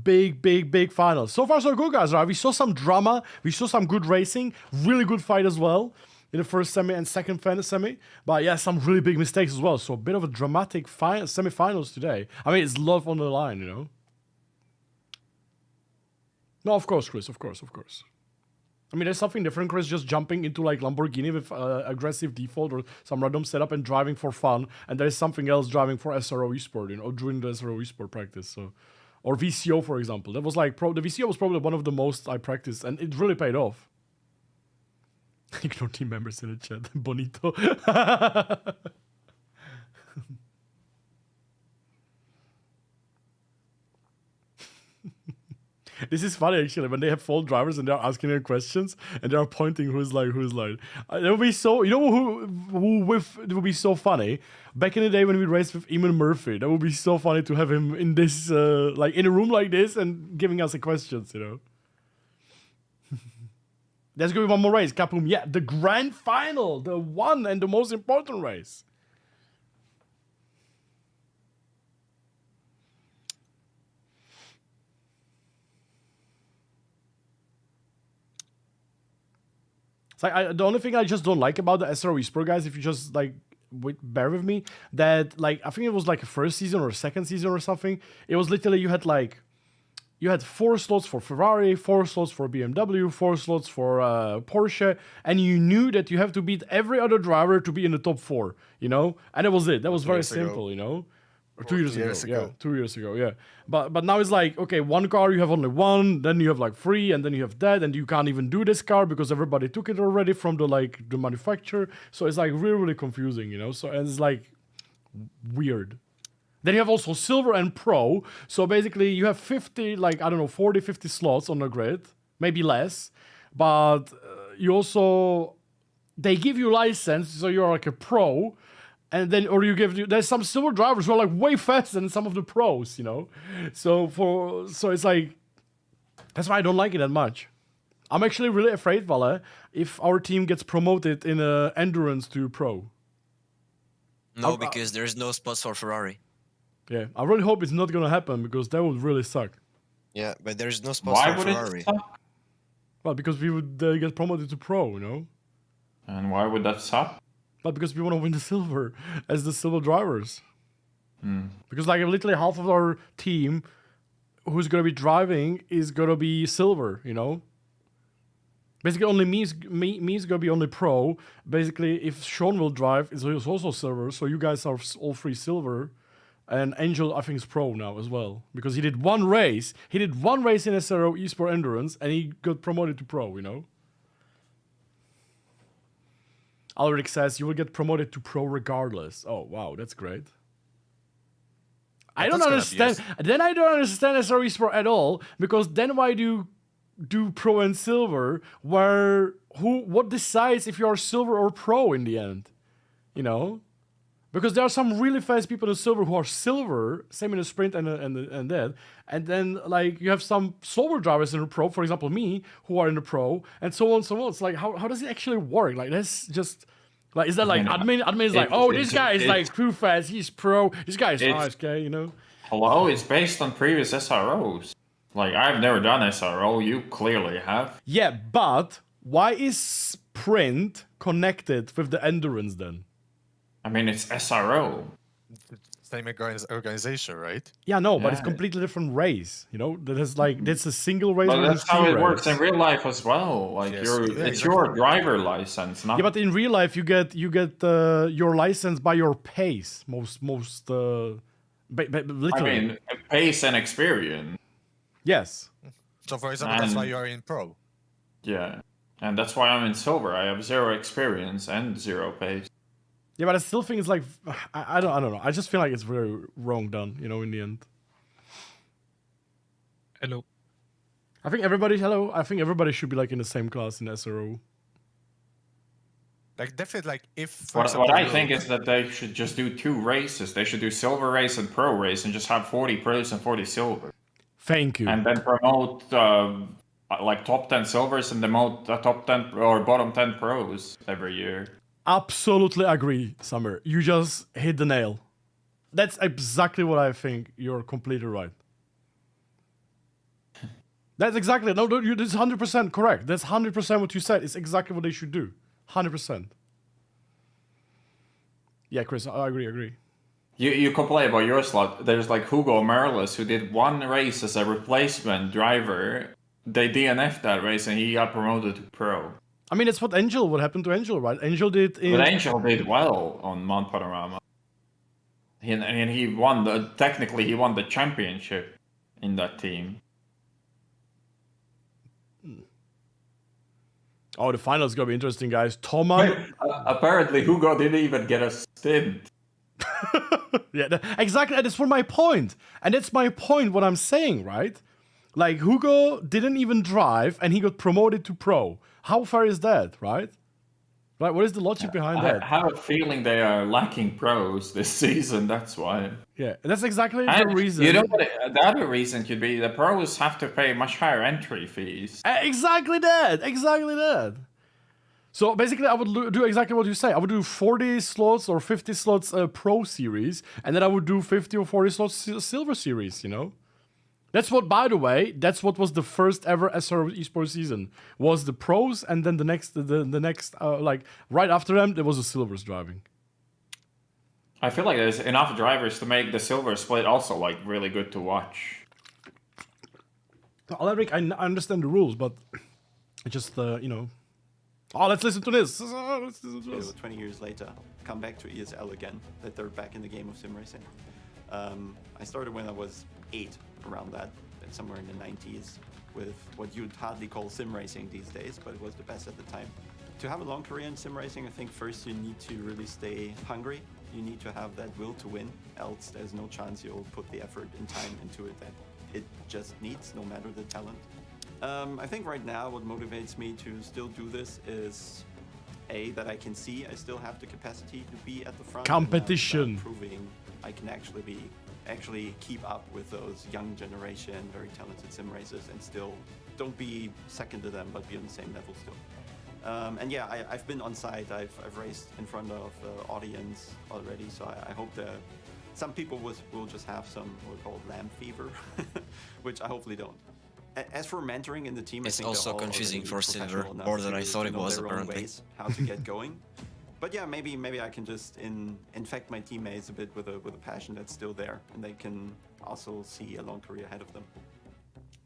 Big finals. So far, so good, guys. Right? We saw some drama. We saw some good racing. Really good fight as well in the first semi and second semi. But yeah, some really big mistakes as well. So a bit of a dramatic semi-finals today. I mean, it's love on the line, you know. No, of course, Chris. Of course. I mean, there's something different, Chris, just jumping into like Lamborghini with aggressive default or some random setup and driving for fun. And there's something else driving for SRO Esport, you know, during the SRO Esport practice. So, Or VCO, for example. That was like, the VCO was probably one of the most I practiced, and it really paid off. Ignore team members in the chat. Bonito. This is funny actually when they have fault drivers and they're asking them questions and they're pointing who's like. It would be so, you know it would be so funny. Back in the day when we raced with Eamon Murphy, that would be so funny to have him in this like in a room like this and giving us the questions, you know. There's gonna be one more race, Kapoom. Yeah, the grand final, the one and the most important race. It's like the only thing I just don't like about the SRO Esports guys, if you just like bear with me, that like I think it was like a first season or a second season or something. It was literally you had 4 slots for Ferrari, 4 slots for BMW, 4 slots for Porsche, and you knew that you have to beat every other driver to be in the top 4, you know? And that was it. That was very simple, you know? Or 2 years ago. Yeah, 2 years ago, yeah. But now it's like, okay, one car, you have only one, then you have like 3, and then you have that, and you can't even do this car because everybody took it already from the manufacturer. So it's like really, really confusing, you know? So it's like weird. Then you have also Silver and Pro. So basically you have 50, 40, 50 slots on the grid, maybe less. But you also, they give you license, so you're like a Pro. And then, there's some Silver drivers who are like way faster than some of the pros, you know? So it's like, that's why I don't like it that much. I'm actually really afraid, Valle, if our team gets promoted in endurance to Pro. No, because there's no spots for Ferrari. Yeah, I really hope it's not gonna happen because that would really suck. Yeah, but there's no spots for Ferrari. It suck? Well, because we would get promoted to Pro, you know? And why would that suck? But because we want to win the silver as the silver drivers. Because like literally half of our team who's gonna be driving is gonna be silver, you know? Basically only me is gonna be only Pro. Basically if Sean will drive, he's also silver, so you guys are all 3 silver. And Angel, I think, is Pro now as well. Because he did one race. He did one race in SRO Esports Endurance, and he got promoted to Pro, you know? Alric says, you will get promoted to Pro regardless. Oh, wow, that's great. I don't understand. Then I don't understand SRO Esports at all. Because then why do you do Pro and Silver? What decides if you are Silver or Pro in the end? You know? Because there are some really fast people in Silver who are Silver, same in the sprint and that. And then like you have some slower drivers in the Pro, for example me, who are in the Pro, and so on, so on. It's like how does it actually work? Like that's just like is that like admin is like, oh, this guy is like too fast, he's Pro, this guy is nice guy, you know? Hello, it's based on previous SROs. Like I've never done SRO, you clearly have. Yeah, but why is sprint connected with the endurance then? I mean, it's SRO. Same organization, right? Yeah, no, but it's completely different race. You know, that's a single race. But that's how it works in real life as well. Like it's your driver license, not. Yeah, but in real life, you get your license by your pace. Literally. I mean, pace and experience. Yes. So, for example, that's why you are in Pro. Yeah, and that's why I'm in Silver. I have 0 experience and 0 pace. Yeah, but I still think it's like I don't know. I just feel like it's very wrong done, you know, in the end. Hello. I think everybody should be like in the same class in SRO. Like definitely, like if what I think is that they should just do 2 races. They should do Silver race and Pro race, and just have 40 pros and 40 silver. Thank you. And then promote like top 10 silvers and demote top 10 or bottom 10 pros every year. Absolutely agree, Summer. You just hit the nail. That's exactly what I think. You're completely right. That's exactly this is 100% correct. That's 100% what you said. It's exactly what they should do. 100%. Yeah, Chris, I agree. You complain about your slot. There's like Hugo Merlis who did 1 race as a replacement driver. They DNF'd that race and he got promoted to Pro. I mean, it's what happened to Angel, right? Angel did. But Angel did well on Mount Panorama. And he won technically he won the championship. in that team. Oh, the final's gonna be interesting, guys. Toman. Apparently, Hugo didn't even get a stint. Yeah, exactly. That's for my point. And that's my point, what I'm saying, right? Like, Hugo didn't even drive, and he got promoted to pro. How fair is that, right? Right, what is the logic behind that? I have a feeling they are lacking pros this season, that's why. Yeah, that's exactly the reason. You know what? The other reason could be the pros have to pay much higher entry fees. Exactly that. Exactly that. So basically, I would do exactly what you say. I would do 40 slots or 50 slots Pro Series, and then I would do 50 or 40 slots Silver Series, you know? That's what, by the way, that's what was the first ever SR esports season. Was the Pros, and then the next, like, right after them, there was the Silvers driving. I feel like there's enough drivers to make the Silver split also, like, really good to watch. Alaric, I understand the rules, but I just, you know... Oh, let's listen to this. Let's listen to this. 20 years later, come back to ESL again, that they're back in the game of sim racing. I started when I was 8, around that, somewhere in the 90s, with what you'd hardly call sim racing these days, but it was the best at the time. To have a long career in sim racing, I think first you need to really stay hungry. You need to have that will to win, else there's no chance you'll put the effort and time into it that it just needs, no matter the talent. I think right now what motivates me to still do this is that I can see I still have the capacity to be at the front. Competition. Proving I can actually keep up with those young generation, very talented sim racers, and still don't be second to them, but be on the same level still. And yeah, I've been on site. I've raced in front of audience already, so I hope that some people will just have some what we call lamb fever, which I hopefully don't. As for mentoring in the team, it's I think also confusing for Silver, more than I thought it was apparently. Ways how to get going. But yeah, maybe I can just infect my teammates a bit with a passion that's still there, and they can also see a long career ahead of them.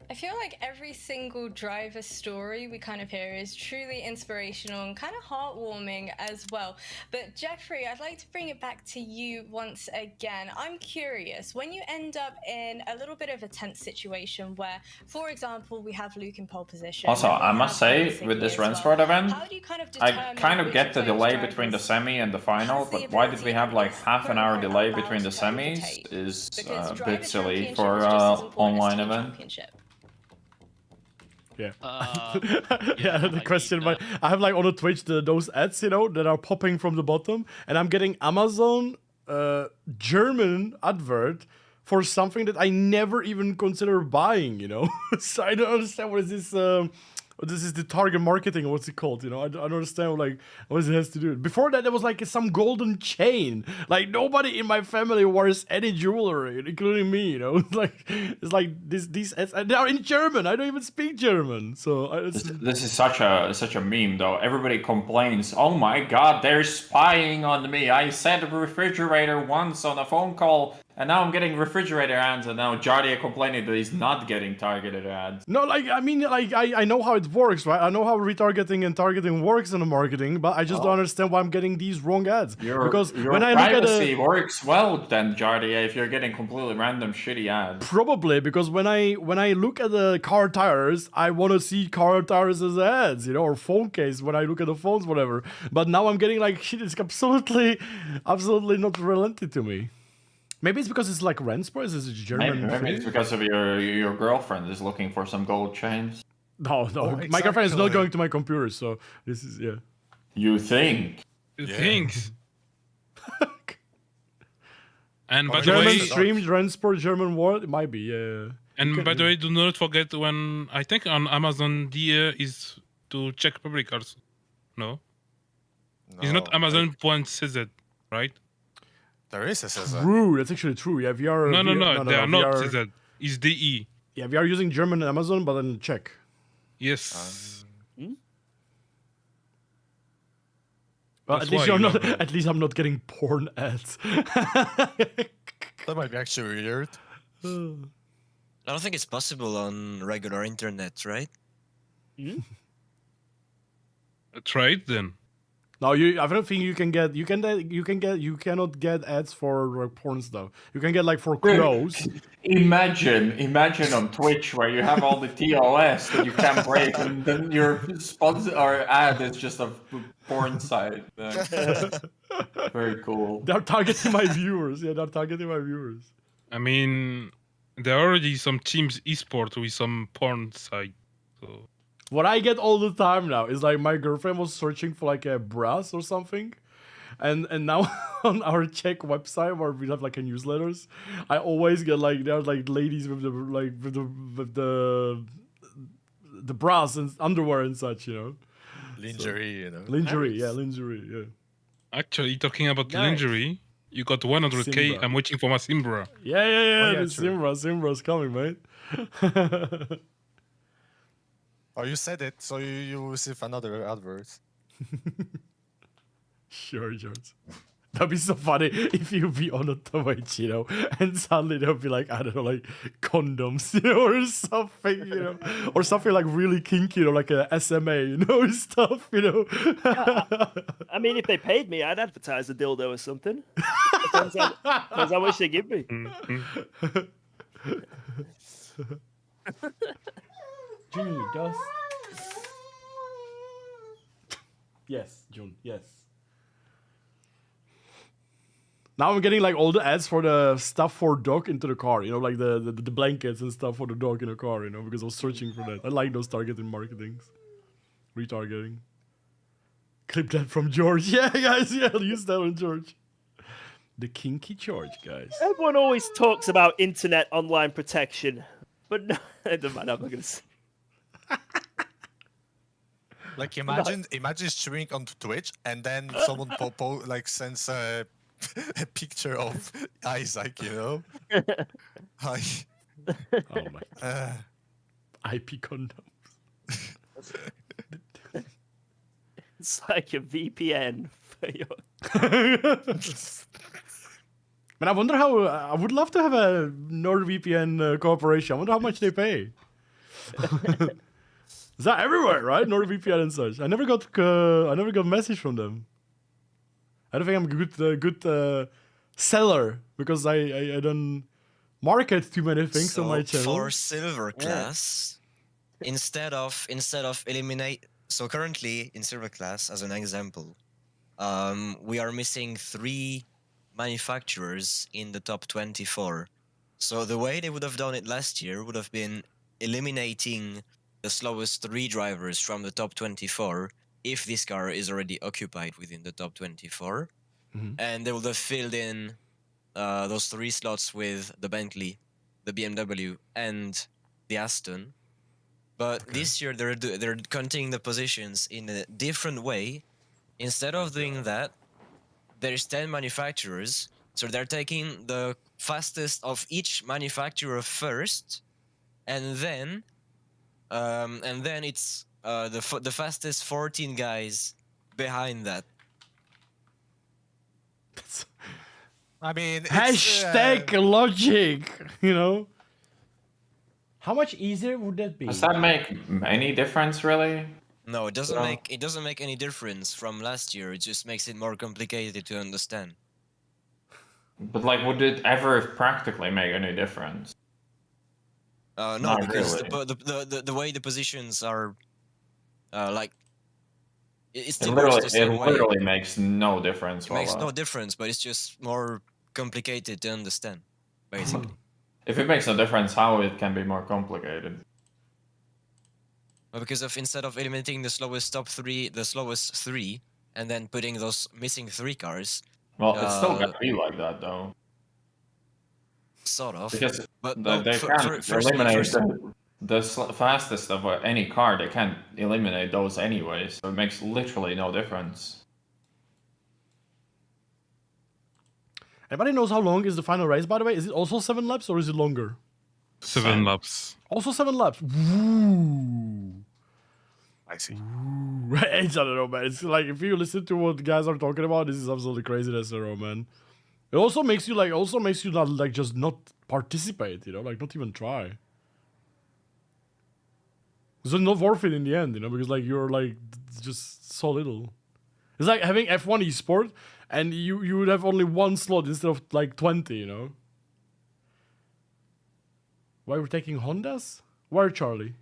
I feel like every single driver story we kind of hear is truly inspirational and kind of heartwarming as well. But Jeffrey, I'd like to bring it back to you once again. I'm curious, when you end up in a little bit of a tense situation where, for example, we have Luke in pole position. Also, I must say, with this Rennsport event, how do you kind of I kind of get the delay between the semi and the final, but why did we have like half an hour delay between the semis is a bit silly for an online event. Yeah. Yeah, the question, but I have like on the Twitch those ads, you know, that are popping from the bottom, and I'm getting Amazon German advert for something that I never even consider buying, you know. So I don't understand what is this. This is the target marketing, or what's it called? You know, I don't understand like what it has to do. Before that, there was like some golden chain. Like nobody in my family wears any jewelry, including me. You know, it's like these ads. They are in German. I don't even speak German, so this is such a meme though. Everybody complains. Oh my God, they're spying on me. I said refrigerator once on a phone call. And now I'm getting refrigerator ads, and now Jardier complaining that he's not getting targeted ads. No, like, I mean, like, I know how it works, right? I know how retargeting and targeting works in the marketing, but I just don't understand why I'm getting these wrong ads. Because when I look at privacy works well then, Jardier, if you're getting completely random shitty ads. Probably, because when I look at the car tires, I want to see car tires as ads, you know, or phone case when I look at the phones, whatever. But now I'm getting like, shit, it's absolutely not related to me. Maybe it's because it's like Rennsport. Is it German? Maybe it's because of your girlfriend is looking for some gold chains. No, exactly. My girlfriend is not going to my computer, so this is You think? You think? And by the German way, streamed Rennsport German World. It might be, yeah. And by the way, do not forget when I think on Amazon the is to check public also. No. It's not Amazon.cz, right? There is a CZ. True, that's actually true. Yeah, we are. No, they are not CZ. It's DE. Yeah, we are using German Amazon, but then Czech. Yes. Well, at least you're not. At least I'm not getting porn ads. That might be actually weird. I don't think it's possible on regular internet, right? Try it then. No, I don't think you cannot get ads for like, porn stuff. You can get like for clothes. Imagine on Twitch where you have all the TOS that you can't break, and then your sponsor or ad is just a porn site. Very cool. They're targeting my viewers. Yeah, they're targeting my viewers. I mean, there are already some teams esport with some porn site. So what I get all the time now is like my girlfriend was searching for like a bras or something, and now on our Czech website where we have like a newsletters, I always get like there are like ladies with the bras and underwear and such, you know. Lingerie, you know. Lingerie, yeah, lingerie, yeah. Actually, talking about lingerie, you got 100k. Simbra. I'm waiting for my Simbra. Yeah. The Simbra's coming, mate. Oh, you said it, so you receive another advert. Sure, George. That'd be so funny if you be on a Twitch, you know, and suddenly there'll be like, I don't know, like condoms, you know, or something, you know, or something like really kinky, you know, like a SMA, you know, stuff, you know. I mean, if they paid me, I'd advertise a dildo or something. Depends how much they give me. June does. Yes, June, yes. Now I'm getting like all the ads for the stuff for dog into the car, you know, like the blankets and stuff for the dog in the car, you know, because I was searching for that. I like those targeted marketings. Retargeting. Clip that from George. Yeah, guys, yeah, use that on George. The kinky George, guys. Everyone always talks about internet online protection, but no, it doesn't matter. I'm not gonna say. Like imagine streaming on Twitch and then someone sends a picture of Isaac, you know. Hi. Oh my. IP condoms. It's like a VPN for your. Man, I wonder how. I would love to have a NordVPN cooperation. I wonder how much they pay. Is that everywhere, right? NordVPN and such. I never got a message from them. I don't think I'm a good seller because I don't market too many things on my channel. For silver class, instead of eliminate. So currently in silver class, as an example, we are missing 3 manufacturers in the top 24. So the way they would have done it last year would have been eliminating the slowest 3 drivers from the top 24 if this car is already occupied within the top 24. Mm-hmm. And they would have filled in those 3 slots with the Bentley, the BMW, and the Aston. But this year they're counting the positions in a different way. Instead of doing that, there's 10 manufacturers, so they're taking the fastest of each manufacturer first, and then it's the fastest 14 guys behind that. I mean, hashtag logic, you know. How much easier would that be? Does that make any difference, really? No, it doesn't make any difference from last year. It just makes it more complicated to understand. But like, would it ever practically make any difference? No, Not because really. the way the positions are, like, it literally makes no difference. It makes no difference, but it's just more complicated to understand, basically. If it makes no difference, how it can be more complicated? Well, because instead of eliminating the slowest 3, and then putting those missing 3 cars. Well, it's still gonna be like that, though. Sort of. Because but they can't eliminate the fastest of any car. They can't eliminate those anyway, so it makes literally no difference. Anybody knows how long is the final race, by the way? Is it also 7 laps or is it longer? 7 laps. Also 7 laps. Woo. I see. I don't know, man. It's like if you listen to what the guys are talking about, this is absolutely crazy, SRO, man. It also makes you not like just not participate, you know, like not even try. It's not worth it in the end, you know, because like you're like just so little. It's like having F1 esport, and you would have only one slot instead of like 20, you know? Why we're taking Hondas? Where, Charlie?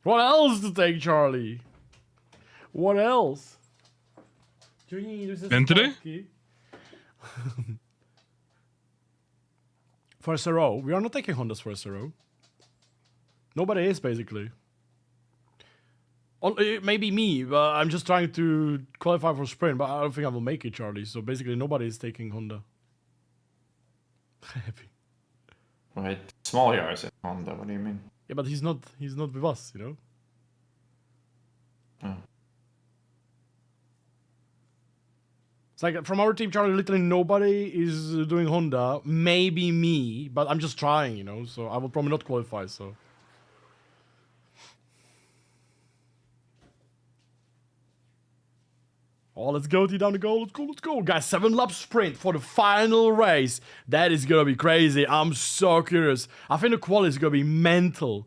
What else to take, Charlie? What else? Bentley? For SRO. We are not taking Hondas for SRO. Nobody is, basically. Maybe me, but I'm just trying to qualify for sprint, but I don't think I will make it, Charlie. So basically nobody is taking Honda. Happy. Wait, small yards in Honda, what do you mean? Yeah, but he's not with us, you know? Oh. It's like from our team, Charlie, literally nobody is doing Honda. Maybe me, but I'm just trying, you know? So I will probably not qualify, so... Oh, let's go, T down the goal. Let's go. Guys, 7-lap sprint for the final race. That is gonna be crazy. I'm so curious. I think the quali is gonna be mental.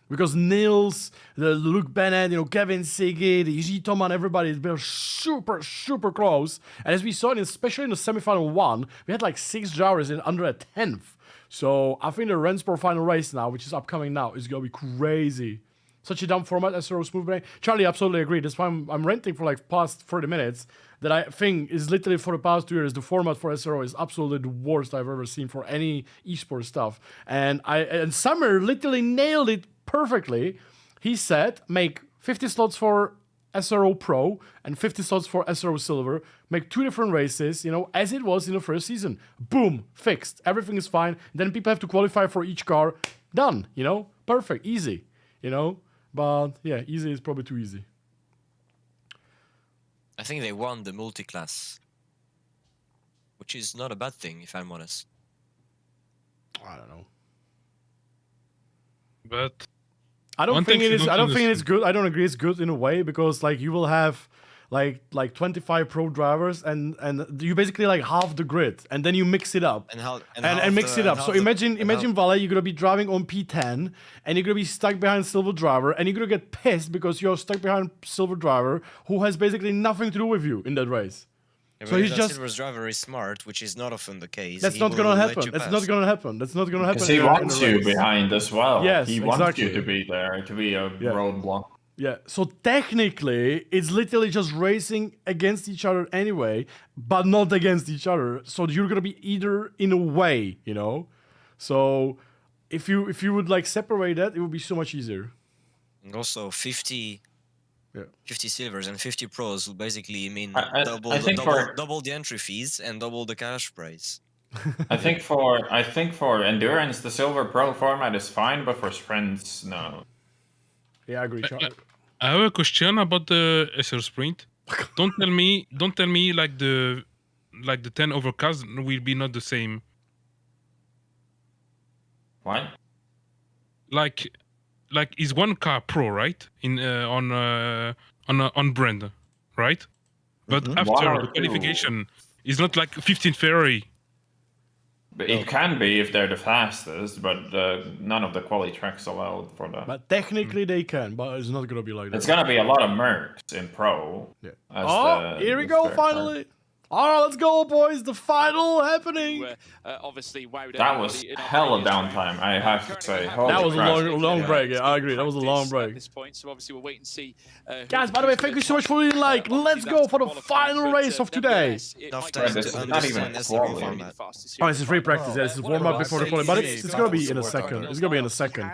Because Nils, the Luke Bennett, you know, Kevin Siggy, the Eugene Thoman, everybody has been super, super close. And as we saw, especially in the semifinal 1, we had like 6 drivers in under a 10th. So I think the Rennsport final race now, which is upcoming now, is gonna be crazy. Such a dumb format, SRO smooth brain. Charlie, absolutely agree. That's why I'm ranting for like past 30 minutes. That I think is literally for the past 2 years, the format for SRO is absolutely the worst I've ever seen for any esports stuff. And Summer literally nailed it perfectly. He said, make 50 slots for SRO Pro and 50 slots for SRO Silver. Make 2 different races, you know, as it was in the first season. Boom, fixed. Everything is fine. Then people have to qualify for each car. Done, you know, perfect, easy, you know. But yeah, easy is probably too easy. I think they won the multi-class, which is not a bad thing, if I'm honest. I don't know. But I don't think it is. I don't think it's good. I don't agree. It's good in a way because like you will have like 25 pro drivers and you basically like half the grid and then you mix it up and mix it up. So imagine Valle, you're gonna be driving on P10 and you're gonna be stuck behind silver driver and you're gonna get pissed because you're stuck behind silver driver who has basically nothing to do with you in that race. Yeah, so he's just Silver's driver is smart, which is not often the case. That's not gonna happen. That's not gonna happen. That's not gonna happen. Because he wants you behind as well. Yes, he wants you to be there, to be a roadblock. Yeah, so technically, it's literally just racing against each other anyway, but not against each other. So you're gonna be either in a way, you know. So if you would like separate that, it would be so much easier. And also 50 silvers and 50 pros will basically mean double the entry fees and double the cash prize. I think for endurance, the silver pro format is fine, but for sprints, no. Yeah, I agree. I have a question about the SR Sprint. Don't tell me like the 10 overcast will be not the same. What? Like is one car pro, right? In on brand, right? But after the qualification, it's not like 15 Ferrari. It can be if they're the fastest, but none of the quali tracks allowed for that. But technically they can, but it's not gonna be like that. It's gonna be a lot of mercs in pro. Yeah. Here we go, finally. All right, let's go, boys. The final happening. Obviously, wow, that was hella downtime, I have to say. That was a long break. Yeah, I agree. That was a long break. At this point, so obviously we'll wait and see. Guys, by the way, thank you so much for leaving like. Let's go for the final race of today. This is not even a quality. Oh, this is free practice. Yeah, this is warm up before the quality, but it's gonna be in a second. It's gonna be in a second.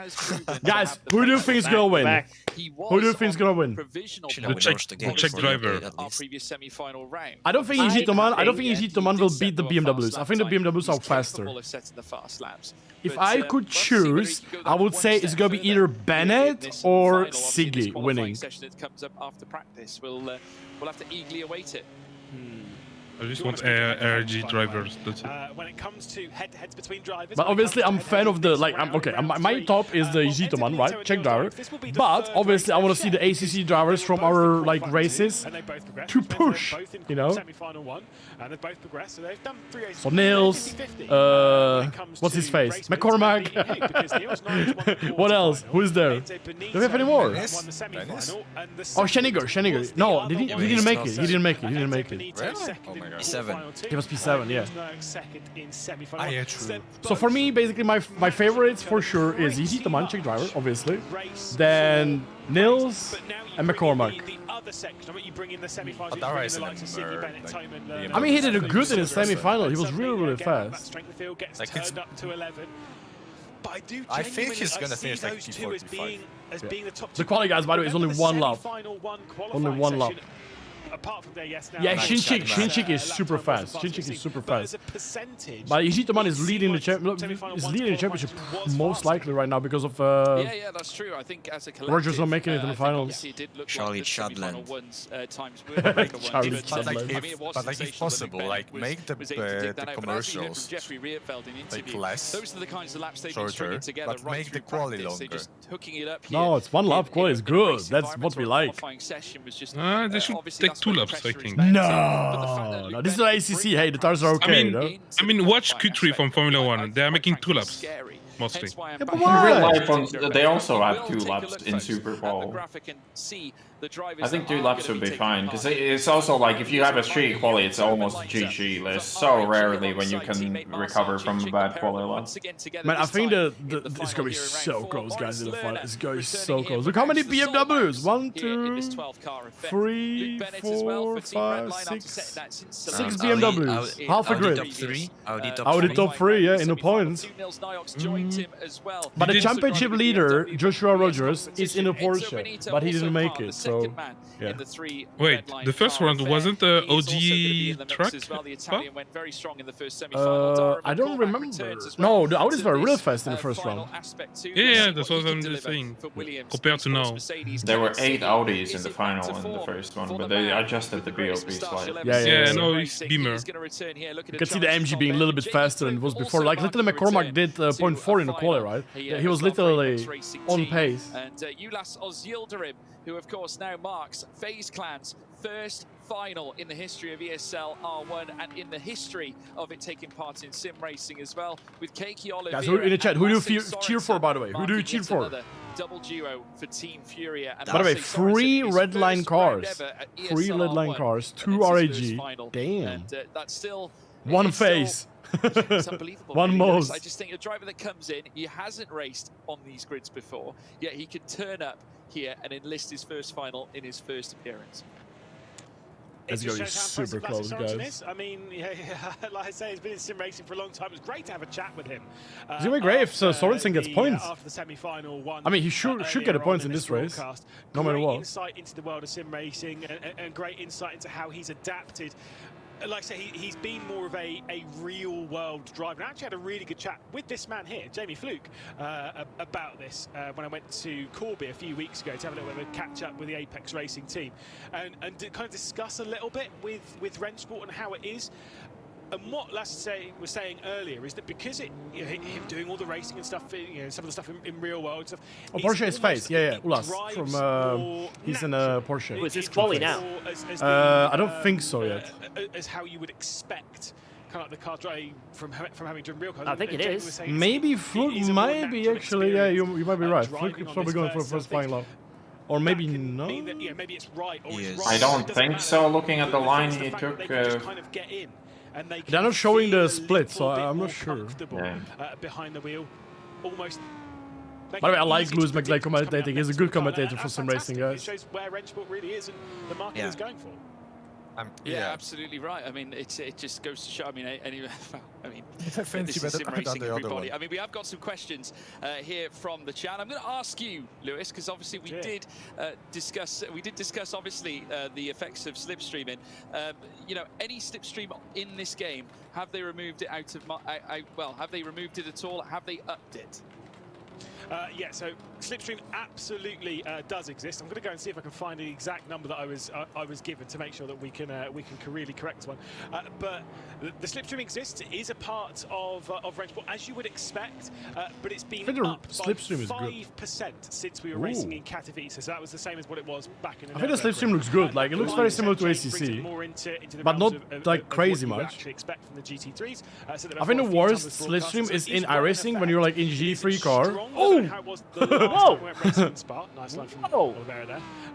Guys, who do you think is gonna win? Who do you think is gonna win? The Czech driver. Our previous semi-final round. I don't think Easy Toman will beat the BMWs. I think the BMWs are faster. If I could choose, I would say it's gonna be either Bennett or Siggy winning. Session that comes up after practice. We'll have to eagerly await it. I just want RG drivers. That's it. When it comes to head-to-heads between drivers, But obviously, I'm fan of the like. My top is the Yzitoman, right? Czech driver. But obviously, I want to see the ACC drivers from our like races to push. You know. Semi-final one, and they've both progressed. So they've done 3 races. So Nils, what's his face? McCormack. What else? Who is there? Do we have any more? Oh, Sheniger. No, he didn't make it. He didn't make it. Really? Oh my god. P7. He was P7, yeah. Second in semi-final. Yeah, true. So for me, basically, my favorites for sure is Yzitoman, Czech driver, obviously. Then Nils and McCormack. I mean, he did a good in his semi-final. He was really fast. Like I think he's gonna finish like P45. The quali guys, by the way, is only one lap. Only one lap. Apart from there, yes, now Yeah, Shinchik is super fast. Shinchik is super fast. But Yzitoman is leading the championship most likely right now because of yeah, that's true. I think as a Rogers not making it in the finals. Charlie Chadland. But like if possible, like make the commercials like less, shorter, but make the quali longer. No, it's one lap. Quali is good. That's what we like. They should take 2 laps, I think. No, this is ACC. Hey, the tires are okay. I mean, watch Q3 from Formula 1. They are making 2 laps, mostly. Yeah, but In real life, they also have 2 laps in Super Bowl. I think 2 laps would be fine, because it's also like, if you have a street quali, it's almost GG. There's so rarely when you can recover from a bad quali lap. Man, I think it's going to be so close, guys, in the final. It's going to be so close. Look how many BMWs. 1, 2, 3, 4, 5, 6. 6 BMWs. Half a grid. Audi top 3, yeah, in the points. But the championship leader, Joshua Rogers, is in a Porsche, but he didn't make it. So, yeah. Wait, the first round wasn't the OG track? I don't remember. No, the Audis were real fast in the first round. Yeah, that's what I'm just saying. Compared to now. There were 8 Audis in the final in the first one, but they adjusted the BOP slightly. Yeah, no, it's Beamer. You can see the MG being a little bit faster than it was before. Like, literally McCormack did 0.4 in the quali, right? Yeah, he was literally on pace. And Ulas Ozyildirim, who of course now marks FaZe Clan's first final in the history of ESL R1 and in the history of it taking part in sim racing as well. With Keiki Oliveira. Guys, who in the chat, who do you cheer for, by the way? Who do you cheer for? Double duo for Team Furia. And by the way, 3 red line cars. 3 red line cars, 2 RAG. Damn. And that's still 1 FaZe. It's unbelievable. One most. I just think a driver that comes in, he hasn't raced on these grids before, yet he can turn up here and enlist his first final in his first appearance. It's going to be super close, guys. I mean, yeah, like I say, he's been in sim racing for a long time. It was great to have a chat with him. It's going to be great if Sorensen gets points. After the semi-final one, I mean, he should get the points in this race, no matter what. Great insight into the world of sim racing and great insight into how he's adapted. Like I say, he's been more of a real-world driver. And I actually had a really good chat with this man here, Jamie Fluke, about this when I went to Corby a few weeks ago to have a little bit of a catch-up with the Apex Racing team and to kind of discuss a little bit with Rennsport and how it is. And what Lasse was saying earlier is that because him doing all the racing and stuff, some of the stuff in real world stuff. Oh, Porsche is FaZe, yeah, Ulas from he's in a Porsche. Is this quali now? I don't think so yet. As how you would expect, kind of like the car drive from having driven real cars. I think it is. Maybe Fluke might be actually. Yeah, you might be right. Fluke is probably going for the first final lap. Or maybe no. Maybe it's right. Or it's I don't think so. Looking at the line he took. They're not showing the split, so I'm not sure. Yeah. Behind the wheel, almost. By the way, I like Lewis McLeod commentating. He's a good commentator for some racing, guys. It shows where Rennsport really is and the market is going for. Yeah, absolutely right. I mean, it just goes to show. I mean, this is sim better racing, than the other everybody. one. I mean, we have got some questions here from the chat. I'm going to ask you, Lewis, because obviously we did discuss. We did discuss obviously the effects of slipstreaming. Any slipstream in this game, have they removed it out of? Well, have they removed it at all? Have they upped it? Yeah, so Slipstream absolutely does exist. I'm going to go and see if I can find the exact number that I was given to make sure that we can really correct this one. But the Slipstream exists. It is a part of Rennsport, as you would expect, but it's been up by 5% since we were racing in Katowice. So that was the same as what it was back in the I think the Slipstream looks good. Like, it looks very similar to ACC, but not like crazy much. I think the worst Slipstream is in iRacing when you're like in G3 car. Oh!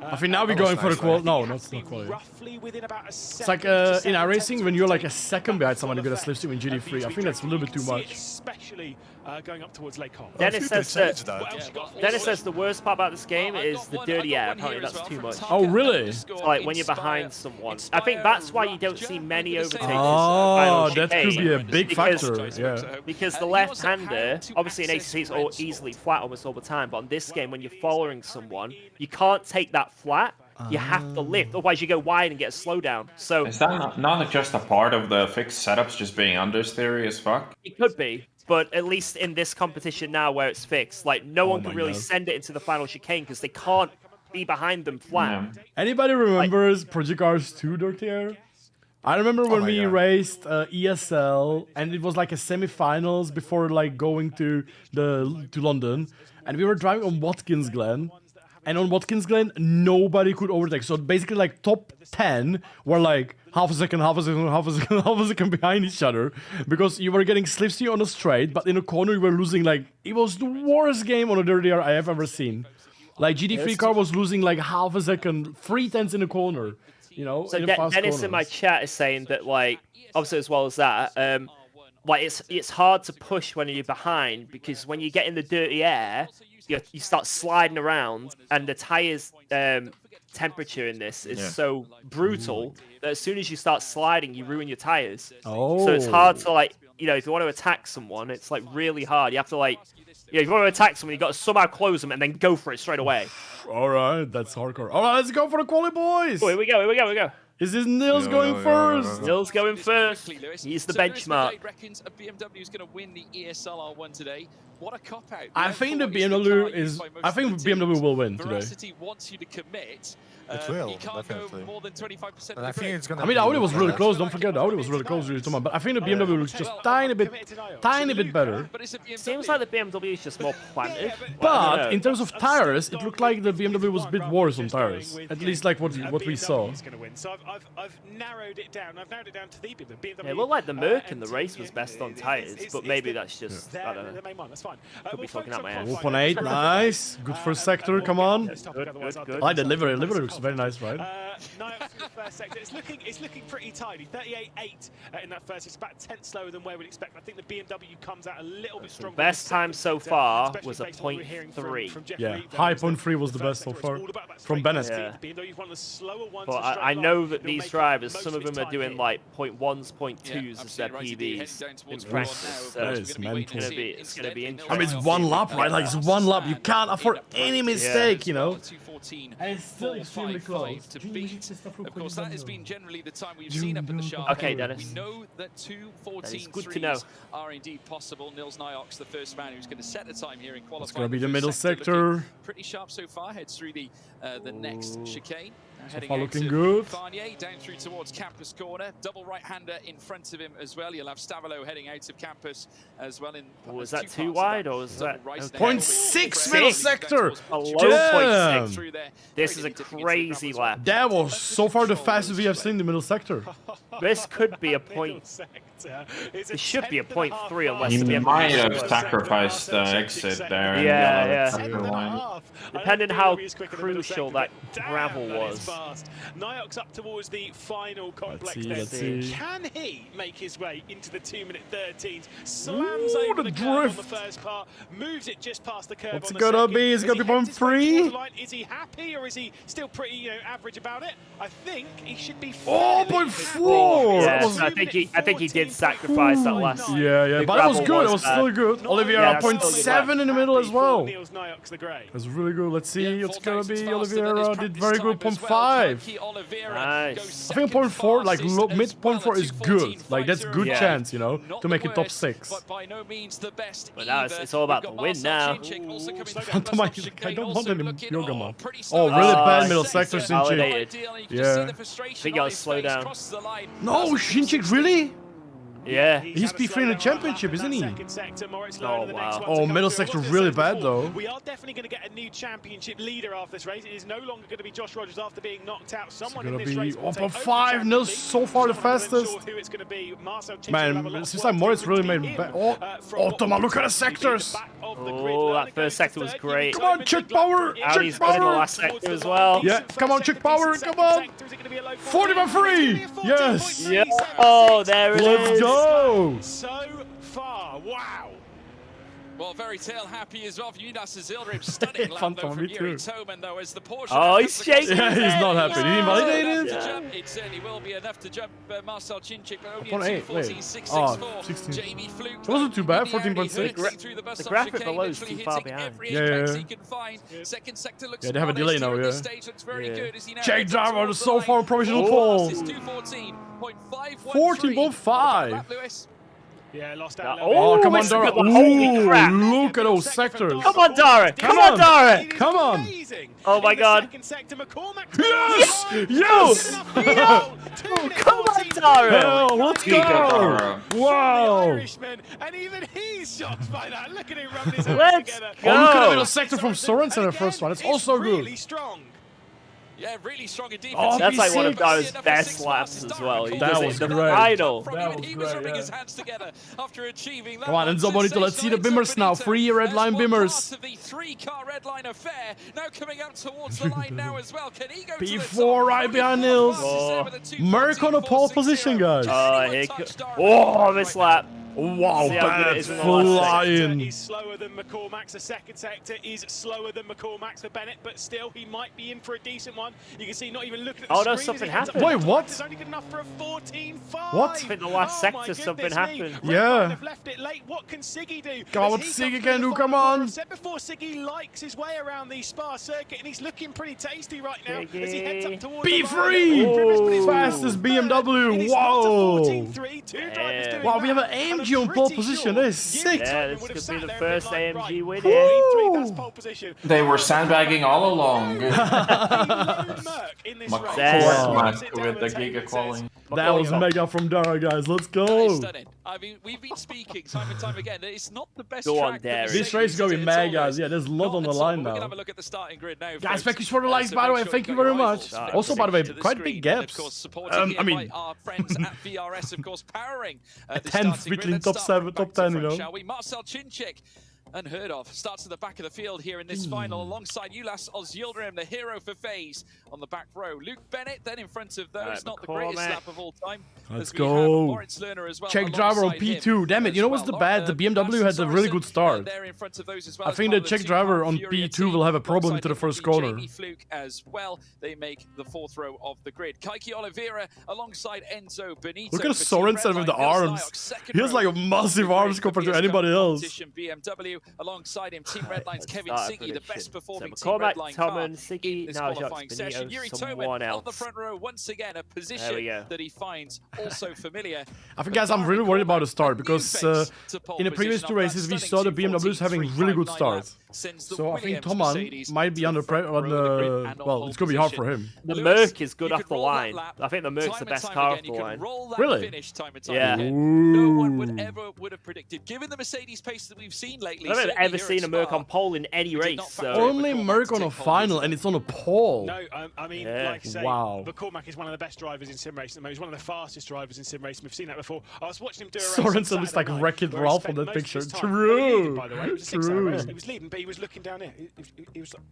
I think now we're going for the qual. No, not quality. It's like in iRacing when you're like a second behind someone you get a Slipstream in GT3. I think that's a little bit too much. Especially going up towards Lake Hall. Dennis says the worst part about this game is the dirty air. Apparently that's too much. Oh, really? Like when you're behind someone. I think that's why you don't see many overtakes. Oh, that could be a big factor. Yeah. Because the left-hander, obviously in ACC it's all easily flat almost all the time, but on this game when you're following someone, you can't take that flat. You have to lift, otherwise you go wide and get a slowdown. So is that not just a part of the fixed setups just being understeery as fuck? It could be, but at least in this competition now where it's fixed, like no one can really send it into the final chicane because they can't be behind them flat. Yeah. Anybody remembers Project Cars 2 Jardier? I remember when we raced ESL and it was like a semi-finals before like going to London, and we were driving on Watkins Glen. And on Watkins Glen, nobody could overtake. So basically, like, top 10 were like half a second behind each other. Because you were getting slipstream on a straight, but in a corner you were losing, like, it was the worst game on a Jardier I have ever seen. Like, GT3 car was losing, like, half a second, 3/10 in a corner, you know? So Dennis in my chat is saying that, like, obviously as well as that, like, it's hard to push when you're behind, because when you get in the dirty air, you start sliding around, and the tires temperature in this is so brutal that as soon as you start sliding, you ruin your tires. Oh. So it's hard to, like, you know, if you want to attack someone, it's like really hard. You have to, like, if you want to attack someone, you got to somehow close them and then go for it straight away. All right, that's hardcore. All right, let's go for the quali, boys. Oh, here we go. Is this Nils going first? Nils going first. He's the benchmark. Reckons a BMW is going to win the ESL R1 today. What a cop out! I think the BMW is. I think BMW will win today. Veracity wants you to commit. It will, you can't definitely. go more than 25% And I think it's gonna. I mean, the Audi was really close. Don't forget, the Audi was really close. But I think the BMW looks just tiny bit better. Seems like the BMW is just more planted. But in terms of tires, it looked like the BMW was a bit worse on tires. At least like what we saw. So I've narrowed it down. I've narrowed it down to the BMW. It looked like the Merc in the race was best on tires, but maybe that's just I don't know. The main one. That's fine. Could be talking out my ass. 1.8, nice. Good first sector. Come on. Good. I like the livery. Livery looks very nice, right? Niox in the first sector. It's looking pretty tidy. 38.8 in that first. It's about 10 slower than where we'd expect. I think the BMW comes out a little bit stronger. Best time so far was a 0.3. Yeah, high 0.3 was the best so far from Bennett. Yeah. But I know that these drivers, some of them are doing like 0.1s, 0.2s as their PBs in practice. So that is mental. It's gonna be interesting. I mean, it's one lap, right? Like, it's one lap. You can't afford any mistake, you know? And it's still extremely close. To beat. Of course, that has been generally the time we've seen up at the Shark. Okay, Dennis. We know that 2:14.3s are indeed possible. Nils Niox, the first man who's going to set the time here in qualifying. It's going to be the middle sector. Pretty sharp so far. Heads through the next chicane. So far looking good. Farnier down through towards Campus Corner. Double right-hander in front of him as well. You'll have Stavolo heading out of Campus as well. Was that too wide or was that... 0.6 middle sector! A low 0.6. This is a crazy lap. That was so far the fastest we have seen in the middle sector. This could be a point... It should be a 0.3 unless... He might have sacrificed the exit there. Yeah. Depending how crucial that gravel was. Niox up towards the final complex. Let's see. Can he make his way into the 2-minute 13s? Slams over the curve on the first part, moves it just past the curve. What's it gonna be? Is it gonna be 0.3? Is he happy or is he still pretty, average about it? I think he should be. Oh, 0.4! Yeah, I think he did did sacrifice that last. Yeah, but that was good. It was still good. Oliveira 0.7 in the middle as well. That's really good. Let's see what's gonna be. Oliveira did very good. 0.5. Nice. I think 0.4, like mid 0.4 is good. Like that's good chance, you know, to make it top 6. But now it's all about the win now. Phantom, I don't want any yoga man. Oh, really bad middle sector, Shinchik. Yeah. I think I'll slow down. No, Shinchik, really? Yeah. He's P3 in the championship, isn't he? Oh, wow. Oh, middle sector really bad, though. We are definitely going to get a new championship leader after this race. It is no longer going to be Josh Rogers after being knocked out. Someone in this race will take 5 Nils so far the fastest. Man, since like Moritz really made bad. Oh, Toma, look at the sectors. Oh, that first sector was great. Come on, Chick Power. Audi's good in the last sector as well. Yeah, come on, Chick Power. Come on. 40 by 3. Yes. Yeah. Oh, there it is. Let's go. So far, wow. Well, very tail happy as well for Unas Azilrim. Stunning lap though from Yuri Toman, though, as the Porsche. Oh, he's shaking. Yeah, he's not happy. Did he invalidate it? Yeah. It certainly will be enough to jump Marcel Chinchik, but only a 2:14.664. Jamie Fluke. It wasn't too bad, 14.6. The graphic below is too far behind. Yeah. Second sector looks they have a delay now, yeah. Good. Check Jardier so far provisional pole. 14.5. Yeah, lost out. Oh, come on, Dara. Holy crap. Look at those sectors. Come on, Dara. Come on, Dara. Come on. Oh, my God. Yes. Yes. Come on, Dara. Hell, let's go. Wow. And even he's shocked by that. Look at him rubbing his hands Let's together. go. Oh, look at the middle sector from Sorensen in the first one. It's also good. Really strong. Yeah, really strong in defense. Oh, that's like one of Dara's best laps as well. He that does was it in the great. final. He was rubbing his hands together after achieving that. Come on, Enzo Bonito, let's see the Bimmers now. 3 red line Bimmers. Part of the 3-car red line affair. Now coming up towards the line now as well. Can he go P4 right behind Nils. Merck on a pole position, guys. Oh, this lap. Wow, bad flying. He's slower than McCormack's. The second sector is slower than McCormack's for Bennett, but still he might be in for a decent one. You can see not even looking at the screen. No, something happened. Wait, what? It's only good enough for a 14.5. What? In the last sector, something happened. Yeah. Have left it late. What can Siggy do? Come on, what Siggy can do? Come on. I've said before, Siggy likes his way around the Spa circuit, and he's looking pretty tasty right now as he heads up towards P3. Fastest BMW. Wow. Yeah. Wow, we have an AMG on pole position. That is sick. Yeah, this could be the first AMG win. They were sandbagging all along. With the giga quality. That was mega from Dara, guys. Let's go. I mean, we've been speaking time and time again. It's not the best Go on, track. Darius. This race is going to be mega. Yeah, there's a lot on the line now. We're going to have a look at the starting grid now. Guys, thank you for the likes, by the way. Thank you very much. Also, by the way, quite big gaps. I mean, our friends at VRS, of course, powering a 10th between top 7, top 10, you know. Shall we? Marcel Chinchik, unheard of, starts at the back of the field here in this final alongside Ulas Ozyildirim, the hero for FaZe, on the back row. Luke Bennett then in front of those, not the greatest lap of all time. Let's go. Well, Check driver on P2. Damn it, you know what's the bad? The BMW had a really good start. I think the Czech driver on P2 will have a problem to the first corner. Fluke as well. They make the 4th row of the grid. Kaiki Oliveira alongside Enzo Benito. Look at Sorensen with the arms. He has like massive arms compared to anybody else. BMW alongside him, Team Redline's Kevin Siggy, the best performing so Team Redline car Siggy, in this qualifying session. Yuri Toman on the front row once again, a position that he finds also familiar. I think, guys, I'm really worried about the start because in the previous 2 races we saw the BMWs having really good starts. So I think Toman might be under pressure. Well, it's gonna be hard for him. The Merc is good off the line. I think the Merc's the best car off the line. Really? Yeah. No one would have predicted, given the Mercedes pace that we've seen lately. I haven't ever seen a Merc on pole in any race. So. Only Merc on a final, and it's on a pole. No, I mean, like I say, McCormack is one of the best drivers in sim racing. He's one of the fastest drivers in sim racing. We've seen that before. I was watching him do a race. Sorensen looks like Wreck-It Ralph on that picture. True. By the way, it was a 6-hour race. He was leading, but he was looking down here. He was like,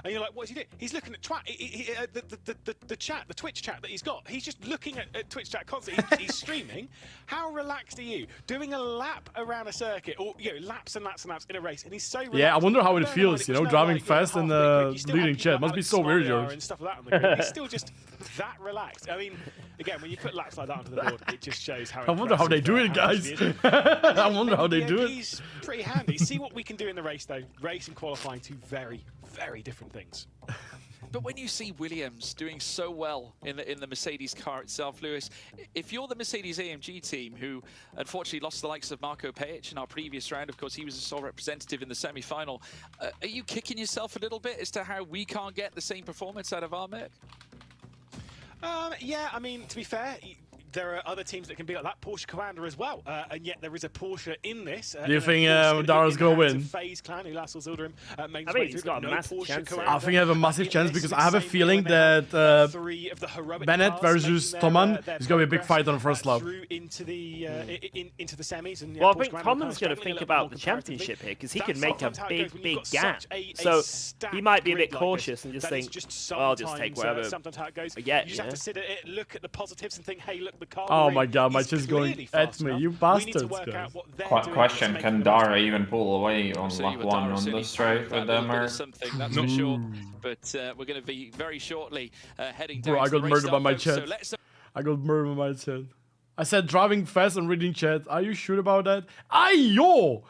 And you're like, what is he doing? He's looking at the chat, the Twitch chat that he's got. He's just looking at Twitch chat constantly. He's streaming. How relaxed are you? Doing a lap around a circuit, or laps and laps and laps in a race, and he's so relaxed. Yeah, I wonder how it feels, driving fast and leading chat. Must be so weird, George. And stuff like that on the grid. He's still just that relaxed. I mean, again, when you put laps like that onto the board, it just shows how. I wonder how they do it, guys. I wonder how they do it. He's pretty handy. See what we can do in the race, though. Race and qualifying, two very, very different things. But when you see Williams doing so well in the Mercedes car itself, Lewis, if you're the Mercedes AMG team, who unfortunately lost the likes of Marco Pajic in our previous round, of course he was a sole representative in the semi-final, are you kicking yourself a little bit as to how we can't get the same performance out of our Merc? Yeah, I mean, to be fair, there are other teams that can be like that. Porsche Commander as well, and yet there is a Porsche in this. Do you think Dara's going to win? FaZe Clan, who Lassell Zilderim I mean, he's got a massive chance. I think I have a massive chance because I have a feeling that Bennett versus Toman is going to be a big fight on the first lap. Into the semis. And, well, I think Toman's going to think about the championship here because he can make a big gap. So he might be a bit cautious and just think, I'll just take whatever. Sometimes how it goes. Yeah, you just have to sit at it, look at the positives, and think, hey, look. Oh my god, my chat's going at me, you bastards, guys. Question, can Dara even pull away on lap 1 on the straight with them? Something, that's for sure. But we're going to be very shortly heading down. Bro, I got murdered by my chat. I got murdered by my chat. I said driving fast and reading chat. Are you sure about that? Ayo!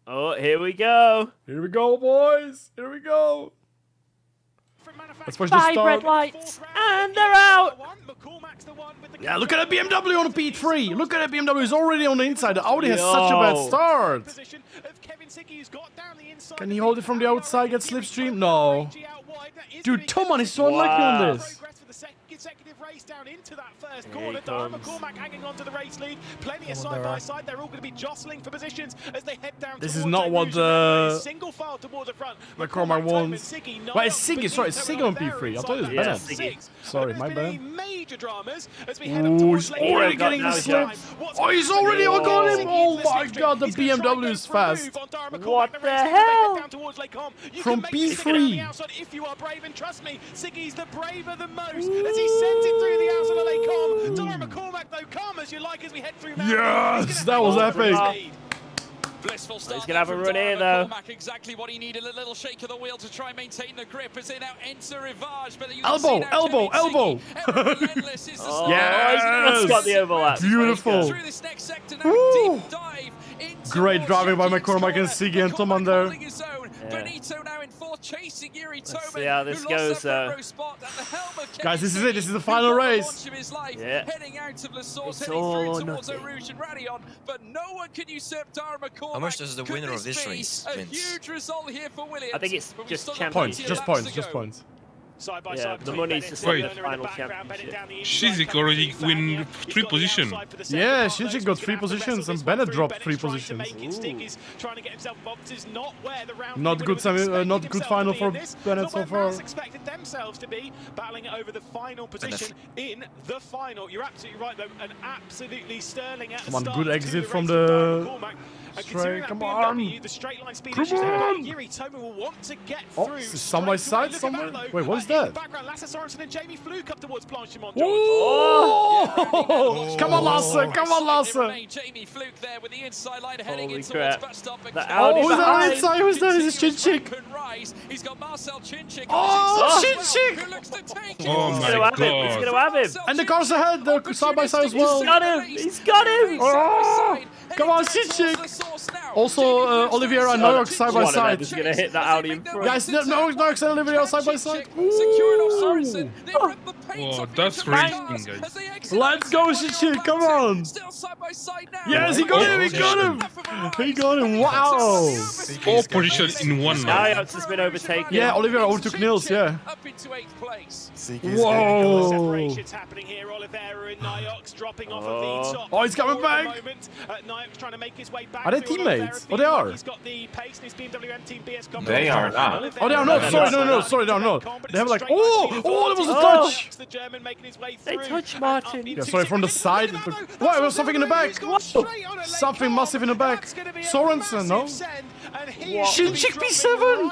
Oh, here we go. Here we go, boys. Here we go. Let's push the 5 start. red lights, and they're out. Yeah, look at that BMW on the P3. Look at that BMW. He's already on the inside. The Audi has such a bad start. Can he hold it from the outside, get slipstream? No. Dude, Toman is so unlucky on this. Consecutive race down into that first corner. Dara McCormack hanging on to the race lead. Plenty of side by side. They're all going to be jostling for positions as they head down. This is not what single file towards the front. McCormack wants. Well, it's Siggy. Sorry, it's Siggy on P3. I thought it was Bennett. Sorry, my bad. Major dramas as we Ooh, he's already getting the slip. Oh, he's already got him. Oh my god, the BMW is fast. What the hell? From P3. If you are brave, and trust me, Siggy's the braver than most as he sends it through the outside of Lake Com. Dara McCormack, though, come as you like as we head through. Yes, that was epic. Blissful start. He's gonna have a run here though. Exactly what he needed. A little shake of the wheel to try and maintain the grip as they now enter Rivage. But elbow. Yes, he's got the overlap. Beautiful. Through this next sector now, deep dive into great driving by McCormack and Siggy and Toman there. Benito now in fourth, chasing Yuri Toman. Let's see how this goes. Guys, this is it. This is the final race. Yeah. Heading out of La Source, It's heading all through or towards Eau Rouge and Radion, but no one can usurp Dara McCormack. How much does the winner of this race A win? huge result here for Williams. I think it's just points. championship. Just points. Side by Yeah, side the money's to Wait. the final championship. Shizik already win 3 positions. Yeah, Shinji got 3 positions and Bennett dropped 3 positions. Not good not good final for Bennett so far. Expected themselves to be battling over the final position in the final. You're absolutely right though, an absolutely sterling at Come on, good exit from the straight. Come on. The straight line speed Come on. Yuri Toman will want to get Oh, through. some by side somewhere. Wait, what is that? Background, Lasse Sorensen and Jamie Fluke up towards Blanchimont. Oh! Come on, Lasse! Come on, Lasse! Jamie Fluke there with the inside line heading Holy in crap. towards bus stop. Oh, who's that on the inside? Who's that? Is this Chinchik? He's got Marcel Chinchik. Oh, Chinchik! Who looks to take it. Oh my god. He's gonna have him. And the cars ahead, they're side by side as well. He's got him. He's got him. Oh! Come on, Chinchik! Also, Oliveira and Noyox side by side. He's gonna hit that Audi in front. Guys, Noyox and Oliveira side by side. Oh, that's racing, guys. Let's go, Chinchik! Come on! Yes, he got him! He got him! He got him! Wow! 4 positions in 1 now. Noyox has been overtaken. Yeah, Oliveira overtook Nils, yeah. Up into 8th place. Whoa! Separations happening here. Oliveira and Nyox dropping off of the top. Oh, he's coming back! Nyox trying to make his way back. Are they teammates? Oh, they are. He's got the pace in his BMW M Team BS They are not. Oh, they are not. Sorry, no, sorry, they are not. They have like, oh, that was a touch. the German making his way through. They touch Martin. Yeah, sorry, from the side. What? There was something in the back. Something massive in the back. Sorensen, no? Shinchik B7.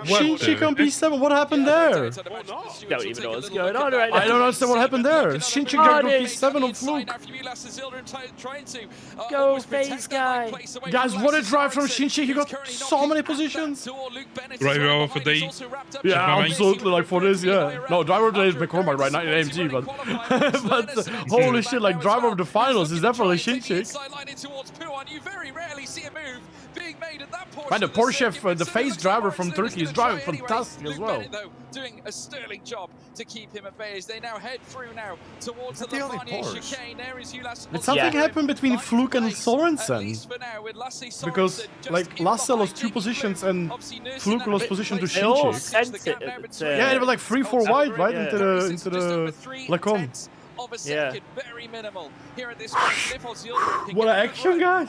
Shinchik on B7. What happened there? Don't even know what's going on right now. I don't understand what happened there. Shinchik got B7 on Fluke. Go, face guy. Guys, what a drive from Shinchik. He got so many positions. Driver of the day. Yeah, absolutely. Like for this, yeah. No, driver of the day is McCormack right now in AMG, but but holy shit, like driver of the finals is definitely Shinchik. Man, the Porsche, the face driver from Turkey is driving fantastic as well. Doing a sterling job to keep him at bay as they now head through now towards the Lighthearted chicane. There is Ulas. Did something happen between Fluke and Sorensen? Because like Lasse lost 2 positions and Fluke lost position to Shinchik. Yeah, it was like 3-4 wide, right? Into the Lacombe. Of a second, very minimal here at this point. What an action, guys!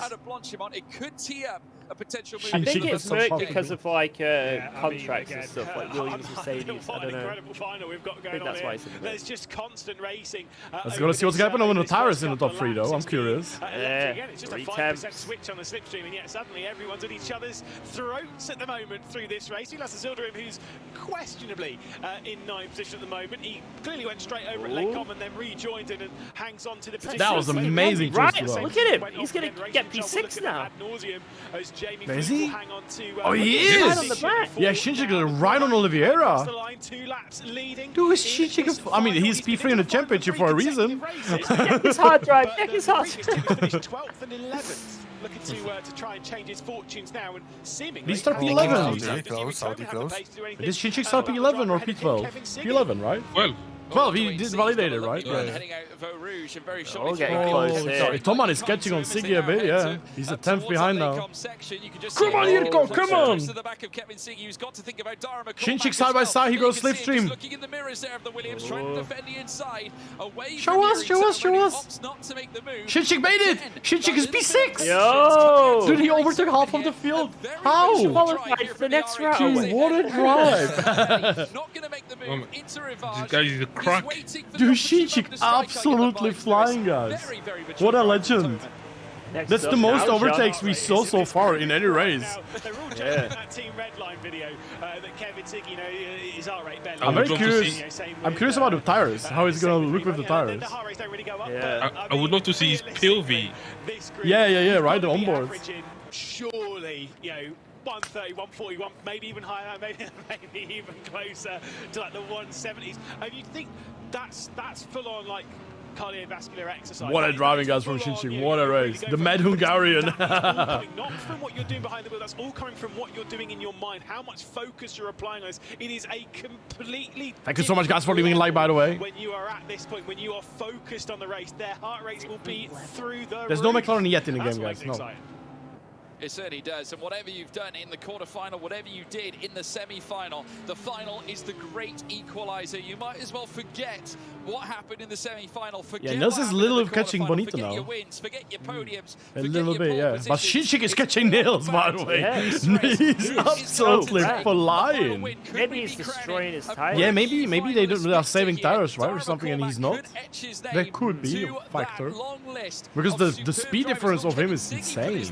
It could tee up a potential move. I think it's because of like contracts and stuff, like Williams, Mercedes. I don't know. Incredible final we've got going on here. There's just constant racing. Let's go to see what's happening when the tires in the top 3, though. I'm curious. Again, it's just a 5% switch on the slipstream, and yet suddenly everyone's at each other's throats at the moment through this race. Ulas Zilderim, who's questionably in 9th position at the moment. He clearly went straight over at Lacombe and then rejoined it and hangs on to the position. That was amazing. Right, look at him. He's going to get P6 now. Is he? Oh, he is! Yeah, Shinchik is right on Oliveira. Dude, is Shinchik... I mean, he's P3 in the championship for a reason. Check his hard drive. Check his hard drive. 12th and 11th. Looking to try and change his fortunes now and seemingly... Did he start P11? Did Shinchik start P11 or P12? P11, right? 12, he did validate it, right? Yeah. Heading out of Eau Rouge and very shortly. Sorry, Toman is catching on Siggy a bit, yeah. He's a 10th behind now. Come on, Yirko, come on! Shinchik side by side, he goes slipstream. Show us! Shinchik made it! Shinchik is P6! Yo! Dude, he overtook half of the field. How? Qualified for the next round. Dude, what a drive! This guy is a crack. Dude, Shinchik absolutely flying, guys. What a legend. That's the most overtakes we saw so far in any race. I'm very curious. I'm curious about the tires. How it's gonna look with the tires. I would love to see his PLV. Yeah, right, the onboard. Surely, 130, 141, maybe even higher, maybe even closer to like the 170s. And you think that's full on like cardiovascular exercise. What a driving, guys, from Shinchik. What a race. The Mad Hungarian. Not from what you're doing behind the wheel, that's all coming from what you're doing in your mind, how much focus you're applying on this. It is a completely... Thank you so much, guys, for leaving a like, by the way. When you are at this point, when you are focused on the race, their heart rates will be through the There's no McLaren yet in the game, guys. No. It certainly does, and whatever you've done in the quarterfinal, whatever you did in the semi-final, the final is the great equalizer. You might as well forget what happened in the semi-final. Yeah, Nils is a little bit catching Bonito now. Forget your wins, forget your podiums, a little bit, yeah. But Shinchik is catching Nils, by the way. He's absolutely flying. Maybe he's destroying his tires. Yeah, maybe they are saving tires, right, or something, and he's not. That could be a factor. Because the speed difference of him is insane.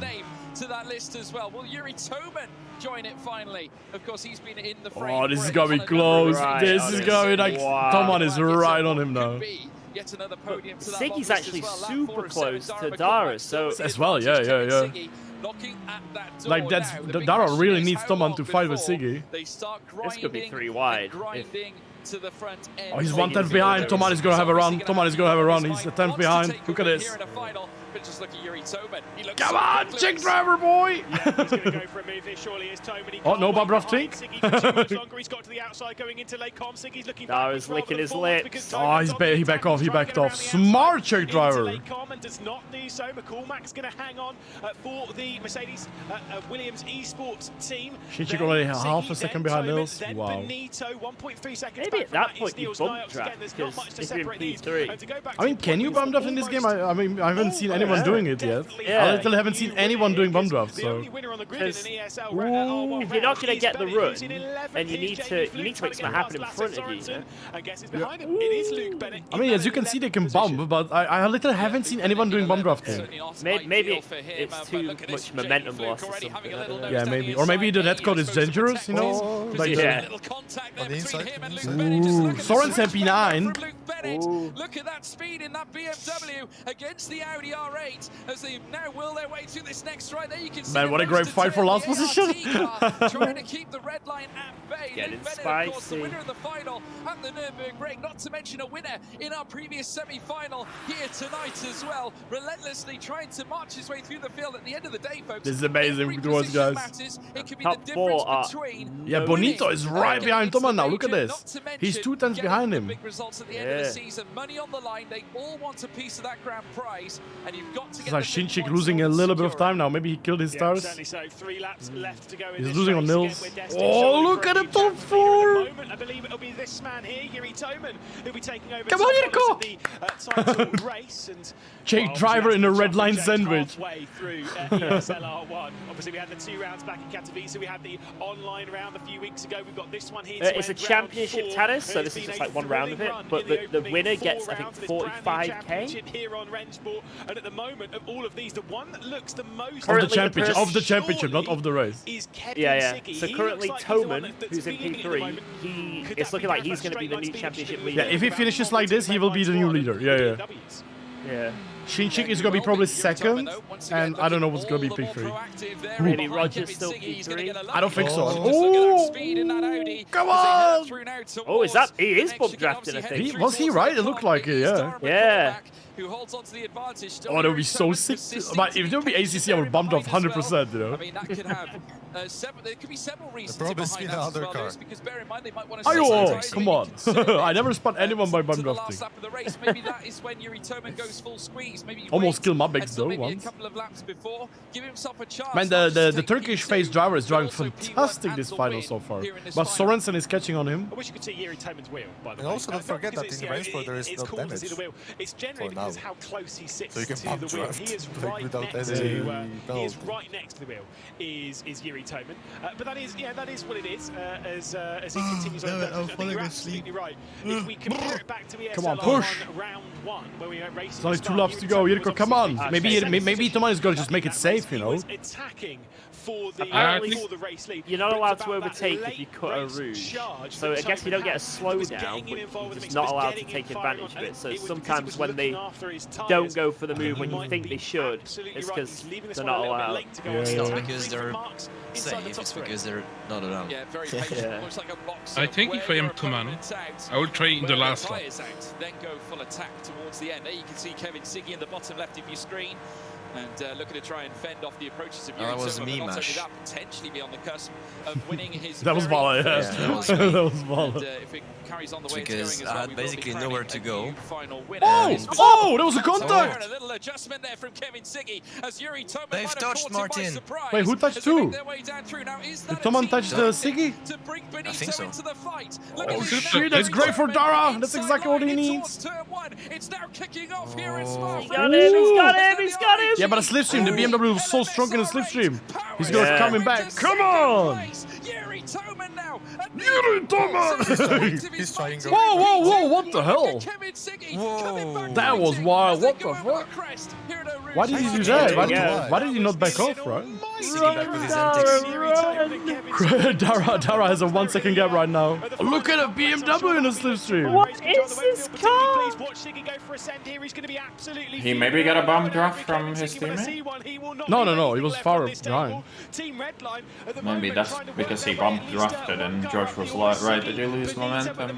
To that list as well. Will Yuri Toman join it finally? Of course, he's been in the frame. Oh, this is gonna be close. This is gonna be like Toman is right on him now. Yet another podium to that Siggy's actually super close to Dara, so as well, yeah. Like Dara really needs Toman to fight with Siggy. This could be 3 wide. To the front end. Oh, he's 1/10 behind. Toman is gonna have a run. He's a 10th behind. Look at this. But just look at Yuri Toman. Come on, chick driver boy! Oh, no Bob Ruff Tink. Dara's licking his lips. Oh, he backed off. Smart chick driver. Does not do so. McCormack's going to hang on for the Mercedes Williams eSports team. Shinchik already half a second behind Nils. Wow. Benito, 1.3 seconds maybe at that point you bump draft, because if you're in P3... I mean, can you bump draft in this game? I mean, I haven't seen anyone doing it yet. Yeah. I literally haven't seen anyone doing bump draft, so... If you're not going to get the run, then you need to make something happen in front of you, I mean, as you can see, they can bump, but I literally haven't seen anyone doing bump drafting. Maybe it's too much momentum loss or something. Yeah, maybe. Or maybe the netcode is dangerous, you know? Like yeah. On the inside. Ooh, Soren's MP9. Look at that speed in that BMW against the Audi R8 as they now will their way through this next straight. There you can see. Man, what a great fight for last position. Trying to keep the red line at bay. Getting Luke Bennett, spicy. of course, the winner of the final at the Nürburgring Ring, not to mention a winner in our previous semi-final here tonight as well. Relentlessly trying to march his way through the field. At the end of the day, folks, This is amazing to watch, guys. it could be Top the four difference are between Yeah, Bonito is right behind Toman now. Look at this. He's 2 tenths behind him. big results at the end of the season. Money on the line. They all want a piece of that grand prize, and you've got to It's get like Shinchik losing a little bit of time now. Maybe he killed his stars. Certainly so. 3 laps left to go in He's this losing on race. nils. Again, we're destined Oh, surely look for at a the new top champion figure 4. at the moment. I believe it'll be this man here, Yuri Toman, who'll be taking over Come on, Yurko! the title race. And Jake Driver in a red line sandwich. Halfway through ESLR1. Obviously, we had the 2 rounds back in Katowice. We had the online round a few weeks ago. We've got this one here. It's a championship tennis, so this is just like one round of it. But the winner gets, I think, 45k. Here on Rennsport, and at the moment of all of these, the one that looks the most Of the championship, not of the race. is Kevin Yeah. Siggy. So He currently looks like he's the one Toman, that's who's in leading at the P3, moment. it's looking like he's going to be the new championship leader. Yeah, if he finishes like this, he will be the new leader. Yeah. Yeah. Shinchik is going to be probably second, and I don't know what's going to be P3. Maybe Roger's still P3. I don't think so. Oh, come on! Oh, is that? He is bump drafting, I think. Was he right? It looked like it, yeah. Yeah. Who holds on to the advantage. Oh, that would be so sick. But if there would be ACC, I would bump off 100%, you know? I mean, that could have there could be several reasons probably behind spin that as another well. car. Because bear in mind, they might want to Ayo, come on. I never spun anyone by bump to the last drafting. lap of the race. Maybe that is when Yuri Toman goes full squeeze. Maybe Almost wait killed Mabix until though maybe once. a couple of laps before. Give himself a chance. Man, not just the take Turkish P2, face driver is driving but also P1 fantastic and this the final win so far. here in this But final. Sorensen is catching on him. I wish you could see Yuri Toman's wheel, by the And way. also don't forget because that in it's, Rennsport there is it's no cool to see damage the wheel. It's generally for because now. how close he sits So you can to pump the wheel. draft, He is like, right without next any to he is penalty. right next to the wheel is Yuri Toman. But that is what it is as he continues on. I think you're absolutely right. If we compare it back to Come on, ESLR push. round 1 where we were racing. It's only 2 laps to go. Yurko, come on. Maybe Toman is going to just make it safe, you know? Attacking for the race lead. You're not allowed to overtake if you cut a rouge. So I guess you don't get a slowdown, but you're just not allowed to take advantage of it. So sometimes when they don't go for the move when you think they should, it's because they're not allowed. It's not because they're safe, it's because they're not allowed. Yeah, very patient, almost like a boxer. I think if I am Toman, I will try in the last lap. Then go full attack towards the end. There you can see Kevin Siggy in the bottom left of your screen. And looking to try and fend off the approaches of Yuri that was Toman, me, but not only Mash. that, potentially be on the cusp of winning his That was very Vala, yeah. first that was race. That was Vala. And if it carries on the way it's Because going as I well, had we will be basically crowning nowhere to a go. new final winner. Oh, there was a And contact! a little adjustment there from Kevin Siggy as Yuri Toman They've might have touched caught him by Martin. surprise Wait, who touched as they make who? their way down through. Now, is Did that a Toman team touch the Siggy? to bring I think Benito so. into the fight? Look at Oh this shit, now. that's great for Dara! That's exactly what he It's needs! towards turn 1. It's now kicking off here in Spa. He's got him! He's got him! Yeah, but a slipstream, the BMW was so strong in the slipstream. He's gonna coming back. Come on! Yuri Toman now. Yuri Toman! He's trying to Whoa, what the hell? Kevin Siggy coming back That was wild, what the fuck? crest here at Rouge. Why did he do that? Why did he not back off, right? Dara has a 1 second gap right now. Look at a BMW in a slipstream. What is this car? He maybe got a bump draft from his teammate? No, he was far behind. Maybe that's because he bumped drafted and George was right. Did you lose momentum?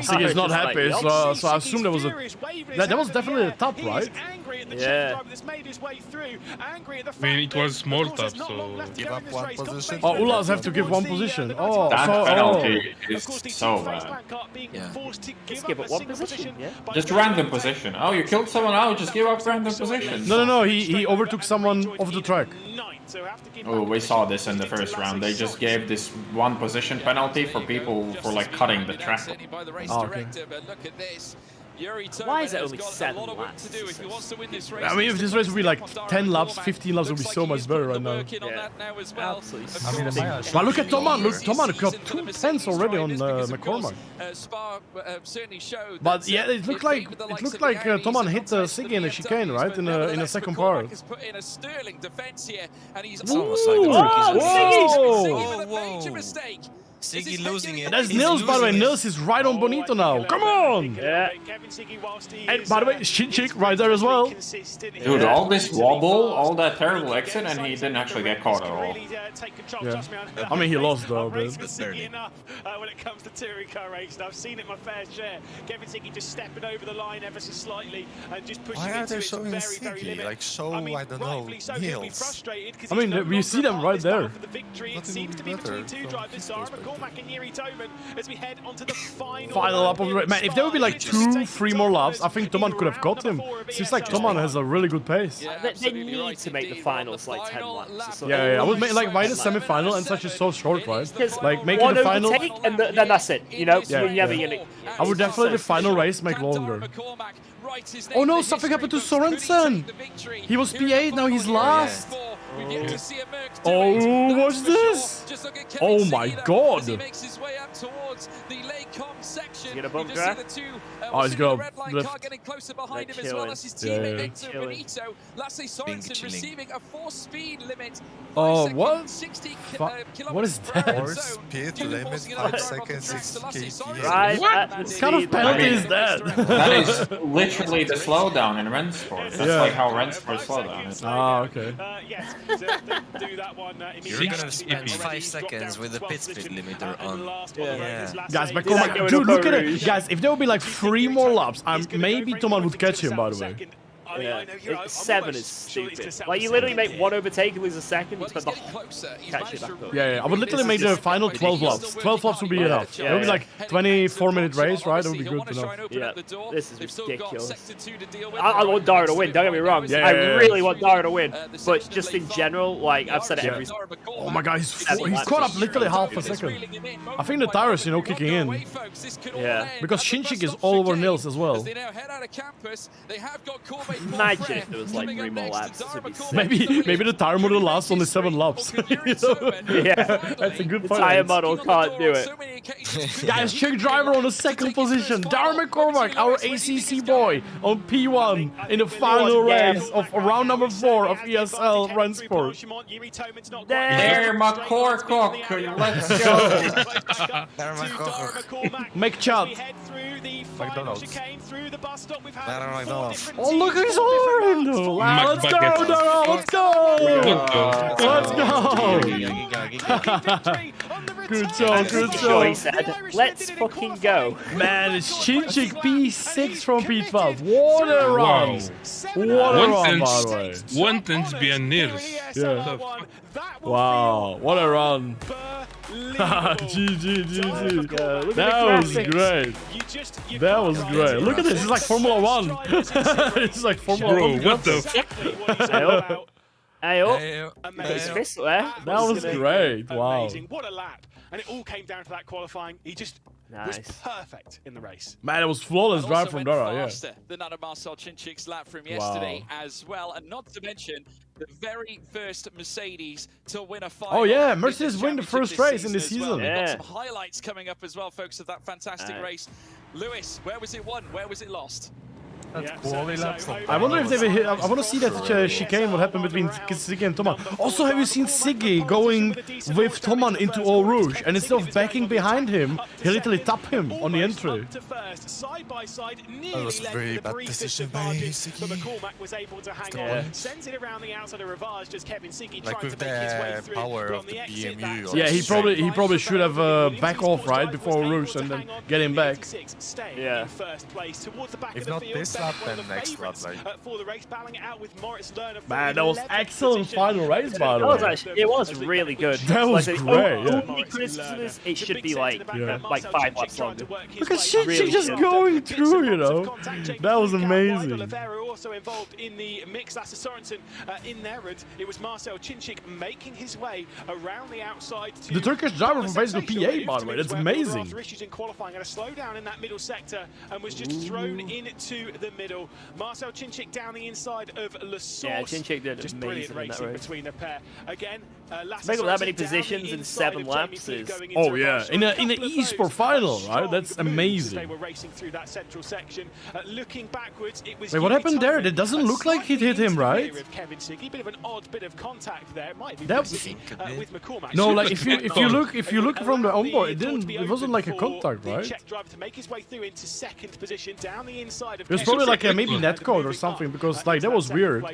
Siggy is not happy, so I assume there was that was definitely a top, right? Yeah. I mean, it was small top, so... give up 1 position. Oh, Ulas have to give 1 position. Oh, That so penalty is so bad. Yeah. Just give it 1 position, yeah? Just random position. Oh, you killed someone. Oh, just give up random position. No, he overtook someone off the track. So have to give Oh, we saw this in the first round. They just gave this one position penalty for people for like cutting the track. Oh, okay. Why is it only 7 laps? I mean, if this race would be like 10 laps, 15 laps would be so much better right now. Yeah. Absolutely. But look at Toman. Look, Toman got 2 tenths already on McCormack. But yeah, it looked like Toman hit Siggy in the chicane, right? In the second part. It's almost like the Siggy losing it. That's Nils, by the way. Nils is right on Bonito now. Come on! Yeah. And by the way, Shinchik right there as well. Dude, all this wobble, all that terrible exit, and he didn't actually get caught at all. Yeah. I mean, he lost though, but... when it comes to touring car racing, I've seen it my fair share. Kevin Siggy just stepping over the line ever so slightly and just pushing it to its very, very limit. Like so, I don't know, Nils. I mean, we see them right there. It seems to be between 2 drivers, Dara McCormack and Yuri Toman, as we head onto the final lap of the race. Man, if there would be like 2-3 more laps, I think Toman could have got him. Seems like Toman has a really good pace. They need to make the finals like 10 laps. Yeah, I would make like why the semi-final and such is so short, right? Like making one the final. overtake and then that's it. You know, Yeah, you're never yeah. gonna. I would definitely the final race make longer. Oh no, something happened to Sorensen. He was P8, now he's last. Oh, what's this? Oh my god. Get a bump grab. Oh, he's got lift. getting closer behind him as chilling. well as his Yeah, teammate yeah. Victor Benito. Lasse Sorensen receiving a 4-speed limit. Oh, what? 60 What is that? 4 speed limit, 5 seconds, 6 km. Right. What kind of penalty is that? That is literally the slowdown in Rennsport. That's Yeah. like how Rennsport slowdown is. Ah, okay. Yes, do that one You're gonna spend 5 seconds with the pit speed limiter on. Yeah. Guys, McCormack, dude, look at it. Guys, if there would be like 3 more laps, maybe Toman would catch him, by the way. Yeah. 7 is stupid. Like, you literally make 1 overtake and lose a second, you spend the catch it back up. Yeah, I would literally make the final 12 laps. 12 laps would be enough. It would be like 24-minute race, right? That would be good enough. Yeah, this is ridiculous. I want Dara to win, don't get me wrong. Yeah, I yeah. really want Dara to win. But just in general, like, I've said it every... Oh my god, he's caught up literally half a second. I think the tires, kicking in. Yeah. Because Shinchik is all over Nils as well. Imagine if there was like 3 more laps. This would be sick. Maybe the tire model lasts only 7 laps. Yeah, that's a good the point. tire model can't do it. Guys, check driver on the 2nd position. Dara McCormack, our ACC boy, on P1 in the final race of round number 4 of ESL Rennsport. There, McCormack, let's go. Dara McCormack. Make chat. McDonald's. Dara McDonald's. Oh, look who's over him! Wow, let's go, Dara! Let's go! Let's go! Good job, good job. Let's fucking go. Man, it's Shinchik P6 from P12. What a run! What a run, by the way. 1 tenth behind Nils. Yeah. Wow, what a run. GG. That was great. That was great. Look at this, it's like Formula 1. It's like Formula 1. Bro, what the fuck? Hey up. His fist there. That was great. Wow. Amazing. What a lap. And it all came down to that qualifying. He just was perfect in the race. Man, it was flawless drive from Dara, yeah. Than that of Marcel Chinchik's lap from yesterday as well. And not to mention the very first Mercedes to win a final. Oh yeah, Mercedes win the first race in this season. We've got some highlights coming up as well, folks, of that fantastic race. Lewis, where was it won? Where was it lost? That's quality laps. I wonder if they will hit. I want to see that chicane, what happened between Siggy and Toman. Also, have you seen Siggy going with Toman into Eau Rouge, and instead of backing behind him, he literally tapped him on the entry. That was a very bad decision by Siggy. McCormack was able to hang on, sends it around the outside of Rivage, just Kevin Siggy Like trying with to make his way the through. power But of on the exit, BMU. that Yeah, he probably should have back off right before Rouge and then get him back. in first place towards the back If of the not field. this blood than next blood, like. For the race, battling it out with Moritz Lerner. Man, that was excellent final race, by the way. It was really good. That was like, great, yeah. Only criticism is it should be like 5 laps longer. Look at she just going through, you know. That was amazing. Oliveira also involved in the mix. Lasse Sorensen in there, and it was Marcel Cinčić making his way around the outside. The Turkish driver from Facebook PA, by the way, that's amazing. After issues in qualifying, had a slowdown in that middle sector and was just thrown into the middle. Marcel Cinčić down the inside of La Source. Yeah, Cinčić did just amazing brilliant racing race. between the pair. Again, Making that many positions in 7 laps is... Oh yeah, in an e-sport final, right? That's amazing. They were racing through that central section. Looking backwards, it was... Wait, what happened there? It doesn't look like he hit him, right? Kevin Siggy, bit of an odd bit of contact there. It might be That- with McCormack. No, like if you look from the onboard, it wasn't like a contact, right? Czech driver to make his way through into second position down the inside of It was probably like a maybe netcode or something, because like that was weird.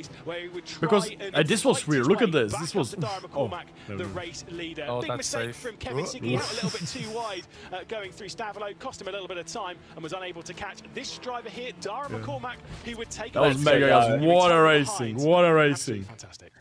Because this was weird. Look at this. This was. Oh, the race leader. Oh, Big that's mistake safe. from Kevin Siggy out a little bit too wide, going through Stavolo, cost him a little bit of time and was unable to catch this driver here, Dara McCormack, who would take. That was mega, guys. What a racing! What a racing! Fantastic.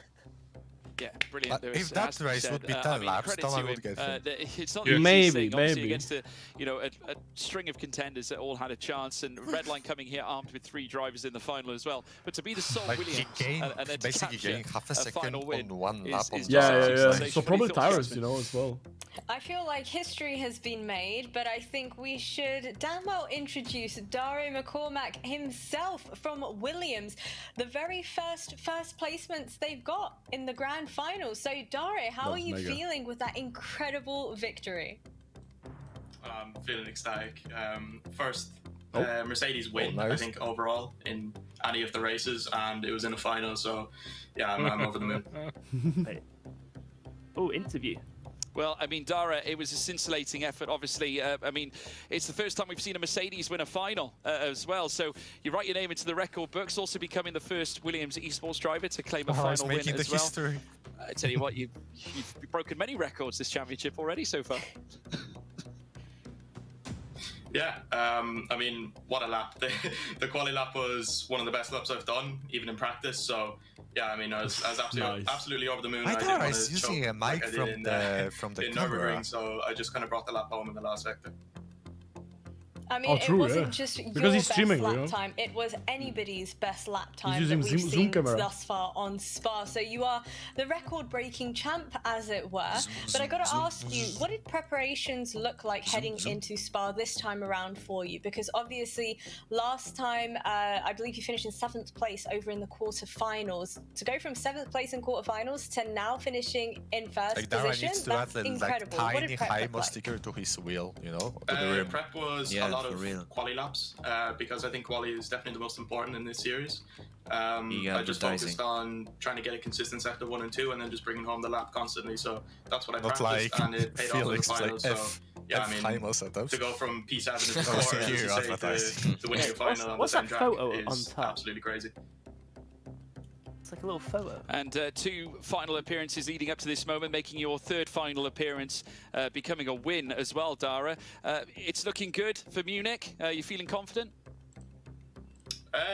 Yeah, brilliant. If that race would be 10 laps, then I would get it. It's not Yeah. the easiest thing, obviously, Maybe. against a string of contenders that all had a chance, and Redline coming here armed with 3 drivers in the final as well. But to be the sole Like Williams he gained, and then to basically capture gained half a second final win on one lap. is Yeah, just yeah, yeah. sensational. So probably Really thought tires, Jasmine. you know, as well. I feel like history has been made, but I think we should damn well introduce Dario McCormack himself from Williams, the very first placements they've got in the grand final. So Dario, how are you feeling with that incredible victory? I'm feeling ecstatic. First Mercedes win, nice. I think, overall in any of the races, and it was in a final, so yeah, I'm over the moon. Oh, interview. Well, I mean, Dara, it was a scintillating effort, obviously. I mean, it's the first time we've seen a Mercedes win a final as well. So you write your name into the record books, also becoming the first Williams esports driver to claim a final win as well. History. I tell you what, you've broken many records this championship already so far. Yeah, I mean, what a lap. The quali lap was one of the best laps I've done, even in practice, so yeah, I mean, I was absolutely over the moon. I didn't thought I wanna was using choke a mic like I did from the in camera. Nürburgring, so I just kind of brought the lap home in the last sector. I mean, Oh, it true, wasn't yeah. just your Because he's best streaming, lap you know? time, it was anybody's best lap time using that we've Zoom seen camera. thus far on Spa. So you are the record-breaking champ, as it were. But I got to ask you, what did preparations look like heading into Spa this time around for you? Because obviously, last time, I believe you finished in 7th place over in the quarterfinals. To go from 7th place in quarterfinals to now finishing in first Like Dara position, needs to that's add a incredible. like, What tiny did prep high look like? sticker to his wheel, you know? To the rim. Prep was Yeah, a lot for of real. quali laps, because I think quali is definitely the most important in this series. Yeah, I just advertising. focused on trying to get a consistent sector 1 and 2, and then just bringing home the lap constantly. So that's what I Not practiced, like and it paid off in the Felix, like final. So yeah, I mean, final setups. to go from P7 to That was 4 secure to advertising. winning a final on the What's same that track photo is on top? absolutely crazy. It's like a little photo. And 2 final appearances leading up to this moment, making your 3rd final appearance, becoming a win as well, Dara. It's looking good for Munich. You feeling confident?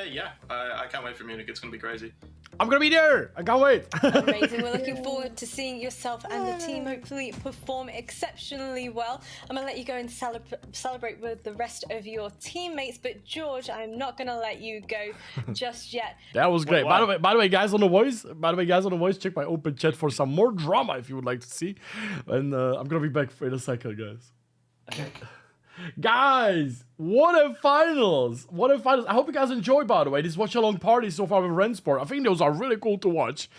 Yeah, I can't wait for Munich. It's going to be crazy. I'm gonna be there. I can't wait. Amazing. We're looking forward to seeing yourself and the team hopefully perform exceptionally well. I'm going to let you go and celebrate with the rest of your teammates. But George, I'm not going to let you go just yet. That was great. By the way, guys on the voice, check my open chat for some more drama if you would like to see. And I'm gonna be back in a second, guys. Guys, what a finals! What a finals! I hope you guys enjoyed, by the way, this watch-along party so far with Rennsport. I think those are really cool to watch.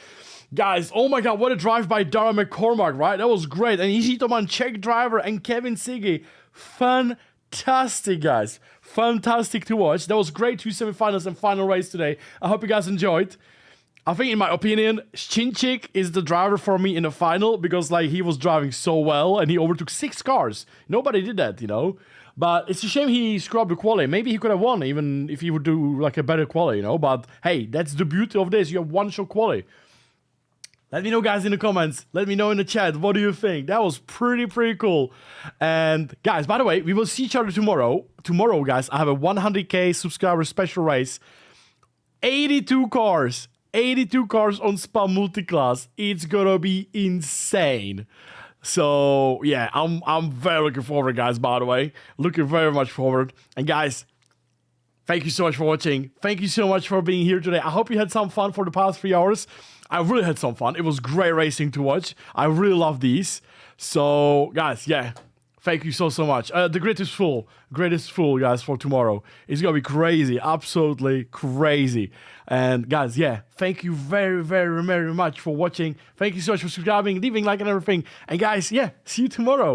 Guys, oh my god, what a drive by Dara McCormack, right? That was great. And Ishitoman, Czech driver, and Kevin Siggy. Fantastic, guys. Fantastic to watch. That was great. 2 semifinals and final race today. I hope you guys enjoyed. I think, in my opinion, Cinčić is the driver for me in the final because, like, he was driving so well and he overtook 6 cars. Nobody did that, you know. But it's a shame he scrubbed the quali. Maybe he could have won even if he would do, like, a better quali, you know. But, hey, that's the beauty of this. You have one-shot quali. Let me know, guys, in the comments. Let me know in the chat. What do you think? That was pretty cool. And guys, by the way, we will see each other tomorrow. Tomorrow, guys, I have a 100k subscriber special race. 82 cars. 82 cars on Spa Multiclass. It's gonna be insane. So yeah, I'm very looking forward, guys, by the way. Looking very much forward. And guys, thank you so much for watching. Thank you so much for being here today. I hope you had some fun for the past 3 hours. I really had some fun. It was great racing to watch. I really love these. So guys, yeah. Thank you so much. The grid is full. Grid is full, guys, for tomorrow. It's gonna be crazy. Absolutely crazy. And guys, yeah, thank you very much for watching. Thank you so much for subscribing, leaving a like and everything. And guys, yeah, see you tomorrow.